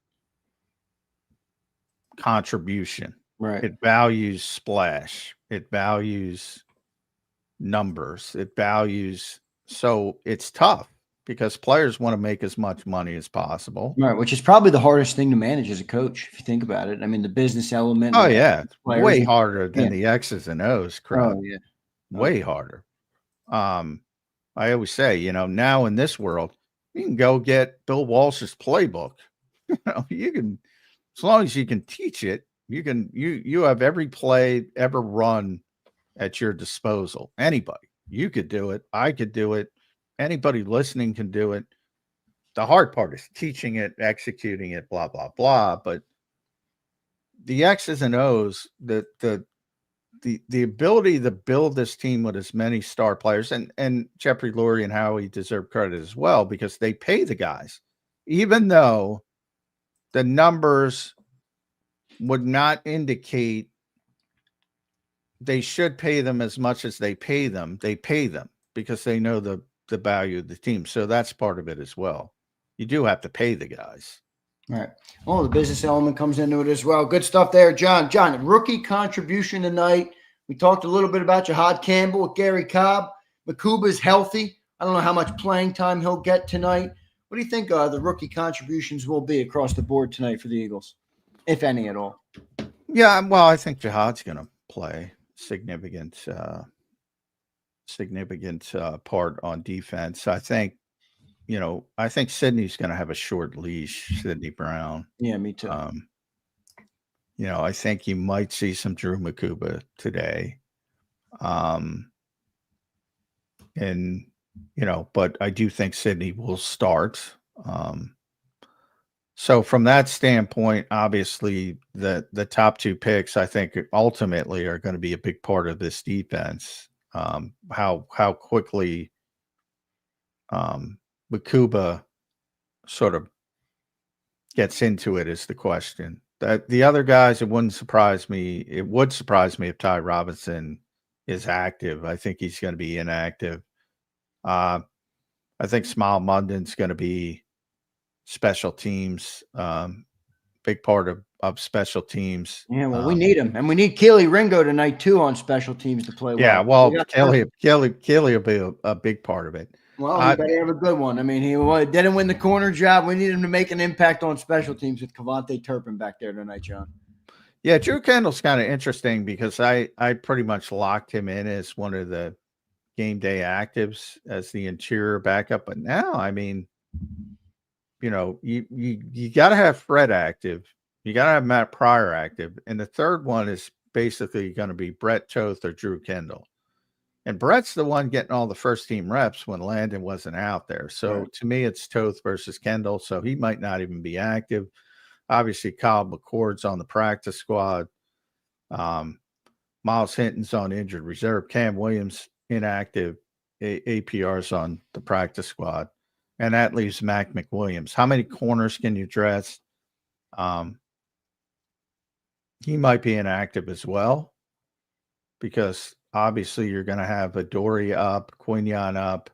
contribution. Right. It values splash. It values numbers. So it's tough because players want to make as much money as possible. Right, which is probably the hardest thing to manage as a coach, if you think about it. I mean, the business element. Oh, yeah. Way harder than the X's and O's crap. Oh, yeah. Way harder. I always say, now in this world, you can go get Bill Walsh's playbook. You can, as long as you can teach it, you have every play ever run at your disposal. Anybody, you could do it. I could do it. Anybody listening can do it. The hard part is teaching it, executing it, blah, blah, blah. But the X's and O's, the ability to build this team with as many star players, and Jeffrey Lurie and Howie deserve credit as well because they pay the guys, even though the numbers would not indicate they should pay them as much as they pay them. They pay them because they know the value of the team. So that's part of it as well. You do have to pay the guys. All right. Well, the business element comes into it as well. Good stuff there, John. John, rookie contribution tonight. We talked a little bit about Jahad Campbell with Gary Cobb. Makuba's healthy. I don't know how much playing time he'll get tonight. What do you think the rookie contributions will be across the board tonight for the Eagles, if any at all? Yeah, well, I think Jahad's going to play significant part on defense. I think Sidney's going to have a short leash, Sidney Brown. Yeah, me too. I think you might see some Drew Makuba today. But I do think Sidney will start. So from that standpoint, obviously the top two picks, I think ultimately are going to be a big part of this defense. How quickly Makuba sort of gets into it is the question. That the other guys, it would surprise me if Ty Robinson is active. I think he's going to be inactive. I think Smile Munden's going to be special teams, big part of special teams. Yeah, well, we need him, and we need Keely Ringo tonight too on special teams to play. Yeah, well, Kelly will be a big part of it. Well, he better have a good one. I mean, he didn't win the corner job. We need him to make an impact on special teams with Kavontae Turpin back there tonight, John. Yeah, Drew Kendall's kind of interesting because I pretty much locked him in as one of the game day actives as the interior backup. But now, I mean, you got to have Fred active. You got to have Matt Pryor active. And the third one is basically going to be Brett Toth or Drew Kendall. And Brett's the one getting all the first team reps when Landon wasn't out there. So to me, it's Toth versus Kendall. So he might not even be active. Obviously, Cobb McCord's on the practice squad. Miles Hinton's on injured reserve. Cam Williams inactive. APR's on the practice squad. And that leaves Mac McWilliams. How many corners can you dress? He might be inactive as well, because obviously you're going to have Adoree up, Quinion up,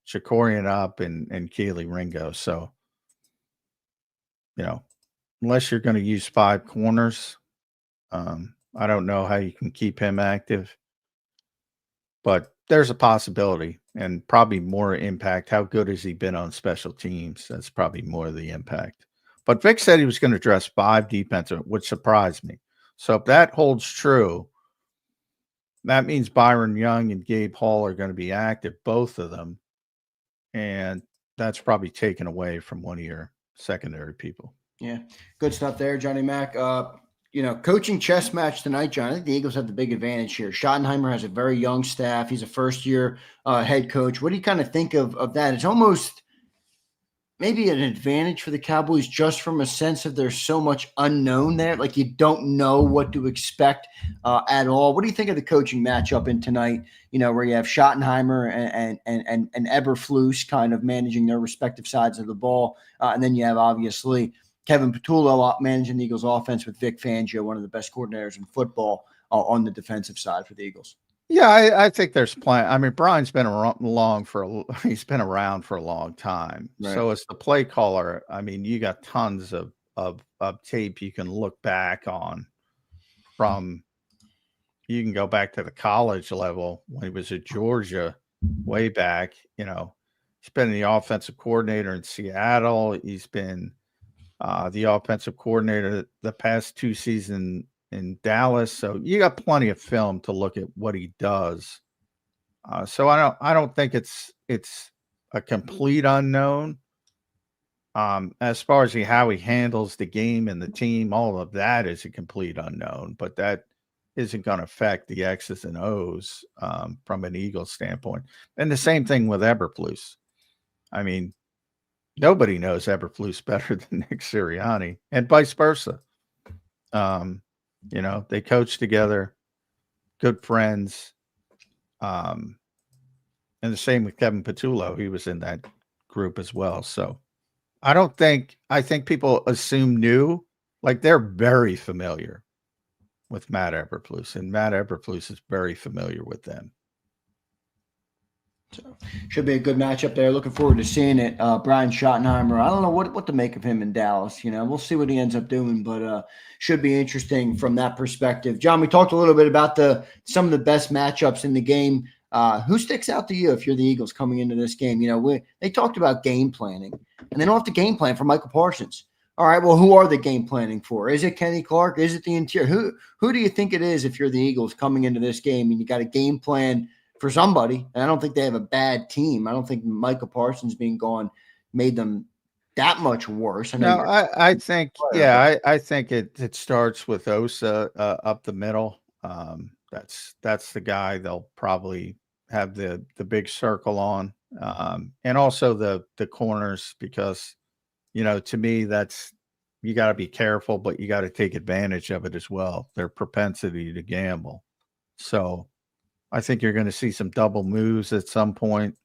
Shakorian up, and Keely Ringo. So, unless you're going to use 5 corners, I don't know how you can keep him active. But there's a possibility, and probably more impact. How good has he been on special teams? That's probably more of the impact. But Vic said he was going to dress 5 defensive, which surprised me. So if that holds true, that means Byron Young and Gabe Hall are going to be active, both of them. And that's probably taken away from one of your secondary people. Yeah, good stuff there, Johnny Mac. Coaching chess match tonight, John. I think the Eagles have the big advantage here. Schottenheimer has a very young staff. He's a first-year head coach. What do you kind of think of that? It's almost maybe an advantage for the Cowboys just from a sense of there's so much unknown there. Like you don't know what to expect at all. What do you think of the coaching matchup in tonight, where you have Schottenheimer and Eberflus kind of managing their respective sides of the ball. And then you have obviously Kevin Patullo managing the Eagles offense with Vic Fangio, one of the best coordinators in football on the defensive side for the Eagles. Yeah, I think there's plenty. I mean, Brian's been he's been around for a long time. Right. So as the play caller, I mean, you got tons of tape you can look back on from. You can go back to the college level when he was at Georgia way back. He's been the offensive coordinator in Seattle. He's been the offensive coordinator the past 2 seasons in Dallas. So you got plenty of film to look at what he does. So I don't think it's a complete unknown. As far as how he handles the game and the team, all of that is a complete unknown, but that isn't going to affect the X's and O's from an Eagles standpoint. And the same thing with Eberflus. I mean, nobody knows Eberflus better than Nick Sirianni, and vice versa. They coach together, good friends. And the same with Kevin Patullo. He was in that group as well. So I think people assume like they're very familiar with Matt Eberflus, and Matt Eberflus is very familiar with them. So should be a good matchup there. Looking forward to seeing it. Brian Schottenheimer, I don't know what to make of him in Dallas. We'll see what he ends up doing, but should be interesting from that perspective. John, we talked a little bit about some of the best matchups in the game. Who sticks out to you if you're the Eagles coming into this game? They talked about game planning, and they don't have to game plan for Michael Parsons. All right, well, who are they game planning for? Is it Kenny Clark? Is it the interior? Who do you think it is if you're the Eagles coming into this game and you got a game plan for somebody? And I don't think they have a bad team. I don't think Michael Parsons being gone made them that much worse. I think it starts with Osa up the middle. That's the guy they'll probably have the big circle on, and also the corners, because to me that's, you got to be careful, but you got to take advantage of it as well. Their propensity to gamble. So I think you're going to see some double moves at some point.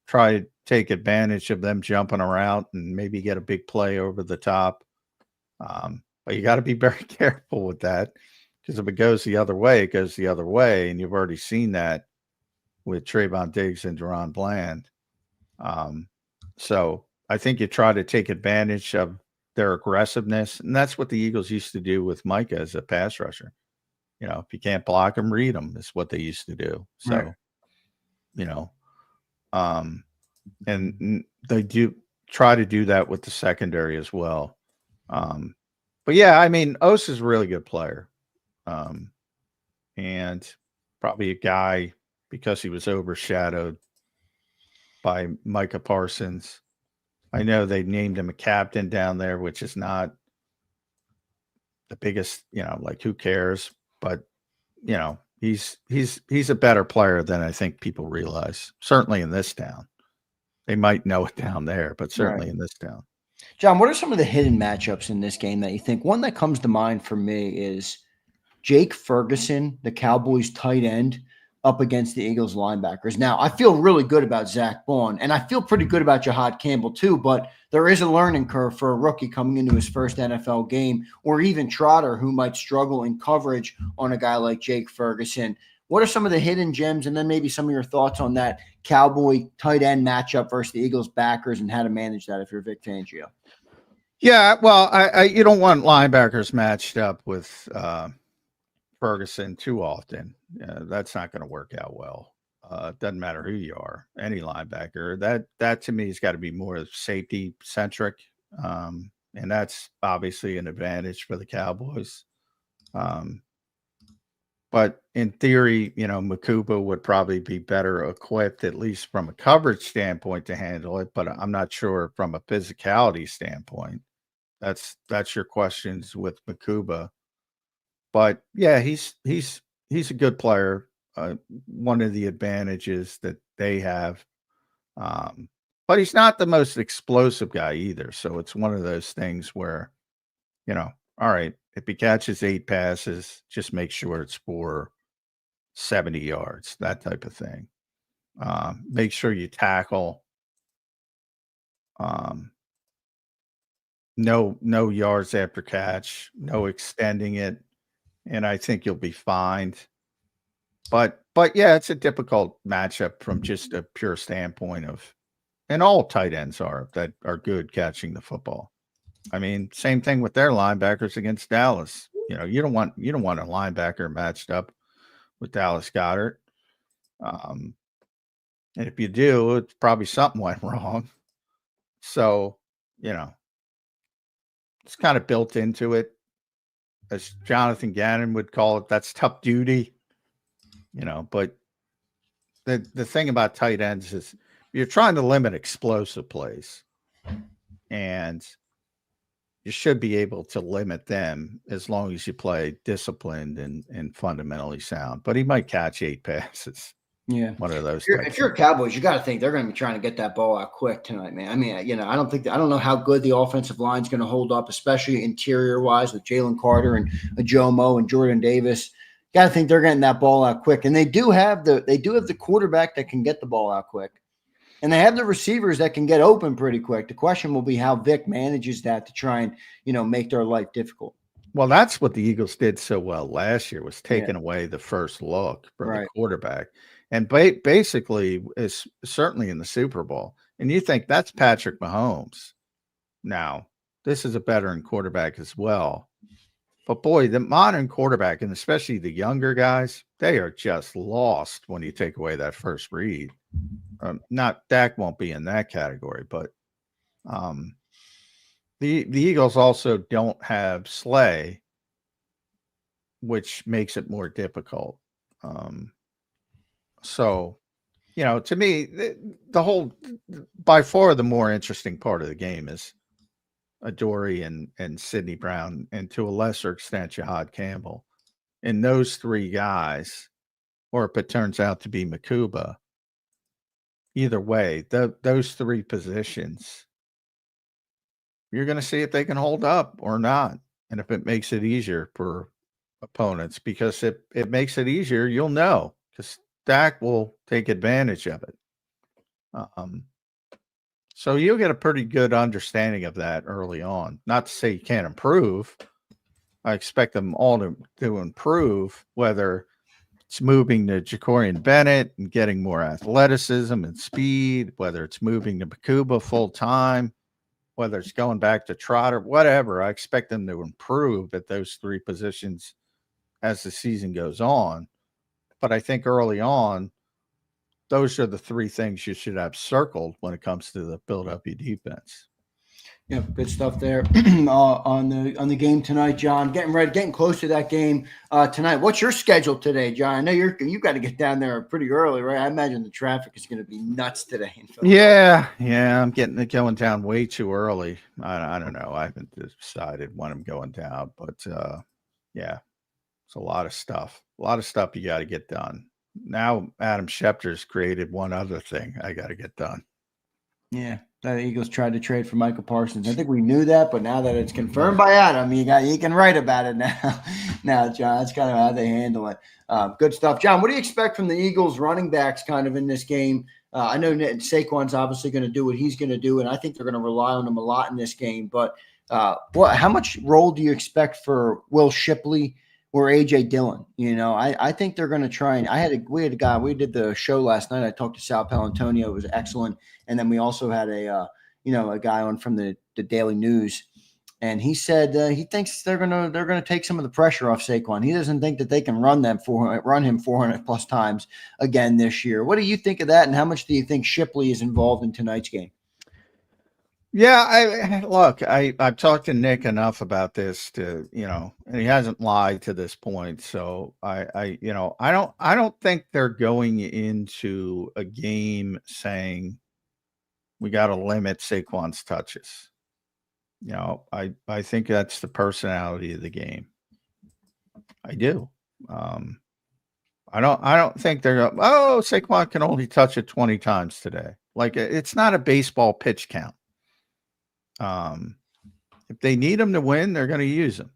Try to take advantage of them jumping around and maybe get a big play over the top. But you got to be very careful with that, because if it goes the other way, it goes the other way. And you've already seen that with Trayvon Diggs and Deron Bland. So I think you try to take advantage of their aggressiveness. And that's what the Eagles used to do with Micah as a pass rusher. If you can't block them, read them is what they used to do. So, right. And they do try to do that with the secondary as well. But yeah, I mean, Osa's a really good player. And probably a guy because he was overshadowed by Micah Parsons. I know they named him a captain down there, which is not the biggest, like who cares? But he's a better player than I think people realize. Certainly in this town, they might know it down there, but certainly in this town. John, what are some of the hidden matchups in this game that you think? One that comes to mind for me is Jake Ferguson, the Cowboys tight end, up against the Eagles linebackers. Now, I feel really good about Zach Bond, and I feel pretty good about Jahad Campbell too, but there is a learning curve for a rookie coming into his first NFL game, or even Trotter, who might struggle in coverage on a guy like Jake Ferguson. What are some of the hidden gems, and then maybe some of your thoughts on that Cowboy tight end matchup versus the Eagles backers and how to manage that if you're Vic Fangio? Yeah, well, you don't want linebackers matched up with Ferguson too often. That's not going to work out well. Doesn't matter who you are, any linebacker. That to me has got to be more safety centric, and that's obviously an advantage for the Cowboys. But in theory, Makuba would probably be better equipped, at least from a coverage standpoint, to handle it. But I'm not sure from a physicality standpoint. That's your questions with Makuba. But yeah, he's a good player. One of the advantages that they have, but he's not the most explosive guy either. So it's one of those things where, all right, if he catches 8 passes, just make sure it's for 70 yards, that type of thing. Make sure you tackle. No yards after catch, no extending it. And I think you'll be fine. But yeah, it's a difficult matchup from just a pure standpoint of, and all tight ends are good catching the football. I mean, same thing with their linebackers against Dallas. You don't want a linebacker matched up with Dallas Goedert. And if you do, it's probably something went wrong. So, it's kind of built into it. As Jonathan Gannon would call it, that's tough duty, but the thing about tight ends is you're trying to limit explosive plays, and you should be able to limit them as long as you play disciplined and fundamentally sound. But he might catch 8 passes. Yeah, one of those. If you're a Cowboys, you got to think they're going to be trying to get that ball out quick tonight, man. I mean, I don't know how good the offensive line is going to hold up, especially interior wise with Jalen Carter and Ajomo and Jordan Davis. Got to think they're getting that ball out quick, and they do have the quarterback that can get the ball out quick, and they have the receivers that can get open pretty quick. The question will be how Vic manages that to try and make their life difficult. Well, that's what the Eagles did so well last year, was taking away the first look for the quarterback. And basically is certainly in the Super Bowl. And you think that's Patrick Mahomes. Now, this is a veteran quarterback as well. But boy, the modern quarterback, and especially the younger guys, they are just lost when you take away that first read. Not Dak won't be in that category, but the Eagles also don't have Slay, which makes it more difficult. So, to me, the whole, by far the more interesting part of the game is Adoree and Sidney Brown, and to a lesser extent, Jahad Campbell. And those 3 guys, or if it turns out to be Makuba, either way, those 3 positions, you're going to see if they can hold up or not. And if it makes it easier for opponents, because if it makes it easier, you'll know, because Dak will take advantage of it. So you'll get a pretty good understanding of that early on. Not to say you can't improve. I expect them all to improve, whether it's moving to Jacorian Bennett and getting more athleticism and speed, whether it's moving to Makuba full time, whether it's going back to Trotter, whatever. I expect them to improve at those 3 positions as the season goes on. But I think early on, those are the 3 things you should have circled when it comes to the Philadelphia defense. Yeah, good stuff there on the game tonight, John. Getting close to that game tonight. What's your schedule today, John? I know you got to get down there pretty early, right? I imagine the traffic is going to be nuts today. Yeah, I'm going down way too early. I don't know. I haven't decided when I'm going down, but yeah, it's a lot of stuff. A lot of stuff you got to get done. Now Adam Schefter's created one other thing I got to get done. Yeah, the Eagles tried to trade for Michael Parsons. I think we knew that, but now that it's confirmed by Adam, you can write about it now. Now, John, that's kind of how they handle it. Good stuff, John. What do you expect from the Eagles running backs kind of in this game? I know Saquon's obviously going to do what he's going to do, and I think they're going to rely on him a lot in this game. But how much role do you expect for Will Shipley or AJ Dillon? I think they're going to try. And we had a guy. We did the show last night. I talked to Sal Palantonio. It was excellent. And then we also had a guy on from the Daily News, and he said he thinks they're gonna take some of the pressure off Saquon. He doesn't think that they can run him 400 plus times again this year. What do you think of that? And how much do you think Shipley is involved in tonight's game? Yeah, I've talked to Nick enough about this to, and he hasn't lied to this point. So I don't think they're going into a game saying we got to limit Saquon's touches. I think that's the personality of the game. I do. I don't think they're going, Saquon can only touch it 20 times today. Like, it's not a baseball pitch count. If they need him to win, they're going to use him.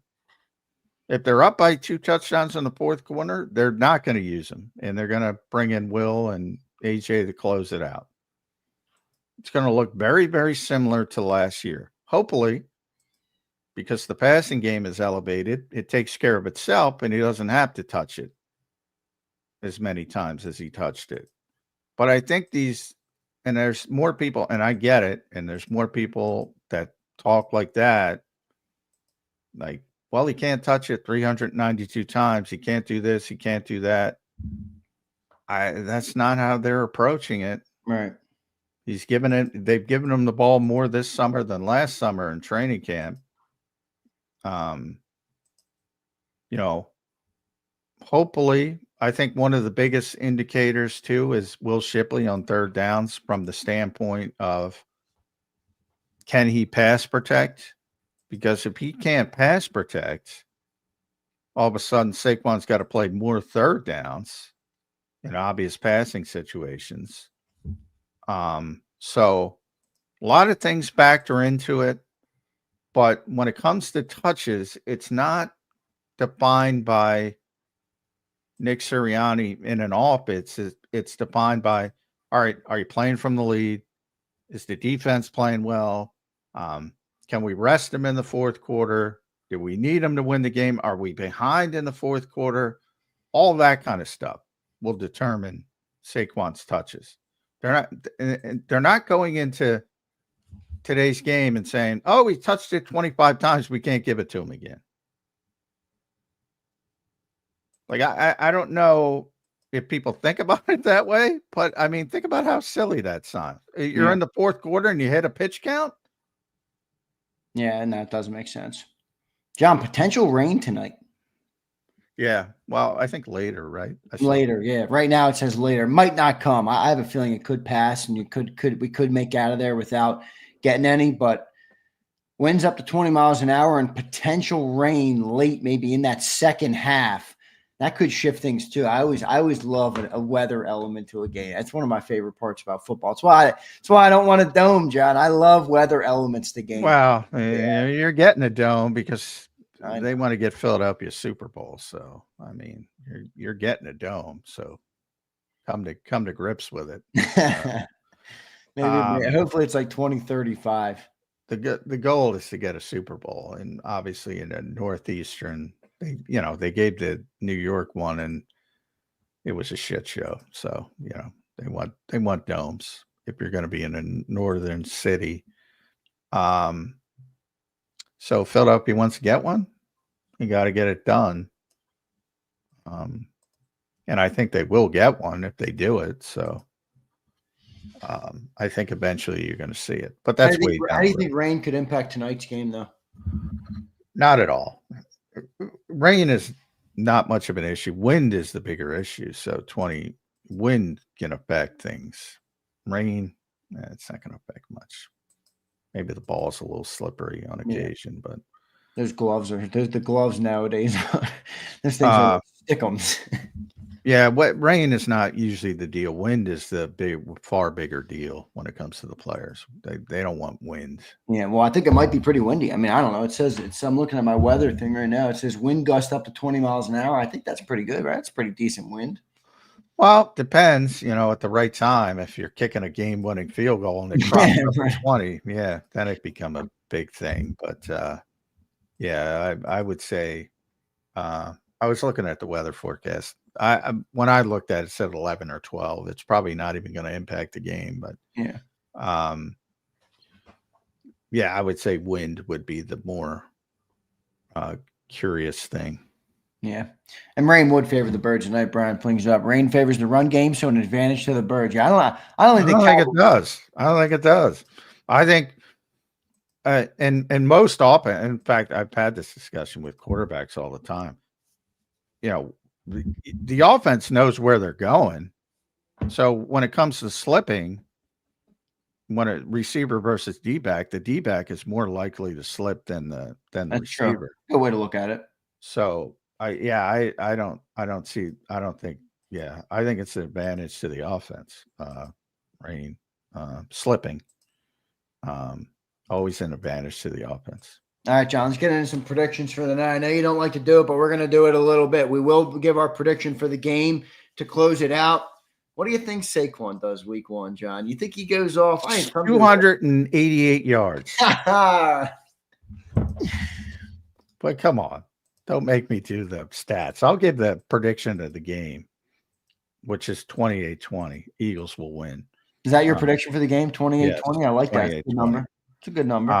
If they're up by 2 touchdowns in the fourth quarter, they're not going to use him, and they're going to bring in Will and AJ to close it out. It's going to look very, very similar to last year. Hopefully, because the passing game is elevated, it takes care of itself, and he doesn't have to touch it as many times as he touched it. But I think and there's more people, and I get it, and there's more people that talk like that. Like, well, he can't touch it 392 times. He can't do this. He can't do that. That's not how they're approaching it. Right. They've given him the ball more this summer than last summer in training camp. Hopefully, I think one of the biggest indicators too is Will Shipley on third downs from the standpoint of, can he pass protect? Because if he can't pass protect, all of a sudden Saquon's got to play more third downs in obvious passing situations. So a lot of things factor into it, but when it comes to touches, it's not defined by Nick Sirianni in an offense. It's defined by, all right, are you playing from the lead? Is the defense playing well? Can we rest him in the fourth quarter? Do we need him to win the game? Are we behind in the fourth quarter? All that kind of stuff will determine Saquon's touches. They're not going into today's game and saying, oh, he touched it 25 times. We can't give it to him again. Like, I don't know if people think about it that way, but I mean, think about how silly that sounds. You're in the fourth quarter and you hit a pitch count. Yeah, and that doesn't make sense. John, potential rain tonight. Yeah, well, I think later, right? Later, yeah. Right now it says later. Might not come. I have a feeling it could pass, and we could make out of there without getting any. But winds up to 20 miles an hour and potential rain late, maybe in that second half. That could shift things too. I always love a weather element to a game. That's one of my favorite parts about football. It's why I don't want a dome, John. I love weather elements to games. Well, you're getting a dome because they want to get Philadelphia Super Bowl. So I mean, you're getting a dome. So come to grips with it. Maybe hopefully it's like 2035. The goal is to get a Super Bowl, and obviously in the Northeastern. They gave the New York one and it was a shit show. So, they want domes if you're going to be in a northern city. So Philadelphia wants to get one. You got to get it done. And I think they will get one if they do it. So I think eventually you're going to see it, but that's way How down do you the road. think rain could impact tonight's game, though? Not at all. Rain is not much of an issue. Wind is the bigger issue. So 20 wind can affect things. Rain, it's not going to affect much. Maybe the ball's a little slippery on occasion, but there's the gloves nowadays. Those things are like stickums. yeah, rain is not usually the deal. Wind is the far bigger deal when it comes to the players. They don't want wind. Yeah, well, I think it might be pretty windy. I mean, I don't know. It says I'm looking at my weather thing right now. It says wind gust up to 20 miles an hour. I think that's pretty good, right? It's pretty decent wind. Well, depends, at the right time. If you're kicking a game-winning field goal and it crops up to 20, yeah, then it become a big thing. But yeah, I would say I was looking at the weather forecast. When I looked at it, it said 11 or 12. It's probably not even going to impact the game, but yeah, I would say wind would be the more curious thing. Yeah, and rain would favor the Birds tonight. Brian brings up rain favors the run game, so an advantage to the Birds. Yeah, I don't think it does. I don't think it does. I think, and most often, in fact, I've had this discussion with quarterbacks all the time. The offense knows where they're going, so when it comes to slipping, when a receiver versus D-back, the D-back is more likely to slip than the receiver. True. Good way to look at it. So I think it's an advantage to the offense. Rain, slipping, always an advantage to the offense. All right, John, let's get into some predictions for the night. I know you don't like to do it, but we're going to do it a little bit. We will give our prediction for the game to close it out. What do you think Saquon does week 1, John? You think he goes off? 288 yards. But come on. Don't make me do the stats. I'll give the prediction of the game, which is 28-20. Eagles will win. Is that your prediction for the game? 28-20? Yes, I like that. It's a good number. It's a good number.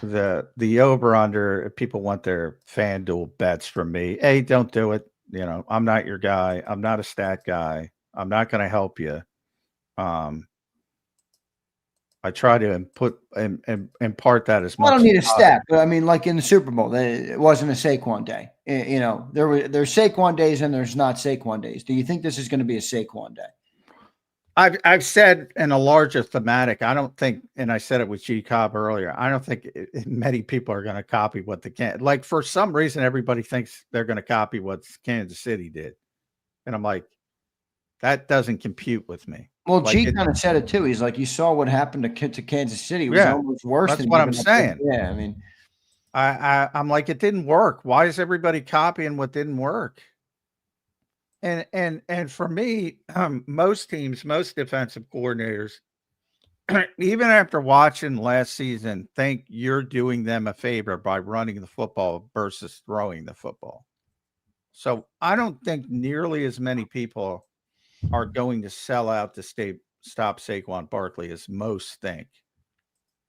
The over-under, if people want their FanDuel bets from me, hey, don't do it. I'm not your guy. I'm not a stat guy. I'm not going to help you. I try to impart that as much. I don't need a stat, but I mean, like in the Super Bowl, it wasn't a Saquon day. There's Saquon days and there's not Saquon days. Do you think this is going to be a Saquon day? I've said in a larger thematic, I don't think, and I said it with Cobb earlier, I don't think many people are going to copy what like for some reason, everybody thinks they're going to copy what Kansas City did. And I'm like, that doesn't compute with me. Well, G kind of said it too. He's like, you saw what happened to Kansas City. It was almost worse. That's what I'm saying. Yeah, I mean, I'm like, it didn't work. Why is everybody copying what didn't work? And for me, most teams, most defensive coordinators, even after watching last season, think you're doing them a favor by running the football versus throwing the football. So I don't think nearly as many people are going to sell out to stop Saquon Barkley as most think.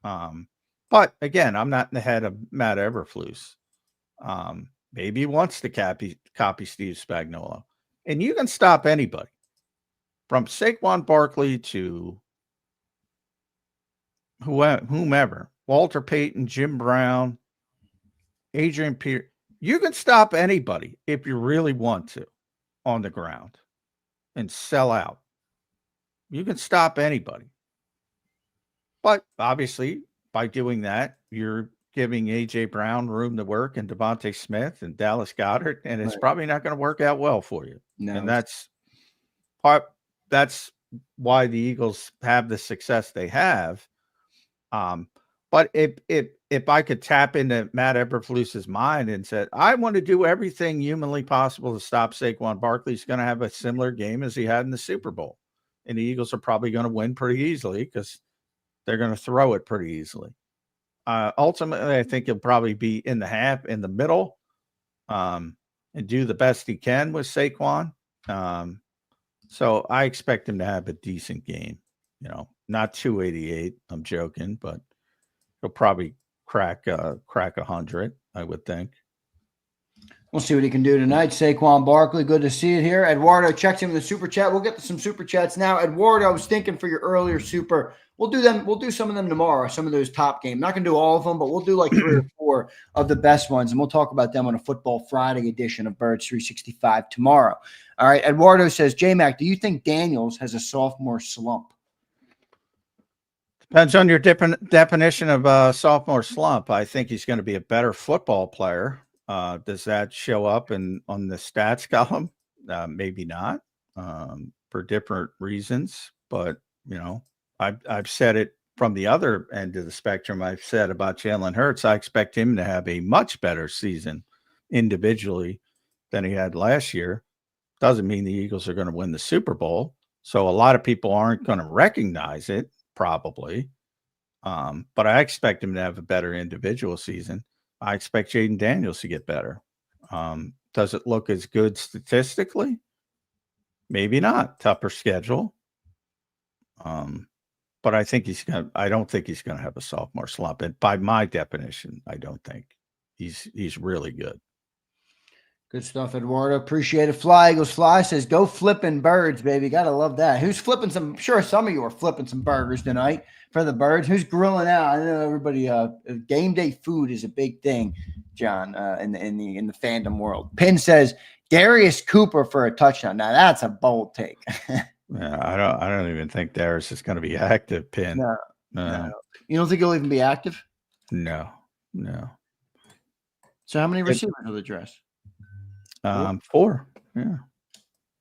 But again, I'm not in the head of Matt Eberflus. Maybe he wants to copy Steve Spagnuolo. And you can stop anybody from Saquon Barkley to whomever, Walter Payton, Jim Brown, Adrian Peterson. You can stop anybody if you really want to on the ground and sell out. You can stop anybody. But obviously, by doing that, you're giving A.J. Brown room to work and Devontae Smith and Dallas Goedert, and it's probably not going to work out well for you. No. And that's why the Eagles have the success they have. But if I could tap into Matt Eberflus's mind and said, I want to do everything humanly possible to stop Saquon Barkley, he's going to have a similar game as he had in the Super Bowl. And the Eagles are probably going to win pretty easily because they're going to throw it pretty easily. Ultimately, I think he'll probably be in the middle, and do the best he can with Saquon. So I expect him to have a decent game. Not 288. I'm joking, but he'll probably crack 100, I would think. We'll see what he can do tonight. Saquon Barkley, good to see it here. Eduardo checks in with the super chat. We'll get to some super chats now. Eduardo, I was thinking for your earlier super, we'll do them. We'll do some of them tomorrow. Some of those top games. Not gonna do all of them, but we'll do like 3 or 4 of the best ones, and we'll talk about them on a Football Friday edition of Birds 365 tomorrow. All right. Eduardo says, J-Mac, do you think Daniels has a sophomore slump? Depends on your different definition of sophomore slump. I think he's going to be a better football player. Does that show up on the stats column? Maybe not, for different reasons. But I've said it from the other end of the spectrum. I've said about Jalen Hurts, I expect him to have a much better season individually than he had last year. Doesn't mean the Eagles are going to win the Super Bowl. So a lot of people aren't going to recognize it, probably. But I expect him to have a better individual season. I expect Jaden Daniels to get better. Does it look as good statistically? Maybe not. Tougher schedule. But I don't think he's going to have a sophomore slump. And by my definition, I don't think he's really good. Good stuff, Eduardo. Appreciate it. Fly Eagles Fly says, go flipping birds, baby. Gotta love that. Who's flipping some? I'm sure some of you are flipping some burgers tonight for the birds. Who's grilling out? I know everybody. Game day food is a big thing, John, in the fandom world. Pin says Darius Cooper for a touchdown. Now that's a bold take. Yeah, I don't even think Darius is going to be active. Pin. No. You don't think he'll even be active? No. So how many receivers will they dress? 4. Yeah.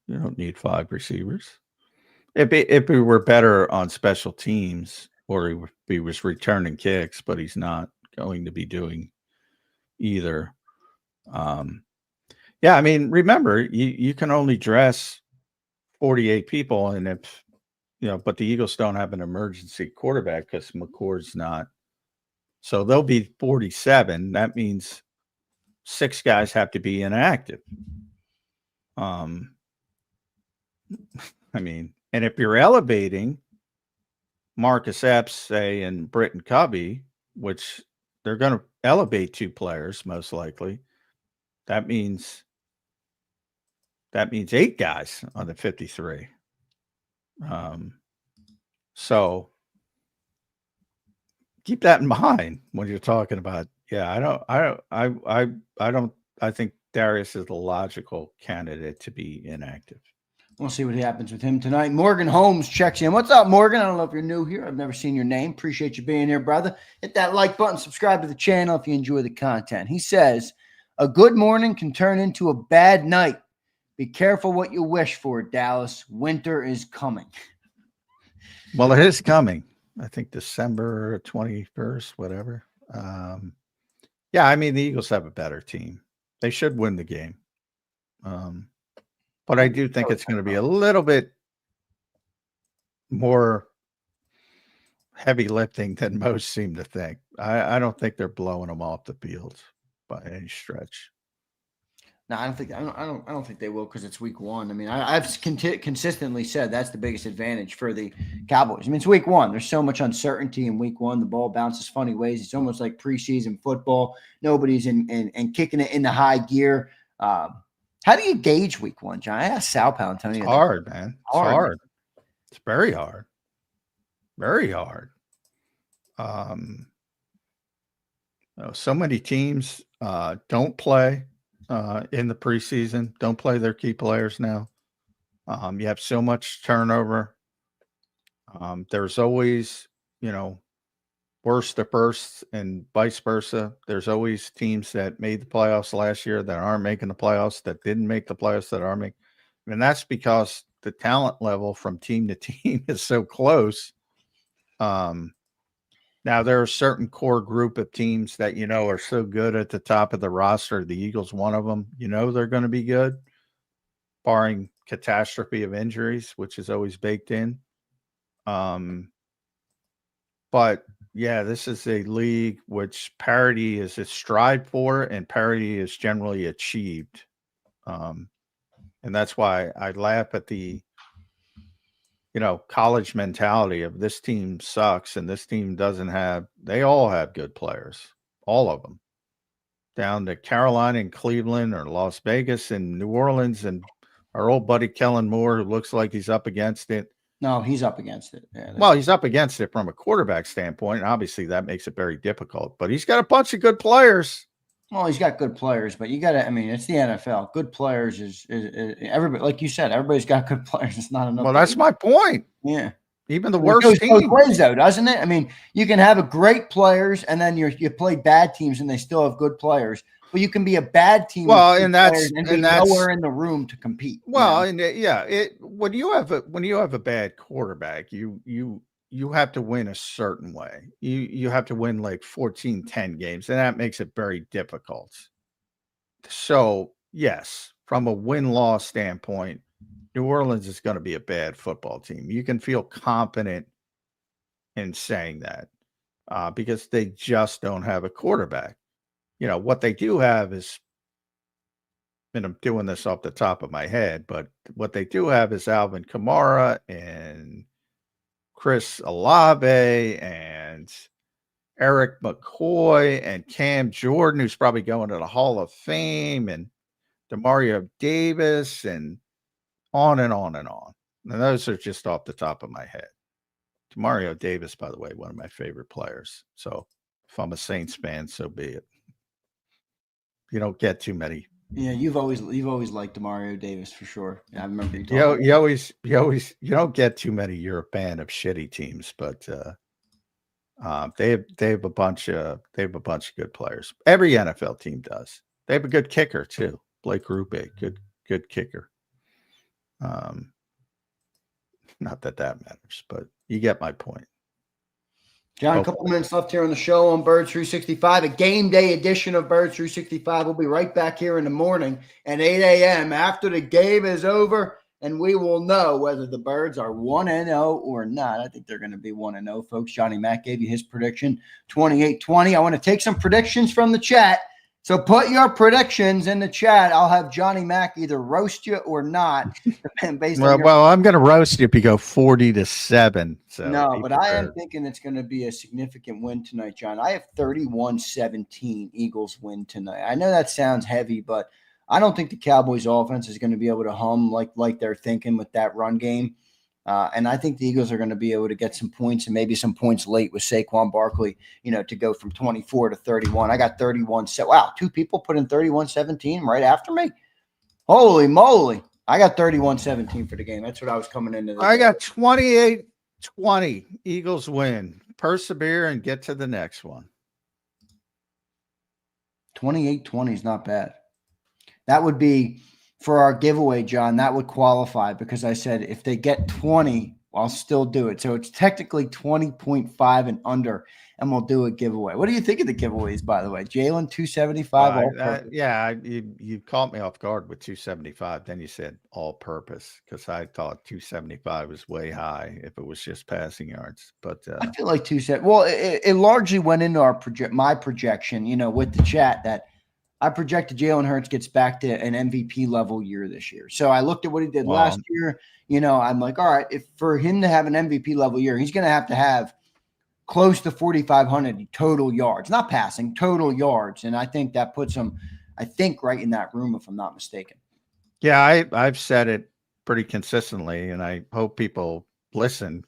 You don't need 5 receivers. If we were better on special teams, or he was returning kicks, but he's not going to be doing either. Yeah, I mean, remember, you can only dress 48 people, and if but the Eagles don't have an emergency quarterback because McCord's not. So they'll be 47. That means 6 guys have to be inactive. I mean, and if you're elevating Marcus Epps, say, and Britton Covey, which they're going to elevate 2 players most likely, that means 8 guys on the 53. So keep that in mind when you're talking about. Yeah, I think Darius is the logical candidate to be inactive. We'll see what happens with him tonight. Morgan Holmes checks in. What's up, Morgan? I don't know if you're new here. I've never seen your name. Appreciate you being here, brother. Hit that like button, subscribe to the channel if you enjoy the content. He says, a good morning can turn into a bad night. Be careful what you wish for, Dallas. Winter is coming. Well, it is coming. I think December 21st, whatever. Yeah, I mean, the Eagles have a better team. They should win the game. But I do think it's going to be a little bit more heavy lifting than most seem to think. I don't think they're blowing them off the field by any stretch. No, I don't think they will because it's week 1. I mean, I've consistently said that's the biggest advantage for the Cowboys. I mean, it's week 1. There's so much uncertainty in week 1. The ball bounces funny ways. It's almost like preseason football. Nobody's in kicking it into high gear. How do you gauge week 1, John? I asked Sal Palantonio. It's hard, man. It's hard. It's very hard. Very hard. So many teams don't play in the preseason, don't play their key players now. You have so much turnover. There's always, worst to first and vice versa. There's always teams that made the playoffs last year that aren't making the playoffs, that didn't make the playoffs that are making. And that's because the talent level from team to team is so close. Now there are a certain core group of teams that, are so good at the top of the roster. The Eagles, one of them, they're going to be good, barring catastrophe of injuries, which is always baked in. But yeah, this is a league which parity is strived for and parity is generally achieved. And that's why I laugh at the, college mentality of this team sucks and this team doesn't have, they all have good players, all of them. down to Carolina and Cleveland or Las Vegas and New Orleans and our old buddy Kellen Moore, who looks like he's up against it. No, he's up against it. Yeah, well, he's up against it from a quarterback standpoint. And obviously, that makes it very difficult. But he's got a bunch of good players. Well, he's got good players, but you got to. I mean, it's the NFL. Good players is everybody. Like you said, everybody's got good players. It's not enough. Well, that's my point. Yeah. Even the worst team. Both ways, though, doesn't it? I mean, you can have a great players, and then you play bad teams, and they still have good players. But you can be a bad team. Well, and that's nowhere in the room to compete. Well, and when you have a bad quarterback, you have to win a certain way. You have to win like 14-10 games, and that makes it very difficult. So yes, from a win-loss standpoint, New Orleans is going to be a bad football team. You can feel confident in saying that because they just don't have a quarterback. What they do have is, and I'm doing this off the top of my head, but what they do have is Alvin Kamara and Chris Olave and Eric McCoy and Cam Jordan, who's probably going to the Hall of Fame, and Demario Davis, and on and on and on. And those are just off the top of my head. Demario Davis, by the way, one of my favorite players. So if I'm a Saints fan, so be it. You don't get too many. Yeah, you've always liked Demario Davis for sure. I remember you talking. You don't get too many. You're a fan of shitty teams, but they have a bunch of good players. Every NFL team does. They have a good kicker too. Blake Rupe, good kicker. Not that matters, but you get my point. John, a couple minutes left here on the show on Birds 365, a game day edition of Birds 365. We'll be right back here in the morning at 8 a.m. after the game is over, and we will know whether the Birds are 1-0 or not. I think they're going to be 1-0, folks. Johnny Mack gave you his prediction, 28-20. I want to take some predictions from the chat. So put your predictions in the chat. I'll have Johnny Mack either roast you or not. Well, I'm going to roast you if you go 40-7. So no, but I am thinking it's going to be a significant win tonight, John. I have 31-17 Eagles win tonight. I know that sounds heavy, but I don't think the Cowboys offense is going to be able to hum like they're thinking with that run game. And I think the Eagles are going to be able to get some points and maybe some points late with Saquon Barkley, to go from 24 to 31. I got 31. Wow, two people put in 31-17 right after me. Holy moly. I got 31-17 for the game. That's what I was coming into. I got 28-20. Eagles win. Persevere and get to the next one. 28-20 is not bad. That would be – for our giveaway, John, that would qualify because I said if they get 20, I'll still do it. So it's technically 20.5 and under, and we'll do a giveaway. What do you think of the giveaways, by the way? Jalen, 275. You caught me off guard with 275. Then you said all purpose because I thought 275 was way high if it was just passing yards. But I feel like 270. Well, it largely went into my projection, with the chat that I projected Jalen Hurts gets back to an MVP level year this year. So I looked at what he did last year. I'm like, all right, if for him to have an MVP level year, he's going to have close to 4,500 total yards, not passing, total yards. And I think that puts him, right in that room, if I'm not mistaken. Yeah, I've said it pretty consistently, and I hope people listen.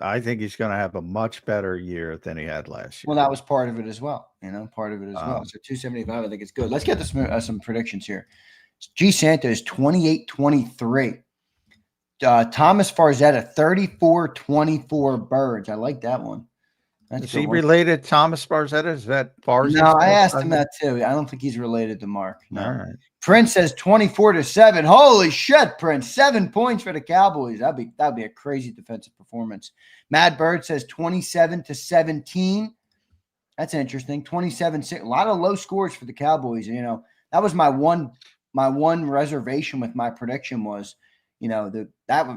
I think he's going to have a much better year than he had last year. Well, that was part of it as well. So 275, I think it's good. Let's get to some predictions here. G. Santa is 28-23. Thomas Farzetta, 34-24 Birds. I like that one. Is he related to Thomas Farzetta? Is that Farzetta? No, I asked him that too. I don't think he's related to Mark. No. All right. Prince says 24-7. Holy shit, Prince. 7 points for the Cowboys. That'd be a crazy defensive performance. Mad Bird says 27-17. That's interesting. 27-6. A lot of low scores for the Cowboys. That was my one reservation with my prediction was, that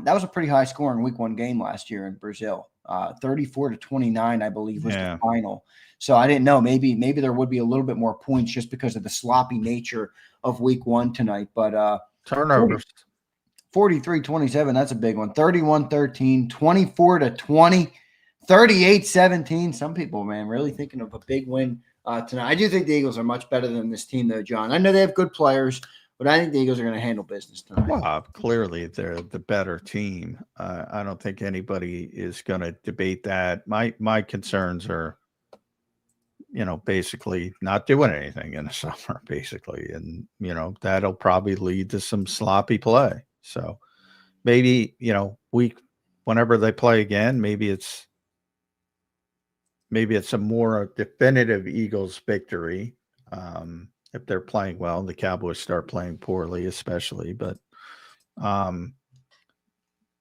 was a pretty high scoring week 1 game last year in Brazil. 34-29, I believe, was the final. So I didn't know. Maybe there would be a little bit more points just because of the sloppy nature of week 1 tonight. But turnovers. 43-27, that's a big one. 31-13, 24-20, 38-17. Some people, man, really thinking of a big win tonight. I do think the Eagles are much better than this team, though, John. I know they have good players, but I think the Eagles are going to handle business tonight. Well, clearly they're the better team. I don't think anybody is going to debate that. My concerns are, basically not doing anything in the summer, basically. And, that'll probably lead to some sloppy play. So maybe, whenever they play again, maybe it's a more definitive Eagles victory. If they're playing well, the Cowboys start playing poorly, especially, but,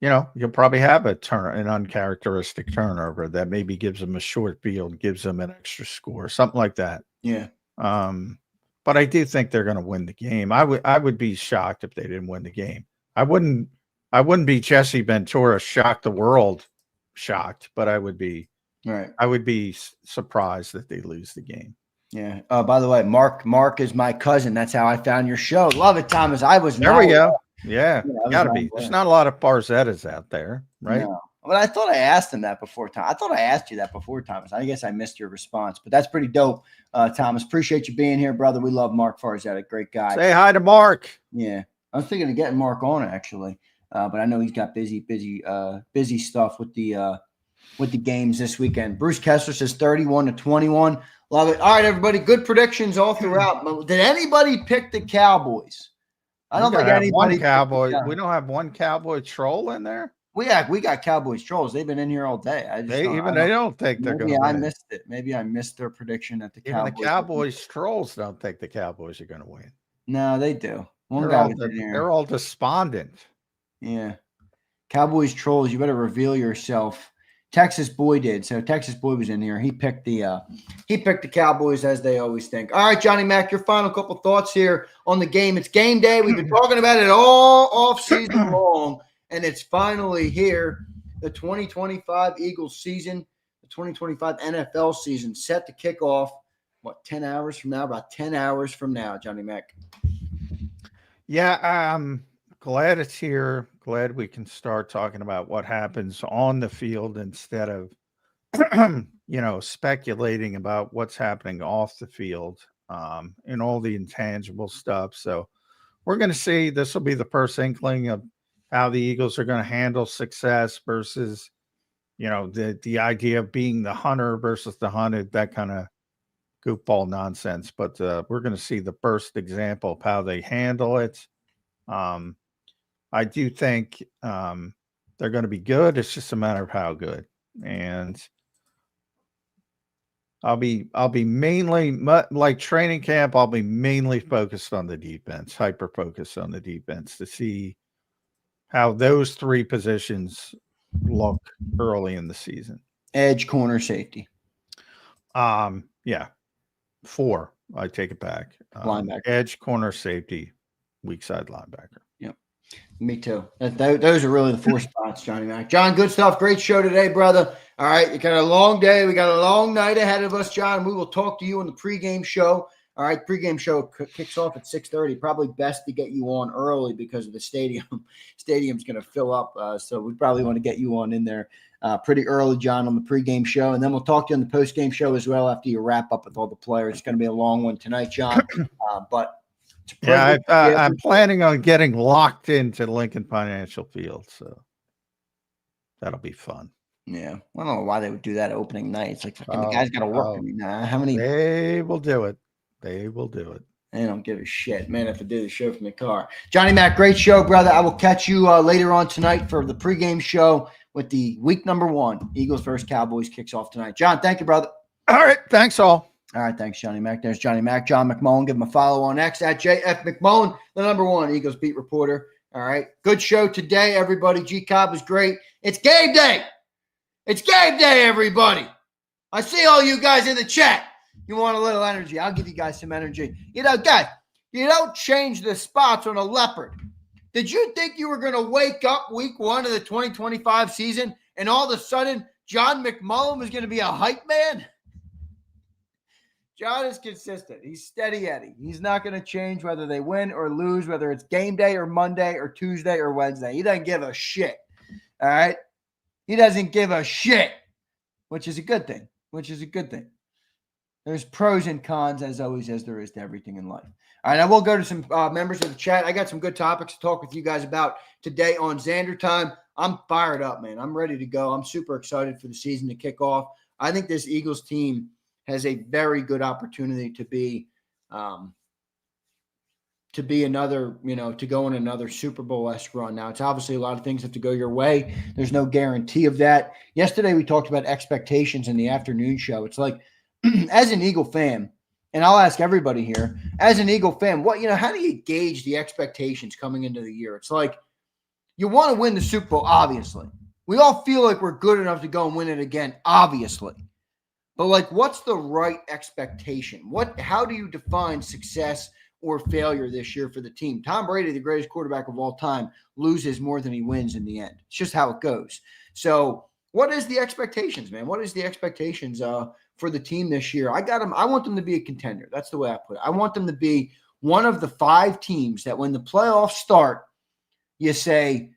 you'll probably have an uncharacteristic turnover that maybe gives them a short field, gives them an extra score, something like that. Yeah. But I do think they're going to win the game. I would be shocked if they didn't win the game. I wouldn't be Jesse Ventura shocked the world shocked, but I would be surprised that they lose the game. Yeah. By the way, Mark is my cousin. That's how I found your show. Love it, Thomas. There we go. Yeah, gotta be. There's not a lot of Barzettas out there, right? No. But I thought I asked him that before, Tom. I thought I asked you that before, Thomas. I guess I missed your response, but that's pretty dope, Thomas. Appreciate you being here, brother. We love Mark Farzetta. Great guy. Say hi to Mark. Yeah, I was thinking of getting Mark on actually, but I know he's got busy stuff with the games this weekend. Bruce Kessler says 31-21. Love it. All right, everybody. Good predictions all throughout. Did anybody pick the Cowboys? I don't think anybody. Cowboy. We don't have one Cowboy troll in there. We got Cowboys trolls. They've been in here all day. They don't think they're going to win. I missed it. Maybe I missed their prediction that the Cowboys. The Cowboys trolls don't think the Cowboys are going to win. No, they do. They're all despondent. Yeah. Cowboys trolls, you better reveal yourself. Texas Boy did. So Texas Boy was in here. He picked the Cowboys as they always think. All right, Johnny Mac, your final couple thoughts here on the game. It's game day. We've been talking about it all off season long, and it's finally here. The 2025 Eagles season, the 2025 NFL season set to kick off. What, 10 hours from now? About 10 hours from now, Johnny Mac. Yeah, glad it's here. Glad we can start talking about what happens on the field instead of, speculating about what's happening off the field, and all the intangible stuff. So we're going to see. This will be the first inkling of how the Eagles are going to handle success versus, the idea of being the hunter versus the hunted, that kind of goofball nonsense. But we're going to see the first example of how they handle it. I do think they're going to be good. It's just a matter of how good. And I'll be mainly like training camp. I'll be mainly focused on the defense, hyper focused on the defense to see how those three positions look early in the season. Edge, corner, safety. Yeah. 4. I take it back. Linebacker. Edge, corner, safety, weak side linebacker. Yep. Me too. Those are really the 4 spots, Johnny Mac. John, good stuff. Great show today, brother. All right. You got a long day. We got a long night ahead of us, John. We will talk to you on the pregame show. All right. Pregame show kicks off at 6:30. Probably best to get you on early because of the stadium. Stadium's going to fill up. So we probably want to get you on in there pretty early, John, on the pregame show. And then we'll talk to you on the postgame show as well after you wrap up with all the players. It's going to be a long one tonight, John. But yeah, I'm planning on getting locked into Lincoln Financial Field, so that'll be fun. Yeah, I don't know why they would do that opening night. It's like fucking the guy's got to work. I mean, how many? They will do it. They will do it. They don't give a shit, man. I have to do the show from the car. Johnny Mac, great show, brother. I will catch you later on tonight for the pregame show with the week number 1 Eagles versus Cowboys kicks off tonight. John, thank you, brother. All right, thanks all. All right, thanks, Johnny Mac. There's Johnny Mac. John McMullen. Give him a follow on X at JF McMullen, the number 1 Eagles beat reporter. All right, good show today, everybody. G Cobb was great. It's game day. It's game day, everybody. I see all you guys in the chat. You want a little energy? I'll give you guys some energy. Guys, you don't change the spots on a leopard. Did you think you were going to wake up week 1 of the 2025 season and all of a sudden John McMullen was going to be a hype man? John is consistent. He's steady Eddie. He's not going to change whether they win or lose, whether it's game day or Monday or Tuesday or Wednesday. He doesn't give a shit. All right? He doesn't give a shit, which is a good thing. There's pros and cons, as always, as there is to everything in life. All right, I will go to some members of the chat. I got some good topics to talk with you guys about today on Zander Time. I'm fired up, man. I'm ready to go. I'm super excited for the season to kick off. I think this Eagles team has a very good opportunity to be another, to go on another Super Bowl-esque run. Now, it's obviously a lot of things have to go your way. There's no guarantee of that. Yesterday, we talked about expectations in the afternoon show. It's like, as an Eagle fan, and I'll ask everybody here, as an Eagle fan, how do you gauge the expectations coming into the year? It's like, you want to win the Super Bowl, obviously. We all feel like we're good enough to go and win it again, obviously. But, like, what's the right expectation? How do you define success or failure this year for the team? Tom Brady, the greatest quarterback of all time, loses more than he wins in the end. It's just how it goes. So what is the expectations, man? What is the expectations for the team this year? I want them to be a contender. That's the way I put it. I want them to be one of the 5 teams that when the playoffs start, you say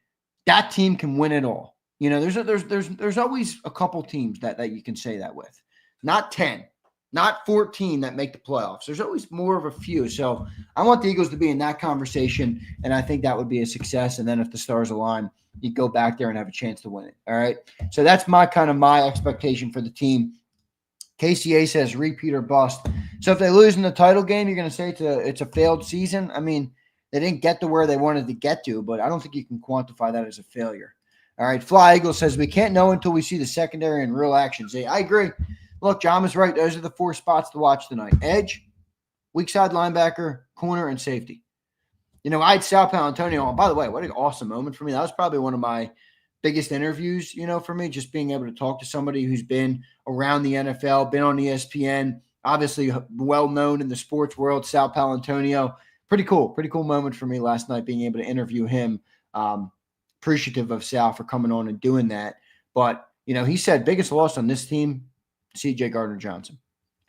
that team can win it all. There's always a couple teams that you can say that with. Not 10, not 14 that make the playoffs. There's always more of a few. So I want the Eagles to be in that conversation, and I think that would be a success. And then if the stars align, you go back there and have a chance to win it. All right. So that's my expectation for the team. KCA says repeat or bust. So if they lose in the title game, you're going to say it's a failed season. I mean, they didn't get to where they wanted to get to, but I don't think you can quantify that as a failure. All right. Fly Eagle says we can't know until we see the secondary in real action. I agree. Look, John was right. Those are the 4 spots to watch tonight. Edge, weak side linebacker, corner, and safety. I had Sal Paolantonio on. By the way, what an awesome moment for me. That was probably one of my biggest interviews, for me, just being able to talk to somebody who's been around the NFL, been on ESPN, obviously well-known in the sports world, Sal Paolantonio. Pretty cool moment for me last night, being able to interview him. Appreciative of Sal for coming on and doing that. But, he said biggest loss on this team, C.J. Gardner-Johnson.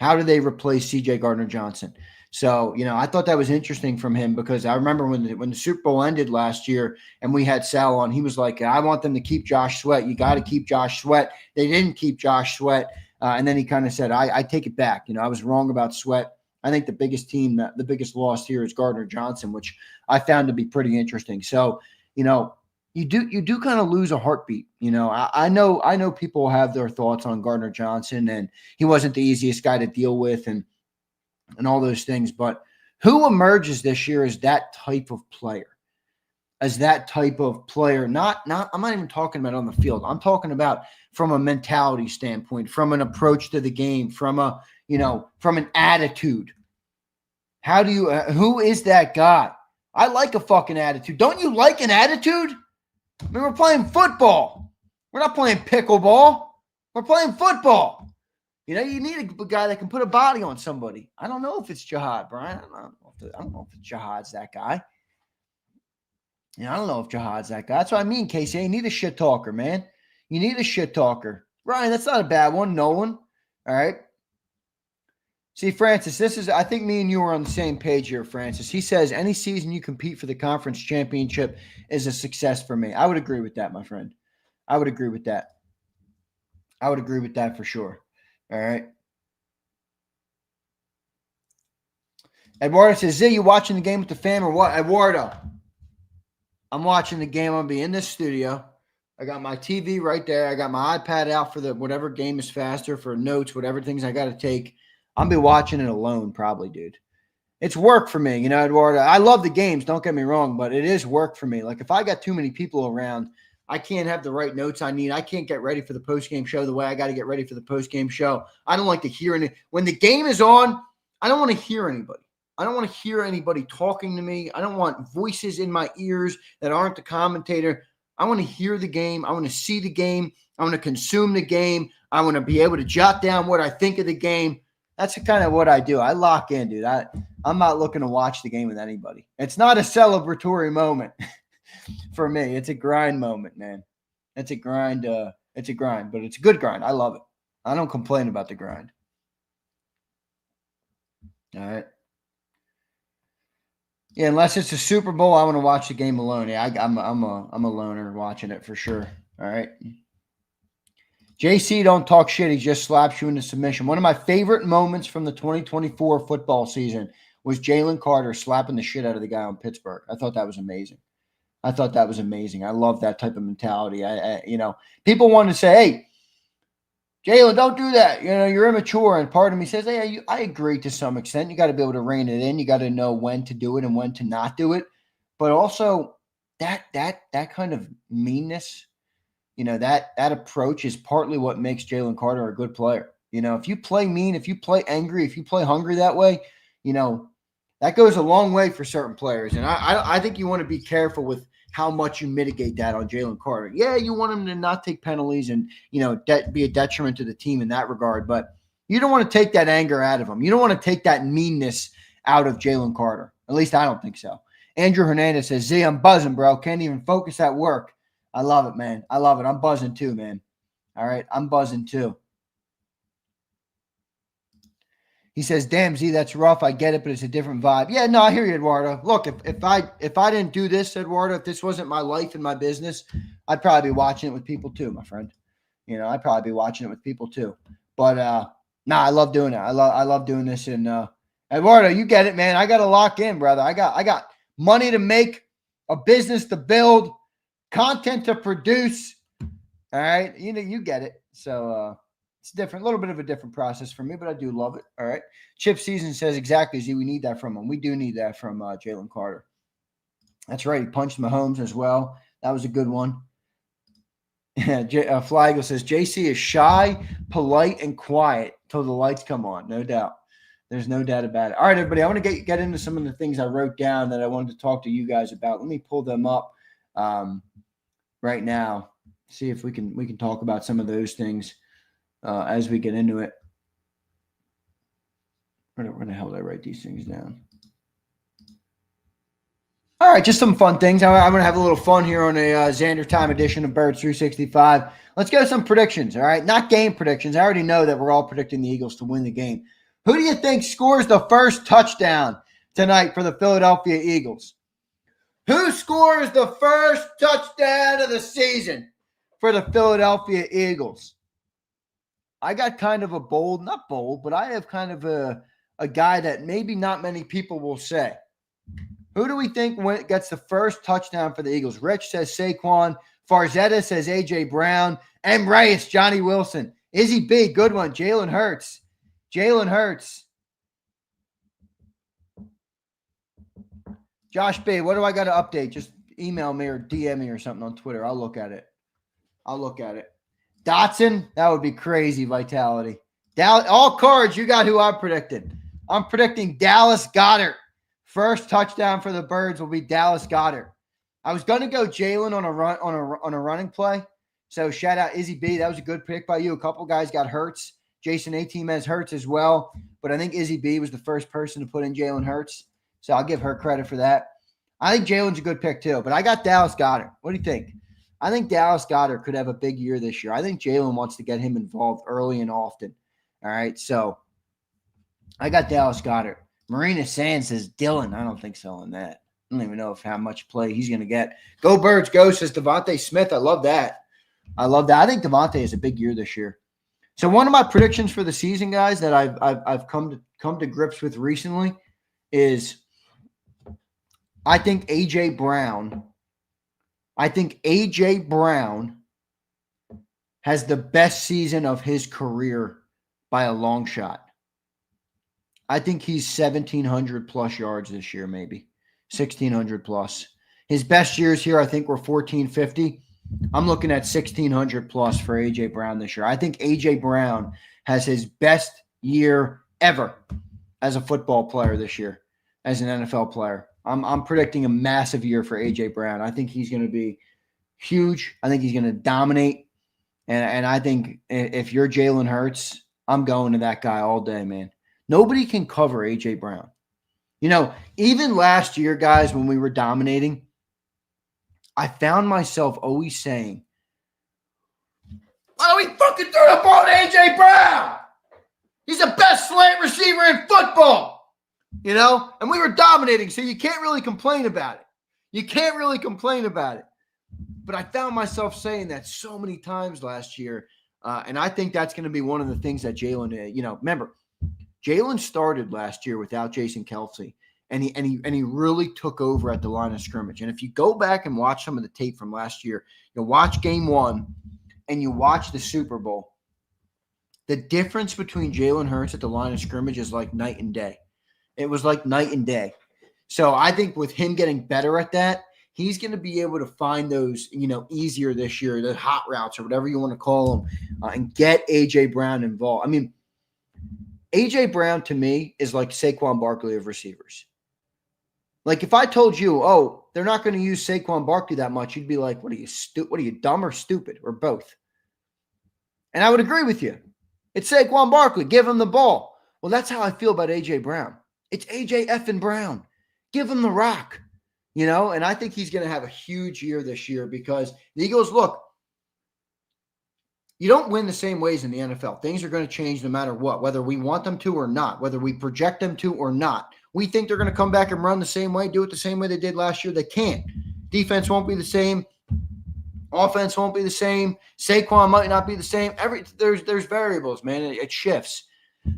How do they replace C.J. Gardner-Johnson? So, I thought that was interesting from him because I remember when the Super Bowl ended last year and we had Sal on, he was like, I want them to keep Josh Sweat. You got to keep Josh Sweat. They didn't keep Josh Sweat. And then he kind of said, I take it back. I was wrong about Sweat. I think the biggest loss here is Gardner-Johnson, which I found to be pretty interesting. So, you do kind of lose a heartbeat. I know people have their thoughts on Gardner-Johnson, and he wasn't the easiest guy to deal with and all those things. But who emerges this year as that type of player? Not I'm not even talking about on the field. I'm talking about from a mentality standpoint, from an approach to the game, from an attitude. Who is that guy? I like a fucking attitude. Don't you like an attitude? I mean, we're playing football. We're not playing pickleball. We're playing football. You need a guy that can put a body on somebody. I don't know if it's Jihad, Brian. I don't know if Jihad's that guy. I don't know if Jihad's that guy. That's what I mean, Casey. You need a shit talker, man. You need a shit talker. Brian, that's not a bad one. Nolan. All right. See, Francis, I think me and you are on the same page here, Francis. He says, any season you compete for the conference championship is a success for me. I would agree with that, my friend. I would agree with that. For sure. All right. Eduardo says, you watching the game with the fam or what? Eduardo, I'm watching the game. I'll be in this studio. I got my TV right there. I got my iPad out for whatever game is faster, for notes, whatever things I got to take. I'll be watching it alone probably, dude. It's work for me, Eduardo. I love the games, don't get me wrong, but it is work for me. Like, if I got too many people around, I can't have the right notes I need. I can't get ready for the postgame show the way I got to get ready for the postgame show. I don't like to hear any. When the game is on, I don't want to hear anybody. I don't want to hear anybody talking to me. I don't want voices in my ears that aren't the commentator. I want to hear the game. I want to see the game. I want to consume the game. I want to be able to jot down what I think of the game. That's kind of what I do. I lock in, dude. I'm not looking to watch the game with anybody. It's not a celebratory moment for me. It's a grind moment, man. It's a grind, but it's a good grind. I love it. I don't complain about the grind. All right. Yeah, unless it's a Super Bowl, I want to watch the game alone. Yeah, I'm a loner watching it for sure. All right. JC don't talk shit. He just slaps you into submission. One of my favorite moments from the 2024 football season was Jalen Carter slapping the shit out of the guy on Pittsburgh. I thought that was amazing. I love that type of mentality. People want to say, hey, Jalen, don't do that. You're immature. And part of me says, hey, I agree to some extent. You got to be able to rein it in. You got to know when to do it and when to not do it. But also that kind of meanness, that approach is partly what makes Jalen Carter a good player. If you play mean, if you play angry, if you play hungry that way, that goes a long way for certain players. And I think you want to be careful with how much you mitigate that on Jalen Carter. Yeah, you want him to not take penalties and, be a detriment to the team in that regard. But you don't want to take that anger out of him. You don't want to take that meanness out of Jalen Carter. At least I don't think so. Andrew Hernandez says, Z, I'm buzzing, bro. Can't even focus at work. I love it, man. I love it. I'm buzzing too, man. All right, I'm buzzing too. He says, damn, Z, that's rough. I get it, but it's a different vibe. Yeah, no, I hear you, Eduardo. Look, if I didn't do this, Eduardo, if this wasn't my life and my business, I'd probably be watching it with people too, my friend. I'd probably be watching it with people too. But I love doing it. I love doing this. And Eduardo, you get it, man. I got to lock in, brother. I got money to make, a business to build, content to produce. All right. You get it. So it's different, a little bit of a different process for me, but I do love it. All right. Chip Season says exactly, Z, we need that from him. We do need that from Jalen Carter. That's right. He punched Mahomes as well. That was a good one. Flagel says, JC is shy, polite, and quiet till the lights come on. No doubt. There's no doubt about it. All right, everybody. I want to get into some of the things I wrote down that I wanted to talk to you guys about. Let me pull them up right now. See if we can talk about some of those things as we get into it. Where the hell did I write these things down? All right, just some fun things. I'm going to have a little fun here on a Zander Time edition of Birds 365. Let's go to some predictions, all right? Not game predictions. I already know that we're all predicting the Eagles to win the game. Who do you think scores the first touchdown tonight for the Philadelphia Eagles? Who scores the first touchdown of the season for the Philadelphia Eagles? I got kind of a bold, not bold, but I have kind of a guy that maybe not many people will say. Who do we think gets the first touchdown for the Eagles? Rich says Saquon. Farzetta says A.J. Brown. M. Reyes, Johnny Wilson. Izzy B, good one. Jalen Hurts. Josh B, what do I got to update? Just email me or DM me or something on Twitter. I'll look at it. Dotson, that would be crazy, Vitality. All cards, you got who I'm predicting. I'm predicting Dallas Goedert. First touchdown for the Birds will be Dallas Goedert. I was going to go Jalen on a running play. So shout out Izzy B. That was a good pick by you. A couple guys got Hurts. Jason A-Team has Hurts as well. But I think Izzy B was the first person to put in Jalen Hurts. So I'll give her credit for that. I think Jalen's a good pick too. But I got Dallas Goedert. What do you think? I think Dallas Goedert could have a big year this year. I think Jalen wants to get him involved early and often. All right. So I got Dallas Goedert. Marina Sands says Dylan. I don't think so on that. I don't even know how much play he's going to get. Go Birds, go, says Devontae Smith. I love that. I think Devontae has a big year this year. So one of my predictions for the season, guys, that I've come to grips with recently is I think A.J. Brown has the best season of his career by a long shot. I think he's 1,700 plus yards this year, maybe 1,600 plus. His best years here, I think, were 1,450. I'm looking at 1,600 plus for A.J. Brown this year. I think A.J. Brown has his best year ever as a football player this year, as an NFL player. I'm predicting a massive year for A.J. Brown. I think he's going to be huge. I think he's going to dominate. And I think if you're Jalen Hurts, I'm going to that guy all day, man. Nobody can cover A.J. Brown. Even last year, guys, when we were dominating, I found myself always saying, why don't we fucking throw the ball to A.J. Brown? He's the best slant receiver in football. And we were dominating, so you can't really complain about it. But I found myself saying that so many times last year And I think that's going to be one of the things that Jalen, remember, Jalen started last year without Jason Kelce, and he really took over at the line of scrimmage. And if you go back and watch some of the tape from last year, you watch game 1 and you watch the Super Bowl, the difference between Jalen Hurts at the line of scrimmage is like night and day. It was like night and day. So I think with him getting better at that, he's going to be able to find those, easier this year, the hot routes or whatever you want to call them, and get A.J. Brown involved. I mean, A.J. Brown to me is like Saquon Barkley of receivers. Like if I told you, oh, they're not going to use Saquon Barkley that much, you'd be like, what are you, dumb or stupid, or both? And I would agree with you. It's Saquon Barkley. Give him the ball. Well, that's how I feel about A.J. Brown. It's A.J. effing Brown. Give him the rock. And I think he's going to have a huge year this year because the Eagles, look, you don't win the same ways in the NFL. Things are going to change no matter what, whether we want them to or not, whether we project them to or not. We think they're going to come back and run the same way, do it the same way they did last year. They can't. Defense won't be the same. Offense won't be the same. Saquon might not be the same. There's variables, man. It shifts.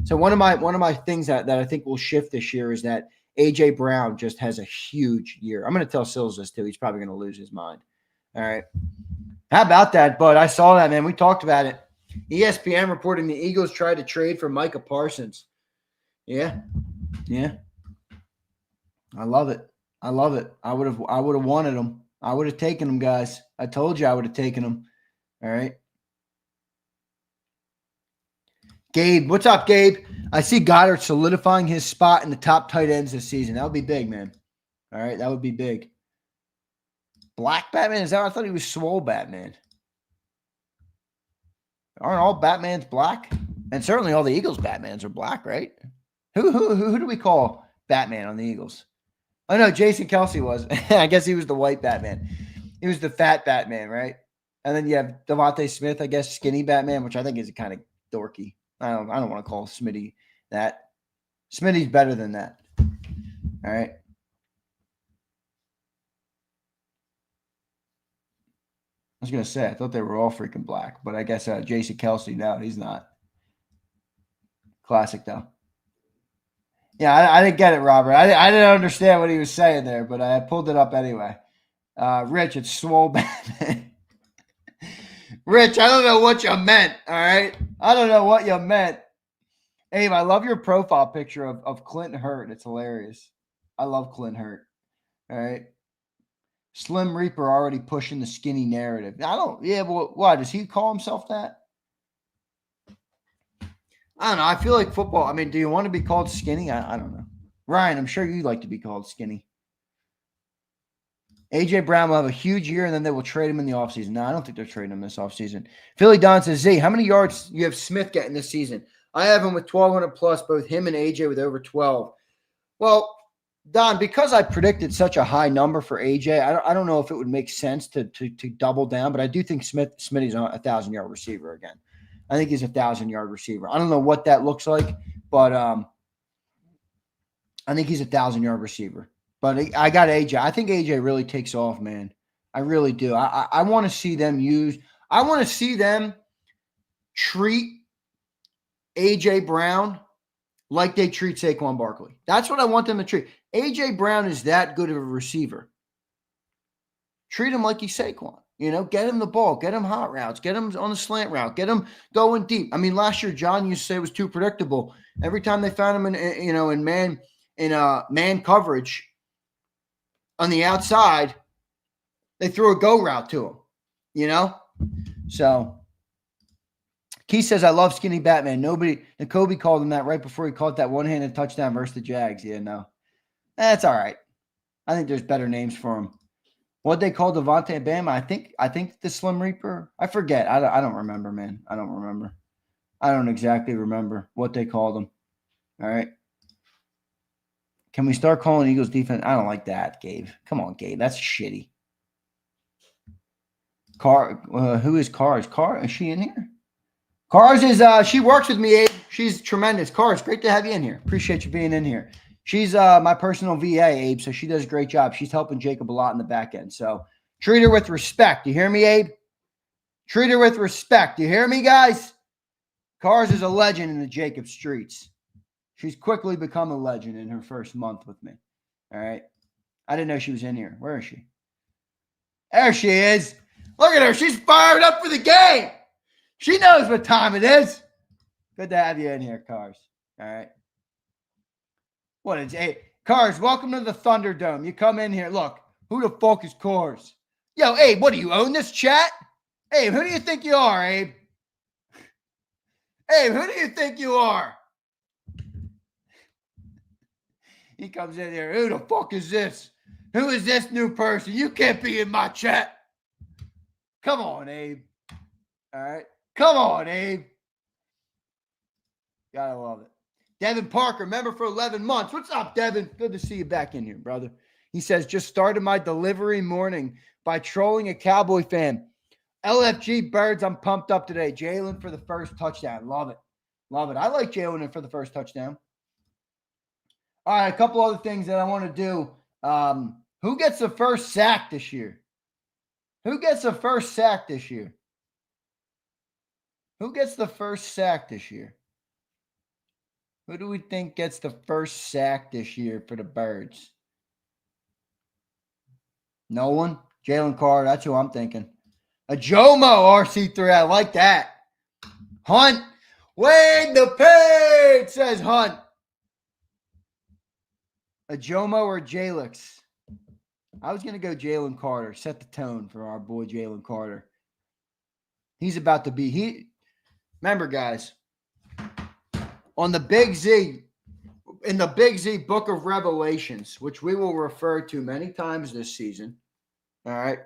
So one of my things that I think will shift this year is that A.J. Brown just has a huge year. I'm going to tell Sills this too. He's probably going to lose his mind. All right. How about that, bud? I saw that, man. We talked about it. ESPN reporting the Eagles tried to trade for Micah Parsons. Yeah. I love it. I would have wanted him. I would have taken him, guys. I told you I would have taken him. All right. Gabe, what's up, Gabe? I see Goddard solidifying his spot in the top tight ends this season. That would be big, man. All right, that would be big. Black Batman? Is that? I thought he was Swole Batman. Aren't all Batmans black? And certainly all the Eagles Batmans are black, right? Who do we call Batman on the Eagles? Oh, no, Jason Kelce was. I guess he was the white Batman. He was the fat Batman, right? And then you have Devontae Smith, I guess, skinny Batman, which I think is kind of dorky. I don't want to call Smitty that. Smitty's better than that. All right. I was going to say, I thought they were all freaking black, but I guess Jason Kelce, no, he's not. Classic, though. Yeah, I didn't get it, Robert. I didn't understand what he was saying there, but I pulled it up anyway. Rich, it's Swole Batman. Rich, I don't know what you meant, all right? I don't know what you meant. Abe, I love your profile picture of Clint Hurt. It's hilarious. I love Clint Hurt, all right? Slim Reaper already pushing the skinny narrative. But why? Does he call himself that? I don't know. I feel like football, do you want to be called skinny? I don't know. Ryan, I'm sure you'd like to be called skinny. A.J. Brown will have a huge year, and then they will trade him in the offseason. No, I don't think they're trading him this offseason. Philly Don says, Z, how many yards you have Smith getting this season? I have him with 1,200 plus, both him and A.J. with over 12. Well, Don, because I predicted such a high number for A.J., I don't know if it would make sense to double down, but I do think Smitty's a 1,000-yard receiver again. I think he's a 1,000-yard receiver. I don't know what that looks like, but I think he's a 1,000-yard receiver. But I got AJ. I think AJ really takes off, man. I really do. I want to see them I want to see them treat AJ Brown like they treat Saquon Barkley. That's what I want them to treat. AJ Brown is that good of a receiver. Treat him like he's Saquon. Get him the ball, get him hot routes, get him on the slant route, get him going deep. Last year John used to say it was too predictable. Every time they found him in man coverage on the outside, they threw a go route to him. So Keith says, I love skinny Batman. Kobe called him that right before he caught that one-handed touchdown versus the Jags. Yeah, no. That's all right. I think there's better names for him. What they call Devontae Bama? I think the Slim Reaper. I forget. I don't remember, man. I don't remember. I don't exactly remember what they called him. All right. Can we start calling Eagles defense? I don't like that, Gabe. Come on, Gabe. That's shitty. Who is Cars? Is she in here? Cars is she works with me, Abe. She's tremendous. Cars, great to have you in here. Appreciate you being in here. She's my personal VA, Abe, so she does a great job. She's helping Jacob a lot in the back end. So treat her with respect. You hear me, Abe? Treat her with respect. You hear me, guys? Cars is a legend in the JAKIB streets. She's quickly become a legend in her first month with me. All right. I didn't know she was in here. Where is she? There she is. Look at her. She's fired up for the game. She knows what time it is. Good to have you in here, Cars. All right. What is it? Cars, welcome to the Thunderdome. You come in here. Look, who the fuck is Cars? Yo, Abe, what do you own this chat? Abe, who do you think you are, Abe? Abe, who do you think you are? He comes in here. Who the fuck is this? Who is this new person? You can't be in my chat. Come on, Abe. All right. Come on, Abe. Gotta love it. Devin Parker, member for 11 months. What's up, Devin? Good to see you back in here, brother. He says, just started my delivery morning by trolling a Cowboy fan. LFG Birds, I'm pumped up today. Jalen for the first touchdown. Love it. Love it. I like Jalen for the first touchdown. All right, a couple other things that I want to do. Who gets the first sack this year? Who gets the first sack this year? Who gets the first sack this year? Who do we think gets the first sack this year for the Birds? No one? Jalen Carter, that's who I'm thinking. A Jomo RC3, I like that. Hunt. Wade the page, says Hunt. A Jomo or Jalix? I was going to go Jalen Carter. Set the tone for our boy Jalen Carter. He's about to be. Remember, guys, on the Big Z, in the Big Z Book of Revelations, which we will refer to many times this season, all right?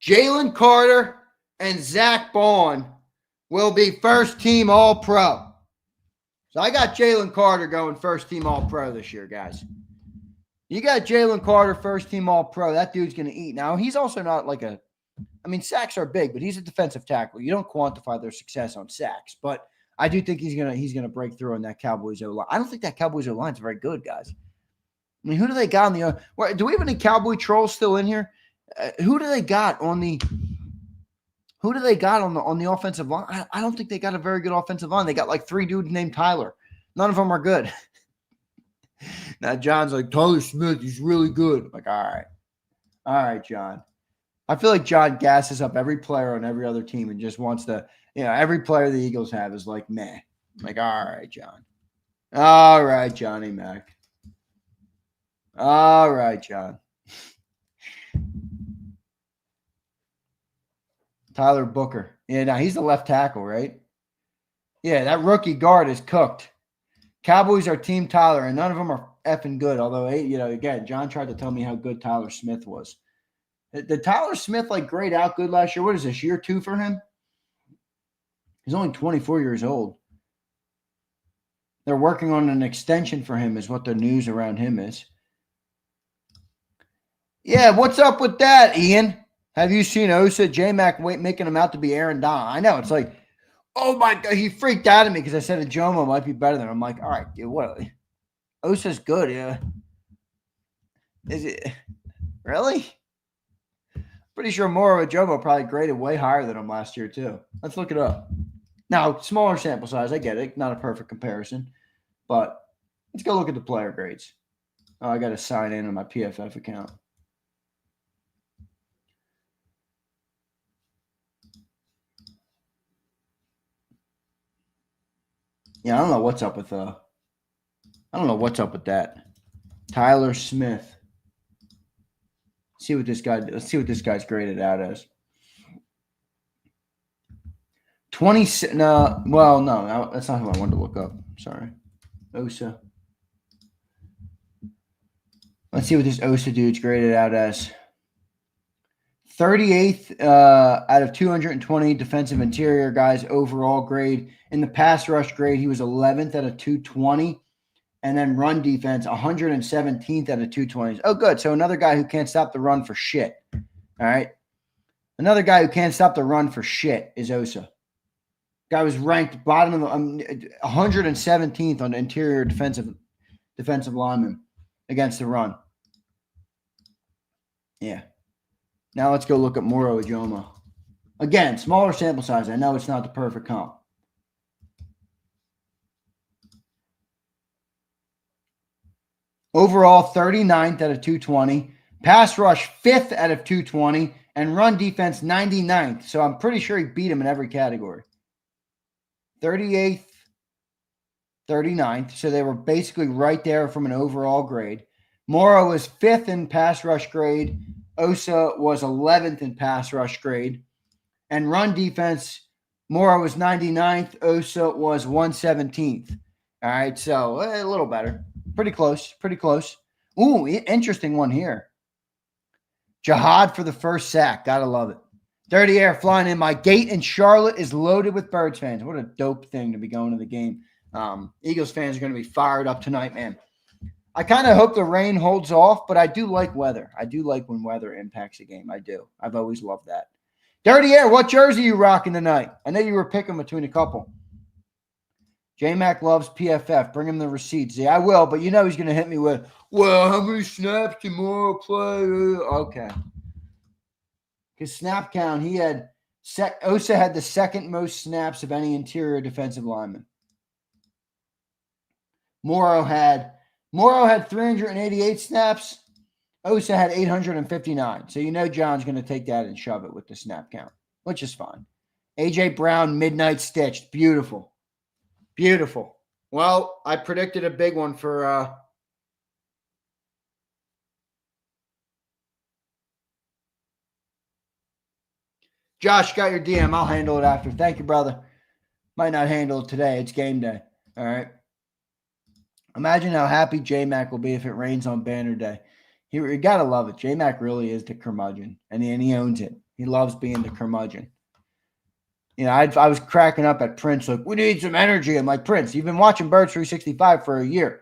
Jalen Carter and Zach Bond will be first team All-Pro. So I got Jalen Carter going first team All-Pro this year, guys. You got Jalen Carter first team All-Pro. That dude's going to eat. Now, he's also not like a – I mean, sacks are big, but he's a defensive tackle. You don't quantify their success on sacks. But I do think he's gonna break through on that Cowboys O-line. I don't think that Cowboys O-line is very good, guys. I mean, who do they got on the – do we have any Cowboy trolls still in here? Who do they got on the – Who do they got on the offensive line? I don't think they got a very good offensive line. They got like 3 dudes named Tyler. None of them are good. Now, John's like, Tyler Smith, he's really good. I'm like, all right. All right, John. I feel like John gasses up every player on every other team and just wants to, every player the Eagles have is like, meh. I'm like, all right, John. All right, Johnny Mac. All right, John. Tyler Booker. Yeah, now he's the left tackle, right? Yeah, that rookie guard is cooked. Cowboys are Team Tyler, and none of them are effing good. Although, again, John tried to tell me how good Tyler Smith was. Did Tyler Smith grade out good last year? What is this, year 2 for him? He's only 24 years old. They're working on an extension for him is what the news around him is. Yeah, what's up with that, Ian? Have you seen Osa, J-Mac making him out to be Aaron Donald? I know. It's like, oh, my God. He freaked out at me because I said a Jomo might be better than him. I'm like, all right, dude, what? Osa's good, yeah. Is it? Really? Pretty sure more of a Jomo probably graded way higher than him last year, too. Let's look it up. Now, smaller sample size. I get it. Not a perfect comparison. But let's go look at the player grades. Oh, I got to sign in on my PFF account. Yeah, I don't know what's up with that. Tyler Smith. Let's see what this guy's graded out as. 20. No, that's not who I wanted to look up. Sorry. Osa. Let's see what this Osa dude's graded out as. 38th out of 220 defensive interior guys overall grade. In the pass rush grade, he was 11th out of 220. And then run defense, 117th out of 220s. Oh, good. So another guy who can't stop the run for shit. All right. Another guy who can't stop the run for shit is Osa. Guy was ranked bottom of the 117th on the interior defensive defensive linemen against the run. Yeah. Now let's go look at Moro Ijoma. Again, smaller sample size. I know it's not the perfect comp. Overall, 39th out of 220. Pass rush, 5th out of 220. And run defense, 99th. So I'm pretty sure he beat him in every category. 38th, 39th. So they were basically right there from an overall grade. Moro was 5th in pass rush grade. Osa was 11th in pass rush grade. And run defense, Moro was 99th. Osa was 117th. All right, so a little better. Pretty close, pretty close. Ooh, interesting one here. Jihad for the first sack. Gotta love it. Dirty air flying in. My gate in Charlotte is loaded with Birds fans. What a dope thing to be going to the game. Eagles fans are going to be fired up tonight, man. I kind of hope the rain holds off, but I do like weather. I do like when weather impacts a game. I do. I've always loved that. Dirty air, what jersey you rocking tonight? I know you were picking between a couple. J-Mac loves PFF. Bring him the receipts. Yeah, I will, but you know he's going to hit me with, well, how many snaps can Moro play? Okay. Because snap count, he had Osa had the second most snaps of any interior defensive lineman. Moro had 388 snaps. Osa had 859. So you know John's going to take that and shove it with the snap count, which is fine. A.J. Brown, midnight stitched. Beautiful. Beautiful. Well, I predicted a big one for Josh, got your DM. I'll handle it after. Thank you, brother. Might not handle it today. It's game day. All right. Imagine how happy J-Mac will be if it rains on banner day. You got to love it. J-Mac really is the curmudgeon, and he owns it. He loves being the curmudgeon. You know, I was cracking up at Prince, like, we need some energy. I'm like, Prince, you've been watching Birds 365 for a year.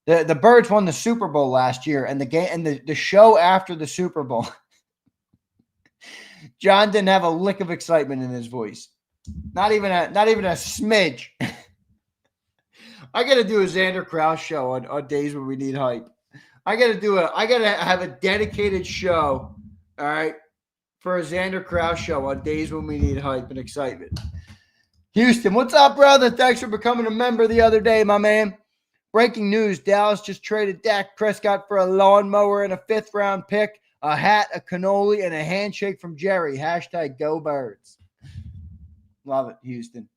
The Birds won the Super Bowl last year, and the game and the show after the Super Bowl, John didn't have a lick of excitement in his voice. Not even a smidge. I got to do a Zander Krause show on days when we need hype. I got to have a dedicated show, all right, for a Zander Krause show on days when we need hype and excitement. Houston, what's up, brother? Thanks for becoming a member the other day, my man. Breaking news, Dallas just traded Dak Prescott for a lawnmower and a 5th-round pick, a hat, a cannoli, and a handshake from Jerry. # Go Birds. Love it, Houston.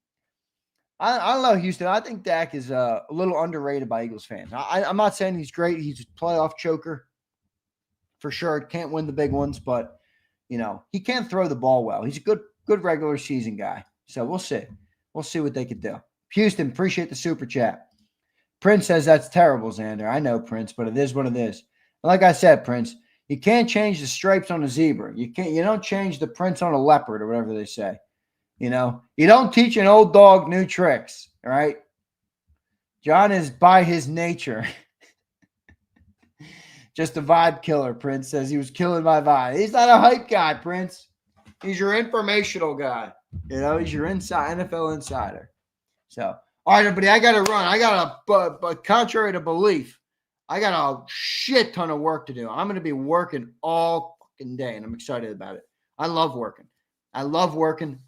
I don't know, Houston. I think Dak is a little underrated by Eagles fans. I'm not saying he's great. He's a playoff choker for sure. Can't win the big ones, but, you know, he can throw the ball well. He's a good regular season guy. So we'll see. We'll see what they could do. Houston, appreciate the super chat. Prince says that's terrible, Xander. I know, Prince, but it is what it is. And like I said, Prince, you can't change the stripes on a zebra. You don't change the prints on a leopard or whatever they say. You know, you don't teach an old dog new tricks, all right? John is by his nature just a vibe killer, Prince says. He was killing my vibe. He's not a hype guy, Prince. He's your informational guy. You know, he's your NFL insider. So, all right, everybody, I got to run. I got but contrary to belief, I got a shit ton of work to do. I'm going to be working all fucking day, and I'm excited about it. I love working. I love working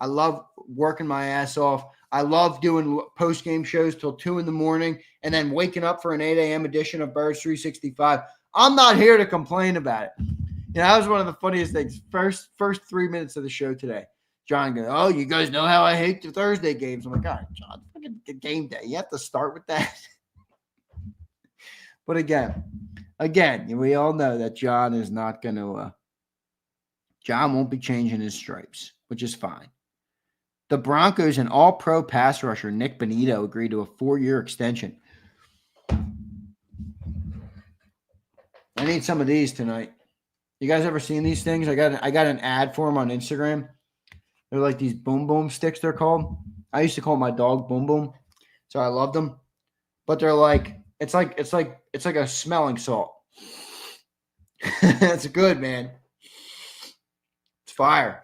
my ass off. I love doing post-game shows till 2 a.m. and then waking up for an 8 a.m. edition of Birds 365. I'm not here to complain about it. You know, that was one of the funniest things. First 3 minutes of the show today. John goes, oh, you guys know how I hate the Thursday games. I'm like, all right, John, fucking game day. You have to start with that. But again, we all know that John is not going to John won't be changing his stripes, which is fine. The Broncos and all-pro pass rusher Nick Benito agreed to a 4-year extension. I need some of these tonight. You guys ever seen these things? I got an ad for them on Instagram. They're like these boom boom sticks, they're called. I used to call my dog Boom Boom, so I loved them. But they're like it's like a smelling salt. It's good, man. It's fire.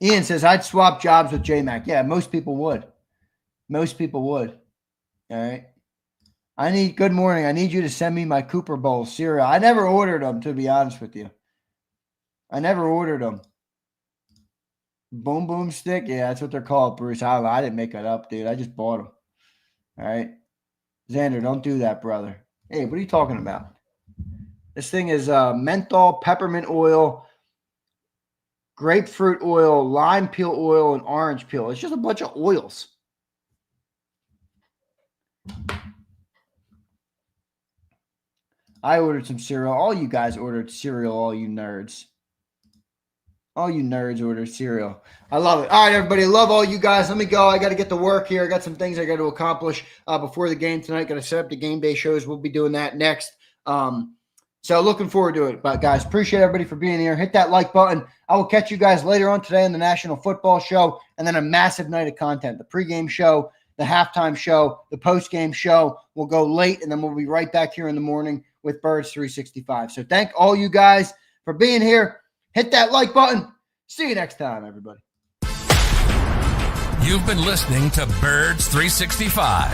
Ian says, I'd swap jobs with J-Mac. Yeah, most people would. All right. Good morning. I need you to send me my Cooper Bowl cereal. I never ordered them, to be honest with you. I never ordered them. Boom Boom Stick? Yeah, that's what they're called, Bruce. I didn't make it up, dude. I just bought them. All right. Xander, don't do that, brother. Hey, what are you talking about? This thing is menthol, peppermint oil, grapefruit oil, lime peel oil, and orange peel. It's just a bunch of oils. I ordered some cereal. All you guys ordered cereal, all you nerds. All you nerds ordered cereal. I love it. All right, everybody. Love all you guys. Let me go. I got to get to work here. I got some things I got to accomplish before the game tonight. Got to set up the game day shows. We'll be doing that next. So looking forward to it. But, guys, appreciate everybody for being here. Hit that like button. I will catch you guys later on today in the National Football Show, and then a massive night of content. The pregame show, the halftime show, the postgame show will go late, and then we'll be right back here in the morning with Birds 365. So thank all you guys for being here. Hit that like button. See you next time, everybody. You've been listening to Birds 365,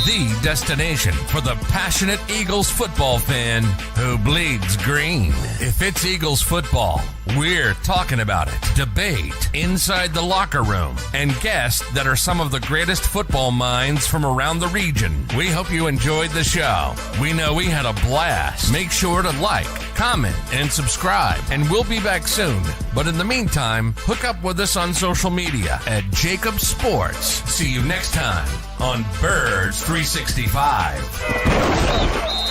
the destination for the passionate Eagles football fan who bleeds green. If it's Eagles football, we're talking about it. Debate inside the locker room and guests that are some of the greatest football minds from around the region. We hope you enjoyed the show. We know we had a blast. Make sure to like, comment, and subscribe, and we'll be back soon. But in the meantime, hook up with us on social media at JAKIB Sports. See you next time on Birds 365.